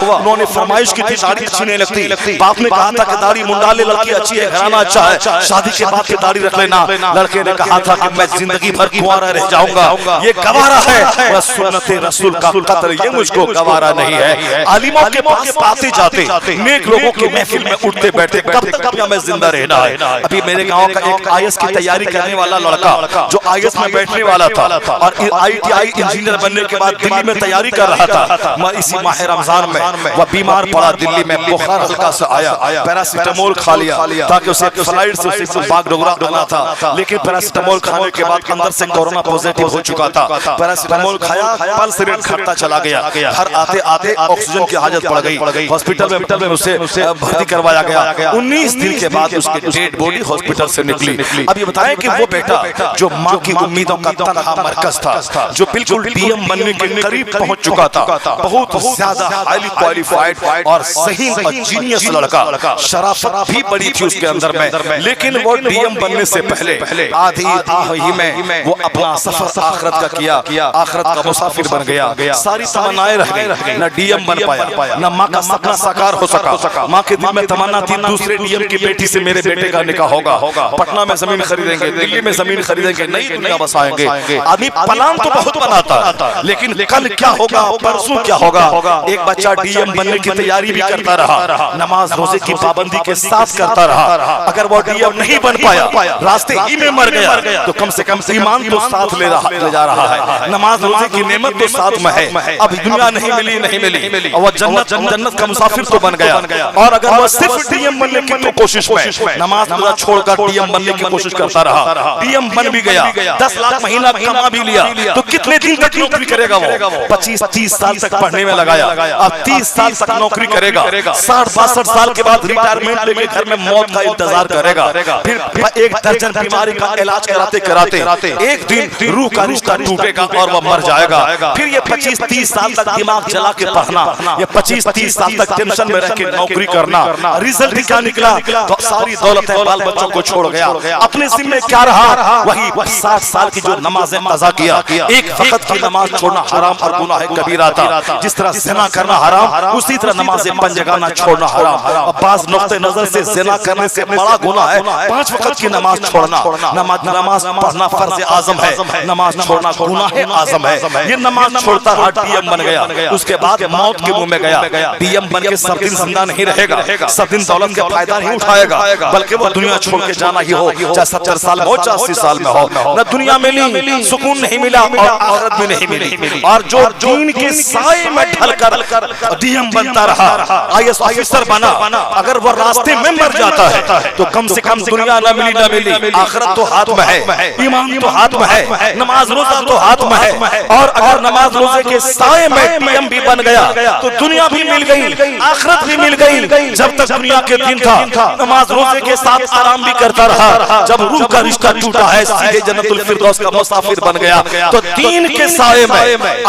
ہوا، انہوں نے فرمائش کی تھی داڑھی اچھی نہیں لگتی، باپ نے کہا تھا کہ داڑھی منڈالے لڑکی اچھی ہے، گھرانہ اچھا ہے، شادی کے بعد کی داڑھی رکھ لینا۔ لڑکے نے کہا تھا کہ میں زندگی بھر کنوارا رہ جاؤں گا، یہ گوارا ہے، بس سنت رسول کا قدر یہ مجھ کو گوارا نہیں ہے۔ عالموں کے پاس آتے جاتے، نیک لوگوں کی محفل میں اٹھتے بیٹھتے، کب تک میں زندہ رہنا ہے۔ ابھی میرے گاؤں کا ایک آئیس کی تیاری کرنے والا لڑکا جو آئیس میں بیٹھنے والا تھا اور ITI انجینئر بننے کے بعد دلی میں تیاری کر رہا تھا، میں اسی ماہ رمضان میں وہ بیمار پڑا، دلی میں بخار ہلکا سے آیا، پیراسیٹامول کھا لیا تاکہ اسے فلائٹ سے اسے باغ ڈوگرا آنا تھا، لیکن پیراسیٹامول کھانے کے بعد اندر سے کورونا پوزیٹیو ہو چکا تھا۔ پیراسیٹامول کھایا، پلس ریٹ گھٹتا چلا گیا، ہر آتے آتے آکسیجن کی حاجت پڑ گئی، ہاسپٹل میں اسے بھرتی کروایا گیا۔ 19 دن کے بعد اس کی ڈیڈ باڈی ہاسپٹل سے نکلی۔ اب یہ بتائیں کہ وہ بیٹا جو ماں کی امیدوں کا تنہا مرکز تھا، جو بالکل DM بننے کے قریب پہنچ چکا تھا، بہت زیادہ ہائیلی کوالیفائڈ اور صحیح اور جینیس لڑکا، شرافت بھی بڑی تھی اس کے اندر میں، لیکن وہ DM بننے سے پہلے آدھی آہی میں وہ اپنا سفر آخرت کا کیا، آخرت کا مسافر بن گیا، ساری تمنائیں رہ گئی، نہ DM بن پایا، نہ ماں کا سپنا ساکار ہو سکا۔ ماں کے دل میں تمنا تھی دوسرے DM کی بیٹی سے میرے بیٹے کا نکاح ہوگا، پٹنہ میں زمین خریدیں گے، دلی میں زمین خریدیں گے، نئی دنیا بسائیں گے۔ آدمی پلان تو بہت بناتا، لیکن کل کیا ہوگا، پرسوں کیا ہوگا۔ ایک بچہ DM بننے کی تیاری بھی کرتا رہا، نماز روزے کی پابندی کے ساتھ کرتا رہا، اگر وہ DM نہیں بن پایا، راستے ہی میں مر گیا، تو کم سے کم ایمان تو ساتھ لے جا رہا ہے، نماز روزے کی نعمت تو ساتھ میں ہے، اب دنیا نہیں ملی، اور وہ جنت کا مسافر تو بن گیا۔ اور اگر وہ صرف DM بننے کی تو کوشش میں نماز روزہ چھوڑ کر DM بننے کی کوشش کرتا رہا، DM بن بھی گیا، 10 لاکھ مہینہ کما بھی لیا، تو کتنے دن تک نوکری کرے گا وہ؟ 25-30 سال تک پڑھنے میں لگایا، اب 30 سال تک نوکری کرے گا، 60-62 سال کے بعد ریٹائرمنٹ لے کے گھر میں موت کا انتظار کرے گا، پھر 1 درجن بیماری کا علاج کراتے ایک دن روح کا رشتہ ٹوٹے گا اور وہ مر جائے گا۔ پھر یہ 25-30 سال تک دماغ جلا کے پڑھنا، یہ 25-30 سال تک ٹینشن میں رہ کے نوکری کرنا، رزلٹ کیا نکلا؟ تو ساری دولت بال بچوں کو چھوڑ گیا، اپنے ذمہ کیا رہا؟ وہی 60 سال کی جو نمازیں قضا کیا، ایک وقت کی نماز چھوڑنا حرام اور گناہ کبیرہ تھا، جس طرح زنا کرنا حرام، اسی طرح نماز پنجگانہ چھوڑنا حرام۔ اب بعض نقطہ نظر سے زنا کرنے سے بڑا گناہ ہے 5 وقت کی نماز چھوڑنا، نماز پڑھنا فرض اعظم ہے، نماز چھوڑنا گناہ اعظم ہے۔ یہ نماز چھوڑتا رہا، DM بن گیا، اس کے بعد موت کے منہ میں گیا، DM بن کے 7 دن زندہ نہیں رہے گا، 7 دن دولت کا فائدہ نہیں اٹھائے گا، بلکہ وہ دنیا چھوڑ کے جانا ہی ہو، چاہے 70 سال میں ہو، چاہے 80 سال میں ہو، نہ دنیا ملی، سکون نہیں ملا اور آخرت بھی نہیں ملی۔ اور جو دین کے سائے میں ڈھل کر DM بنتا رہا، IS آفیسر بنا، اگر وہ راستے میں مر جاتا ہے تو کم سے کم دنیا نہ ملی، آخرت تو ہاتھ میں ہے، ایمان تو ہاتھ میں ہے، نماز روزہ تو ہاتھ میں ہے، اور اگر نماز روزے کے سائے میں DM بھی بن گیا تو دنیا بھی مل گئی، آخرت بھی مل گئی۔ جب تک دنیا کے دن تھا نماز روزے کے ساتھ آرام بھی کرتا رہا، جب روح کا رشتہ ٹوٹا ہے سیدھے جنت الفردوس کا مسافر بن گیا۔ تو دین کے سائے میں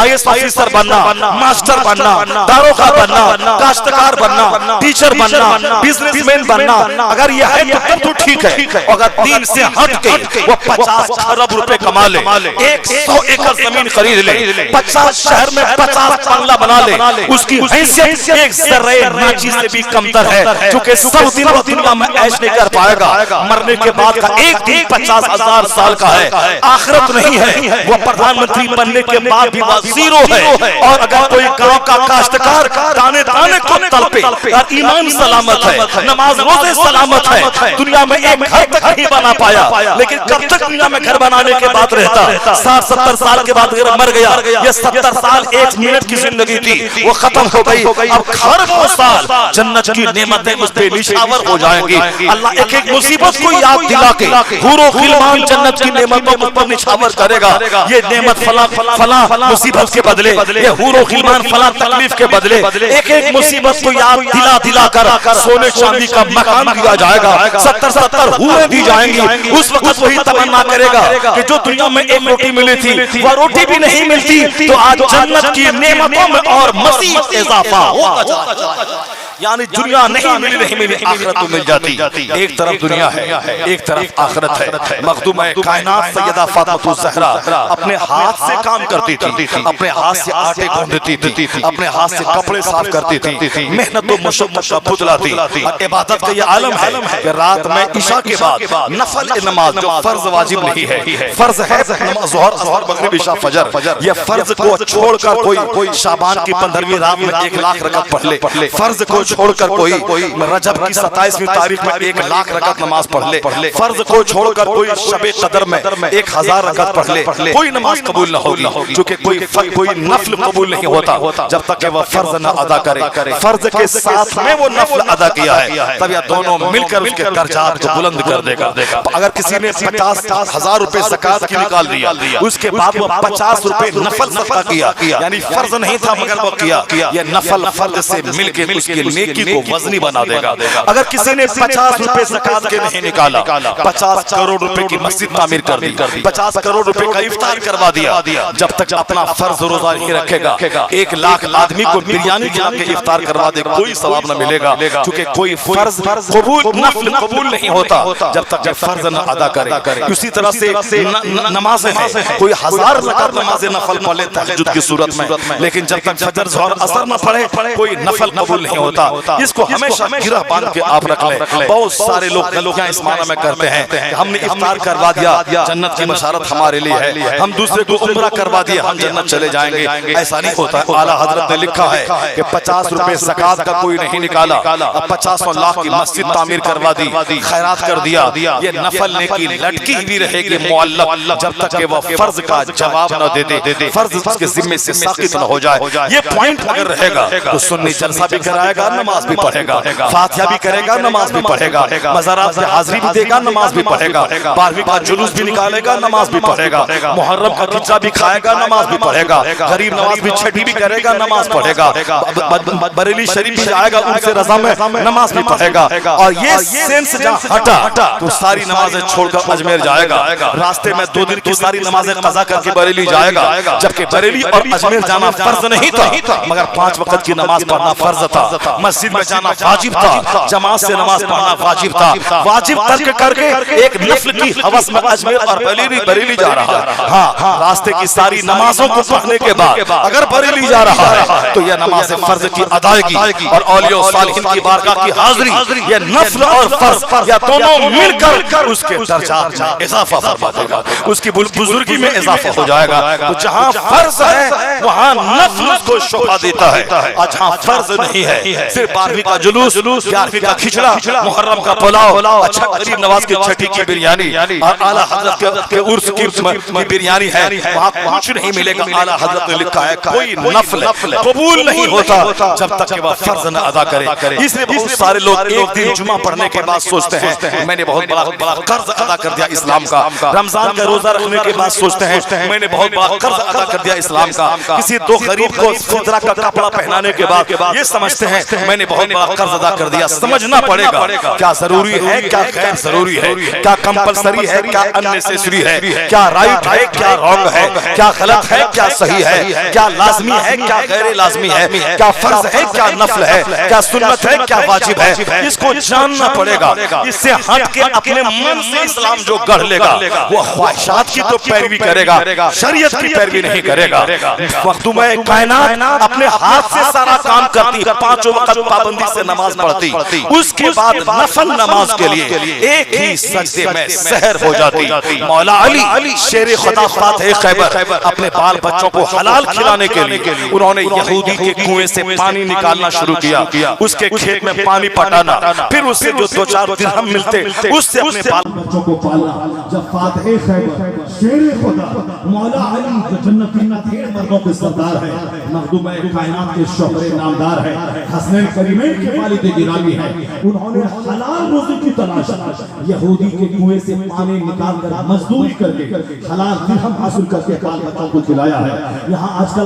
IS آفیسر بننا، ماسٹر بننا، داروغہ بننا، کاشتکار بننا، ٹیچر بننا، بزنس مین بننا، اگر یہ ہے تو تب تو ٹھیک ہے، اگر دین سے ہٹ کے وہ 50 ارب روپے کما لے، 100 ایکڑ زمین خرید لے، 50 شہر میں 50 بنگلہ بنا لے، اس کی حیثیت ایک ذرے ناچی سے بھی کمتر ہے، چونکہ 100 دن وہ دنیا میں عیش نہیں کر پائے گا، مرنے کے بعد کا ایک دن 50,000 سال کا ہے، آخرت نہیں ہے، وہ پردھان منتری بننے کے بعد بھی وہ زیرو ہے۔ اور اگر کوئی گاؤں کا کاشتکار دانے دانے کو تڑپے اور ایمان سلامت ہے، نماز روزے سلامت ہے، دنیا میں ایک گھر تک نہیں بنا پایا، لیکن کب تک دنیا میں گھر بنانے کے بعد رہتا؟ 60-70 سال کے بعد مر گیا، یہ 70 سال 1 منٹ کی زندگی تھی، وہ ختم ہو گئی، اب خربوں سال جنت کی نعمتیں اس پہ نشاور ہو جائیں گی۔ اللہ ایک ایک مصیبت کو یاد دلا کے حور و غلمان جنت کی نعمتوں پر نشاور کرے گا، یہ نعمت فلاں مصیبت کے بدلے، یہ حور و غلمان فلاں تکلیف کے بدلے، ایک ایک مصیبت کو یاد دلا کر سونے چاندی کا مکان دیا جائے گا، 70 حوریں دی جائیں گی۔ اس وقت وہی تمنا کرے گا کہ جو دنیا میں ایک روٹی ملی تھی وہ روٹی بھی نہیں ملتی، تو آج جنت کی نعمتوں میں اور مزید اضافہ ہوگا۔ یعنی دنیا نہیں ملی آخرت تو مل جاتی. ایک طرف دنیا ہے ایک طرف آخرت ہے. مخدومہ کائنات سیدہ فاطمہ الزہرا اپنے ہاتھ سے کام کرتی تھی, اپنے ہاتھ سے آٹے گوندتی تھی, اپنے ہاتھ سے کپڑے صاف کرتی تھی, محنت و مشقت کا پتلا تھی. اور عبادت کا یہ عالم ہے کہ رات میں عشاء کے بعد نفل نماز جو فرض واجب نہیں ہے, فرض ہے ظہر مغرب عشاء فجر, یہ فرض کو چھوڑ کر کوئی شعبان کی 15ویں رات میں 1,00,000 رکعت پڑھ لے, فرض کو چھوڑ کر کوئی رجب کی 27ویں تاریخ میں 1,00,000 رکعت نماز پڑھ لے, فرض کو چھوڑ کر کوئی شب قدر میں 1,000 رکعت پڑھ لے, کوئی نماز قبول نہ ہوگی, کیونکہ کوئی نفل قبول نہیں ہوتا جب تک کہ وہ فرض نہ ادا کرے. فرض کے ساتھ میں وہ نفل ادا کیا ہے, تب یہ دونوں مل کر اس کے درجات کو بلند کر دے گا. اگر کسی نے 50,000 روپے زکات کی نکال دیا, اس کے بعد وہ 50 روپے نفل صدقہ کیا, یعنی فرض نہیں تھا مگر وہ کیا, یہ نفل فرض سے مل کے اس کی نیکی کو وزنی بنا دے گا. اگر کسی نے 50 روپے زکات کے نہیں نکالا, 50 کروڑ روپے کی مسجد تعمیر کر دی, 50 کروڑ روپے کا افطار کروا دیا, جب تک اپنا فرض روزہ نہیں رکھے گا 1,00,000 آدمی کو بریانی کھلا کے افطار کروا دے, کوئی ثواب نہ ملے گا, کیونکہ کوئی فرض نفل قبول نہیں ہوتا جب تک کہ فرض نہ ادا کرے. اسی طرح سے نمازیں ہیں, کوئی 1000 رکعت نماز نفل پڑھ لے تہجد کی صورت میں, لیکن جب تک فجر ظہر عصر نہ پڑھے کوئی نفل قبول نہیں ہوتا. اس کو ہمیشہ گرہ باندھ کے آپ رکھ لیں. بہت سارے لوگ غلطیاں اس معنی میں کرتے ہیں کہ ہم نے افطار کروا دیا, جنت کی بشارت ہمارے لیے ہے, ہم دوسرے کو عمرہ کروا دیا, ہم جنت چلے جائیں گے. ایسا نہیں ہوتا. اعلیٰ حضرت نے لکھا ہے کہ 50 روپے زکات کا کوئی نہیں نکالا, 50 لاکھ کی مسجد تعمیر کروا دی, خیرات کر دیا, یہ نفل نیکی لٹکی بھی رہے گی معلق جب تک کہ وہ فرض کا جواب نہ دے دے, فرض اس کے ذمے سے ساقط نہ ہو جائے. یہ پوائنٹ اگر رہے گا تو سنی جلسہ بھی کرائے گا, نماز بھی پڑھے گا, فاتحہ بھی کرے گا, نماز بھی پڑھے گا, مزارات سے حاضری بھی دے گا, نماز بھی پڑھے گا, 12ویں کا جلوس بھی نکالے گا, نماز بھی پڑھے گا, محرم کا کچا بھی کھائے گا, نماز بھی پڑھے گا, غریب نواز بھی چھٹی بھی کرے گا, نماز پڑھے گا, بریلی شریف بھی جائے گا ان سے رضا میں, نماز بھی پڑھے گا. اور یہ سینس جہاں ہٹا تو ساری نمازیں چھوڑ کر اجمیر جائے گا, راستے میں 2 دن کی ساری نمازیں قضا کر کے بریلی جائے گا, جبکہ بریلی اور اجمیر جانا فرض نہیں تھا مگر 5 وقت کی نماز پڑھنا فرض تھا, مسجد میں جانا واجب تھا, جماعت سے نماز پڑھنا واجب تھا. واجب ترک کر کے ایک نفل کی حوث میں اجمیر اور بریلی جا رہا ہے. ہاں, راستے کی ساری نمازوں کو پڑھنے کے بعد اگر بریلی جا رہا ہے تو یہ نماز فرض کی ادائیگی اور اولیاء و صالحین کی بارگاہ کی حاضری, یہ نفل اور فرض یا دونوں مل کر اس کے درجات میں اضافہ فرما دے گا, اس کی بزرگی میں اضافہ ہو جائے گا. تو جہاں فرض ہے وہاں نفل اس کو شوبھا دیتا ہے, اور جہاں فرض نہیں ہے صرف 12ویں کا جلوس, 11ویں کا کھچڑا, محرم کا پلاؤ, اچھا غریب نواز کی چھٹی کی بریانی اور اعلیٰ حضرت کے عرس کی بریانی ہے, وہاں کچھ نہیں ملے گا. اعلیٰ حضرت نے لکھا ہے کوئی نفل قبول نہیں ہوتا جب تک کہ وہ فرض نہ ادا کرے. اس لیے بہت سارے لوگ ایک دن جمعہ پڑھنے کے بعد سوچتے ہیں میں نے بہت بڑا قرض ادا کر دیا اسلام کا, رمضان کا روزہ رکھنے کے بعد سوچتے ہیں میں نے بہت بڑا قرض ادا کر دیا اسلام کا, کسی 2 غریب کو فطرہ کا کپڑا پہنانے کے بعد یہ سمجھتے ہیں میں نے بہت بڑا قرض ادا کر دیا. سمجھنا پڑے گا کیا ضروری ہے, کیا غیر ضروری ہے, کیا کمپلسری ہے, کیا اننیسیسری ہے, کیا رائٹ ہے, کیا رانگ ہے, کیا غلط ہے, کیا صحیح ہے, کیا لازمی ہے, کیا غیر لازمی ہے, کیا فرض ہے, کیا نفل ہے, کیا سنت ہے, کیا واجب ہے. اس کو جاننا پڑے گا. اس سے ہٹ کے اپنے من سے اسلام جو گڑھ لے گا وہ خواہشات کی تو پیروی کرے گا, شریعت کی پیروی نہیں کرے گا. مخدومہ کائنات اپنے ہاتھ سے سارا کام کرتی, 5 وقت پابندی سے نماز پڑھتی, اس کے بعد نفل نماز کے لیے ایک ہی سجدے میں سحر ہو جاتی. مولا علی شیر خدا فاتح خیبر اپنے بال بچوں کو حلال کھلانے کے لیے انہوں نے یہودی کے کنویں سے پانی نکالنا شروع کیا, اس کے کھیت میں پانی پٹانا, پھر اس سے جو 2-4 درہم ملتے اس سے اپنے بال
بچوں کو پالنا. جب فاتح خیبر شیر خدا مولا علی جو جنت کی ڈھیر مردوں کے سردار ہے, مخدومہ کائنات کے شوہر نامدار ہے, حسنین کریمین کے والد گرامی ہے, انہوں نے حلال روزی کی تلاش یہودی کے کنویں سے پانی نکال کر مزدوری کر کے حلال درہم حاصل کر کے بال بچوں کو کھلایا ہے. یہاں آج کل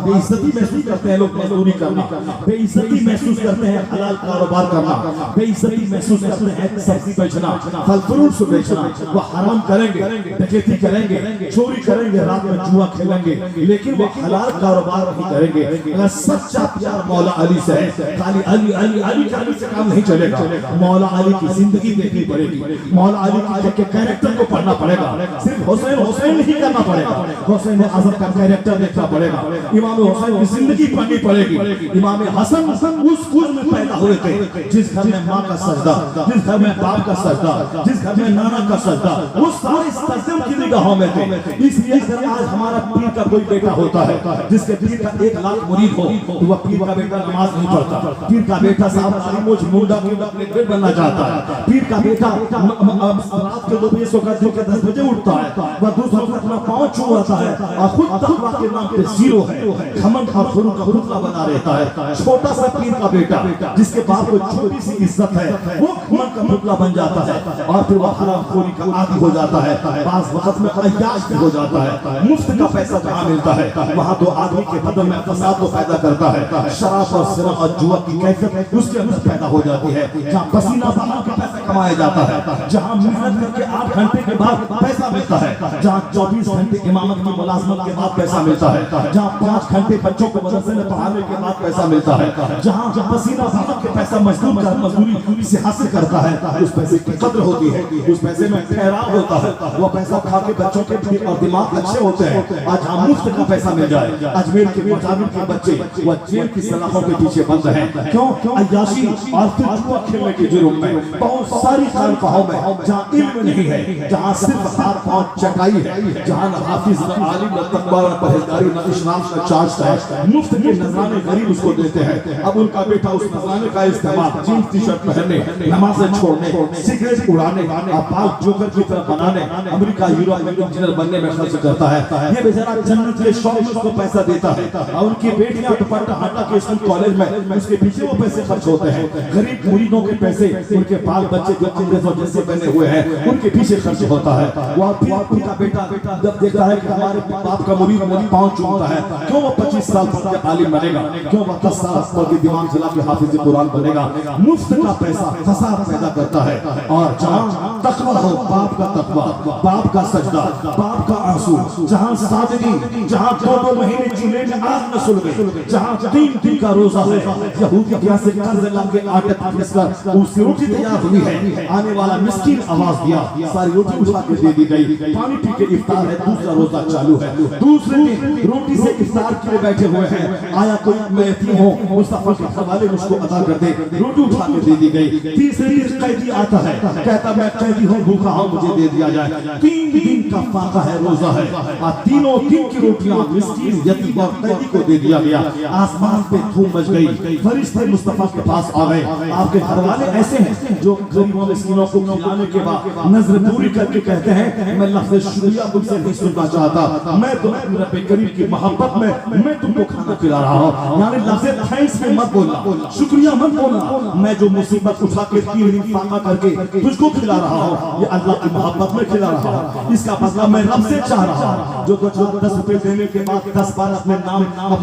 بے عزتی محسوس کرتے ہیں لوگ مزدوری کرنا, بے عزتی محسوس کرتے ہیں حلال کاروبار کرنا, بے عزتی محسوس کرتے ہیں سبزی بیچنا, پھل فروٹ بیچنا. وہ حرام کریں گے, ڈکیتی کریں گے, چوری کریں گے, رات میں جوا کھیلیں گے, لیکن وہ حلال کاروبار نہیں کریں گے. اگر سچا پیار مولا علی سے سے ہے. خالی علی علی علی کرنے سے کام نہیں چلے گا. مولا علی کی زندگی دیکھنی پڑے گی, مولا علی کے کیریکٹر کو پڑھنا پڑے گا. صرف حسین حسین نہیں کرنا پڑے گا, حسین اعظم کا کیریکٹر دیکھنا پڑے گا. امام حسین کی زندگی پڑھنی پڑے گی. امام حسن اس گھر میں پیدا ہوئے تھے جس گھر میں ماں کا سجدہ, جس گھر میں باپ کا سجدہ, جس گھر میں نانا کا سجدہ, وہ سارے سجدے کی نگاہوں میں تھے. اس لیے اگر آج ہمارا پیر کا کوئی بیٹا ہوتا ہے جس کے پیر کا 1 لاکھ مرید ہو تو وہ پیر کا بیٹا نماز نہیں پڑھتا. پیر کا بیٹا صاحب مجھ منڈا کے بننا چاہتا ہے. پیر کا بیٹا رات کے 2 بجے سو کر 10 بجے اٹھتا ہے, وہ دوسرا اپنا پاؤں چھوڑتا ہے اور خود تقویٰ کے نام پہ زیرو ہے, گھمنڈ اور غرور کا پتلا بنا رہتا ہے. چھوٹا سا پیر کا بیٹا جس کے باپ کو چھوٹی سی عزت ہے وہ گھمنڈ کا پتلا بن جاتا ہے اور پھر وہ حرام خوری کا عادی ہو جاتا ہے. بعض وقت میں عیاش بھی ہو جاتا ہے. مفت کا پیسہ جہاں ملتا ہے وہاں تو آدمی کے بدن میں فساد کو پیدا کرتا ہے. شراب اور زنا اور جوا کی کیفیت اس کے اندر پیدا ہو جاتی ہے. جہاں پسینہ بہا کے پیسہ کمایا جاتا ہے, جہاں محنت کر کے 8 گھنٹے کے بعد پیسہ ملتا ہے, جہاں 24 گھنٹے امامت کی ملازمت کے بعد پیسہ ملتا ہے, جہاں 5 گھنٹے بچوں کو مدرسے میں پڑھانے کے بعد پیسہ ملتا ہے, جہاں پسینہ بہا کے پیسہ مزدوری سے حاصل کرتا ہے, اس پیسے کی قدر ہوتی ہے, اس پیسے میں ٹھہراؤ ہوتا ہے. وہ پیسہ کھا کے بچوں کے بھی اور دماغ اچھے ہوتے ہیں. آج ہم مفت کا پیسہ مل جائے, اجمیر کے مجاہد کے بچے وہ جیل کی سلاخوں کے پیچھے بند ہیں. کیوں؟ عیاشی اور جوا کھیلنے کے جرم میں. بہت ساری خانقاہوں میں جہاں علم نہیں ہے, جہاں صرف ہاتھ پاؤں چٹائی ہے, جہاں نہ حافظ نہ عالم نہ تقویٰ نہ پرہیزگاری نہ اشراف نہ چارج ہے, مفت کے نذرانے غریب اس کو دیتے ہیں. اب ان کا بیٹا اس نذرانے کا استعمال جینس ٹی شرٹ پہننے, نمازیں چھوڑنے, سگریٹ اڑانے اور پاک جوکر کی طرح بنانے, امریکہ یورپ میں انجینئر بننے میں خرچ کرتا ہے. یہ بیچارہ جنت کے شوق میں اس کو پیسہ دیتا ہے اور ان کی بیٹیاں دوپٹہ ہٹا کے اسکول کالج میں اس کے پیچھے وہ پیسے خرچ ہوتے ہیں. غریب مریدوں کے پیسے ان کے بال بچے جو انگریزوں جیسے بنے ہوئے ہیں ان کے پیچھے خرچ ہوتا ہے. وہ پھر کا بیٹا جب دیکھتا ہے کہ ہمارے باپ کا مرید پاؤں چومتا ہے, کیوں وہ 25 سال پڑھ کے عالم بنے گا, کیوں وہ 10 سال پڑھ کے دماغ چلا کے حافظ قرآن بنے گا. مفت کا پیسہ فساد پیدا کرتا ہے. اور جہاں تقویٰ ہو, باپ کا تقویٰ, باپ کا سجدہ, باپ کا آنسو, جہاں سادگی, جہاں 2 مہینے چولہے میں آگ نہ سلگے, جہاں 3 دن کا روزہ ہے, یہودی یہاں سے قرض لا کے آٹے پھس کر اس کی روٹی تیار ہوئی ہے, آنے والا مسکین آواز دیا, ساری روٹی اٹھا کے دے دی گئی, پانی پی کے افطار ہے, دوسرا روزہ چالو ہے. دوسرے دن روٹی سے افطار کیے بیٹھے ہوئے ہیں, آیا کوئی میں یتیم ہوں مصطفیٰ کے حوالے مجھ کو ادا کر دے, روٹی اٹھا کے دے دی گئی. تیسرے دن قیدی آتا ہے, کہتا میں قیدی ہوں, بھوکا ہوں, مجھے دے دیا جائے. 3 دن کا فاقہ ہے, روزہ ہے, اور تینوں دن کی روٹیاں مسکین, یتیم اور قیدی کو دے دیا گیا. آسمان پہ دھوم مچ گئی, فرشتے مصطفیٰ کے پاس آ گئے. آپ کے گھر والے ایسے ہیں جو غریبوں مسکینوں کو کھلانے کے بعد نظر دوری کر کے کہتے ہیں میں لفظ شکریہ مجھ سے نہیں سننا چاہتا, میں تو رب کریم کی محبت میں تم کو کھانا کھلا رہا ہوں. یعنی لفظ تھینکس میں مت بولنا, شکریہ مت بولنا, میں جو مصیبت اٹھا کے 3 دن فاقہ کر کے تجھ کو کھلا رہا ہوں یہ اللہ کی محبت میں کھلا رہا ہوں, اس کا بدلہ میں رب سے چاہ رہا ہوں. جو 10 روپے دینے کے بعد 10 بار اپنے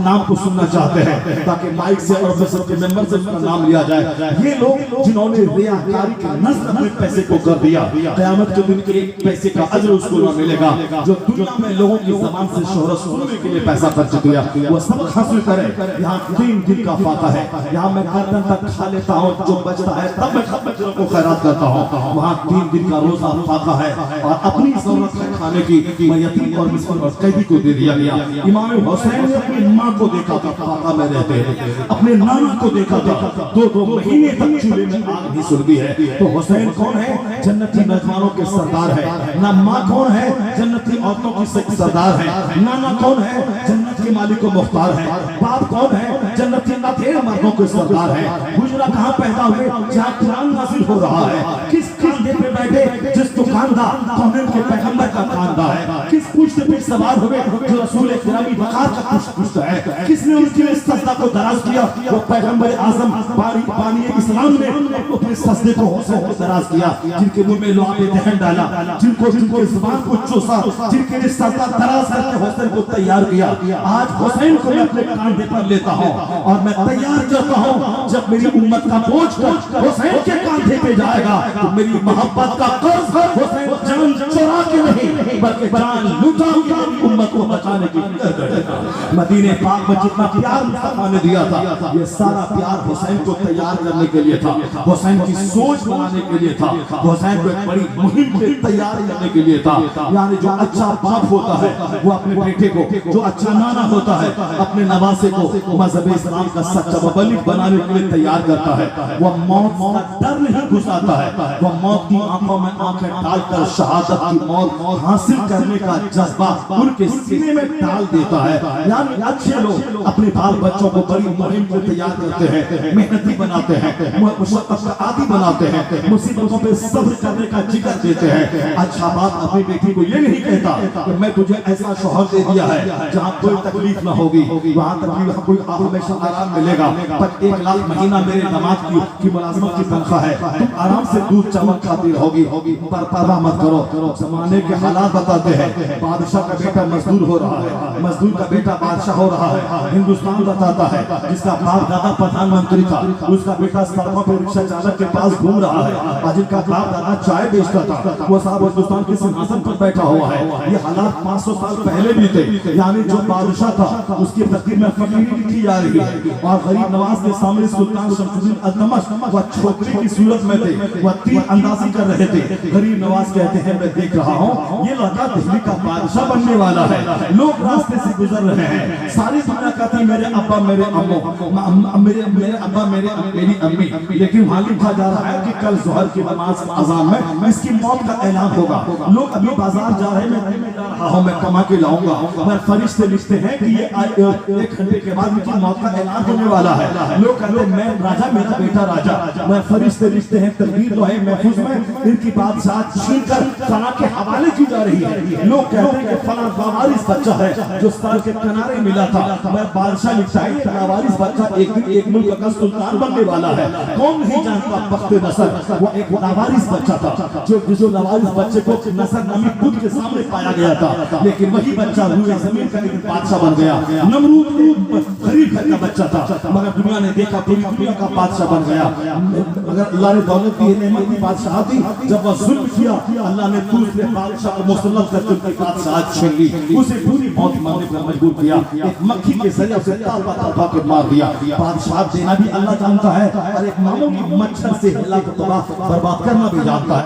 نام کو سننا چاہتے ہیں تاکہ مائک سے اور مسجد کے ممبر سے اس کا نام لیا جائے. یہ لوگ جنہوں نے ریاکاری کے نظر اپنے پیسے کو کر دیا, قیامت کے دن کے 1 پیسے کا اجر اس کو نہ ملے گا. جو دنیا میں لوگوں کی زبان سے شہرت سننے کے لیے پیسہ خرچ کیا وہ سبق حاصل کرے. یہاں 3 دن کا فاقہ ہے, یہاں میں گردن تک کھا لیتا ہوں, جو بچتا ہے تب میں بچوں کو خیرات کرتا ہوں. وہاں 3 دن کا روزہ فاقہ ہے اور اپنی ضرورت ہے کھانے کی, میں یتیم اور مسکین اور قیدی کو دے دیا گیا. امام حسین نے اپنی ماں کو دیکھا تھا فاقہ میں رہتے, اپنے نانا کو دیکھا تھا 2 مہینے تک چولہے میں آگ نہیں سلگی ہے. تو حسین کون ہے؟ جنتی نوجوانوں کے سردار ہے. نہ ماں کون ہے؟ جنتی عورتوں کی سردار ہے. نانا کون ہے؟ جنت کے مالک و مختار ہے. باپ کون ہے؟ جنتی ناتھیڑ مردوں کے سردار ہے. گجرا کہاں پیدا ہوئے؟ جہاں قرآن نازل ہو رہا ہے. کس کاندھے پہ بیٹھے جس کو کاندھا کونین کے پیغمبر کا کاندھا ہے. کس پشت پہ سوار ہوئے جو رسول اکرامی وقار کا پشت ہے. کس نے ان کے سجدہ کو دراز کیا؟ وہ پیغمبر اعظم بانی اسلام نے اپنے سجدے کو حوصلے کو دراز کیا, جن کے منہ میں لعاب دہن ڈالا, جن کے زبان کو چوسا, جن کے لیے سجدہ دراز کر کے حوصلے کو تیار کیا. آج حسین کو میں اپنے کاندھے پر لیتا ہوں اور میں تیار کرتا ہوں جب میری امت کا بوجھ حسین کے کاندھے پہ جائے گا تو میری محبت کا قرض حسین جان چرا کے نہیں بلکہ جان لٹا کے امت کو بچانے کی فکر کرے گا۔ مدینہ پاک میں جتنا پیار مصطفیٰ نے دیا تھا یہ سارا پیار حسین کو تیار کرنے کے لیے تھا، حسین کی سوچ بنانے کے لیے تھا، حسین کو ایک بڑی مہم کے تیار کرنے کے لیے تھا۔ یعنی جو اچھا باپ ہوتا ہے وہ اپنے بیٹے کو، جو اچھا نانا ہوتا ہے اپنے نواسے کو مذہب اسلام کا سچا مبلغ بنانے کے لیے تیار کرتا ہے۔ وہ موت کا ڈر نہیں گھساتا ہے، وہ موت کی آنکھوں میں آنکھیں ڈال کر شہادت کی موت حاصل کرنے کا جذبہ ان کے سینے میں ڈال دیتا ہے۔ یعنی اچھے لوگ اپنے بال بچوں کو بڑی مہم کو تیار کرتے ہیں، محنتی بناتے ہیں، مشقت کا عادی بناتے ہیں، مصیبتوں پہ صبر کرنے کا جگر دیتے ہیں۔ اچھا باپ اپنی بیٹی کو یہ نہیں کہتا کہ میں تجھے ایسا شوہر دے دیا ہے جہاں کوئی تکلیف نہ ہوگی، وہاں تکلیف کوئی ہمیشہ آرام ملے گا، پر 1 لاکھ مہینہ میرے دماغ کی ملازمت کی تنخواہ ہے، تم آرام سے دودھ چاول کھاتی رہوگی، پر پرواہ مت کرو۔ زمانے کے حالات بتاتے ہیں بادشاہ کا بیٹا مزدور ہو رہا ہے، مزدور کا بیٹا بادشاہ ہو رہا ہے۔ ہندوستان بتاتا ہے جس کا باپ دادا پردھان منتری تھا اس کا بیٹا سڑکوں پہ رکشہ چالک کے پاس گھوم رہا ہے، اور جن کا باپ دادا چائے بیچتا تھا وہ صاحب ہندوستان کے سنہاسن پر بیٹھا ہوا ہے۔ یہ حالات 500 سال پہلے بھی تھے۔ یعنی جو بادشاہ تھا اس کی تقدیر میں فقیری لکھی جا رہی ہے، اور غریب نواز کے سامنے سلطان شمس الدین التمش وہ چھوکری کی صورت میں تھے، وہ تیر اندازی کر رہے تھے۔ غریب نواز کہتے ہیں میں دیکھ رہا ہوں یہ لڑکا دہلی کا بادشاہ بننے والا ہے، لوگ راستے سے گزر رہے ہیں، ساری دنیا کہتی ہے میرے ابا میرے امو، میرے ابا میری امی، لیکن وہاں لکھا جا رہا ہے کہ کل ظہر کی نماز اذان میں اس کی موت کا اعلان ہوگا۔ لوگ ابھی بازار جا رہے ہیں، میں جا رہا ہوں، میں کما کے لاؤں گا، پر فرشتے لکھتے ہیں کہ یہ 1 گھنٹے کے بعد ان کی موت کا اعلان ہونے والا ہے۔ لوگ کہتے ہیں میں راجا، میرا بیٹا راجا، میں فرشتے لکھتے ہیں تقدیر تو ہے محفوظ میں ان کی بادشاہت چھین کر فلاں کے حوالے کی جا رہی ہے۔ لوگ کہتے ہیں کہ فلاں باوارث بچہ ہے جو سال کے کنارے ملا تھا، میں بادشاہ لکھتا ہے کہ باوارث بچہ ایک دن ایک ملک کا سلطان بننے والا ہے۔ کون نہیں جانتا بخت نصر وہ ایک لاوارث بچہ تھا جو لاوارث بچے کو نصر نامی خود کے سامنے پایا گیا تھا، لیکن وہی بچہ روئے زمین کا ایک بادشاہ بن گیا۔ نمرود غریب گھر کا بچہ تھا مگر دنیا نے دیکھا پوری دنیا کا بادشاہ بن گیا۔ مگر اللہ نے دولت دی، نعمت دی، بادشاہت دی، جب وہ ظلم کیا اللہ نے دوسرے بادشاہ کو مسلط کر کے ان کی بادشاہت چھین لی، اسے پوری موت ماننے پر مجبور کیا، ایک مکھی کے ذریعے اسے تالپا کے مار دیا۔ بادشاہت دینا بھی اللہ جانتا ہے اور ایک معمولی مچھر سے ہلا کو تباہ برباد کرنا بھی جانتا ہے۔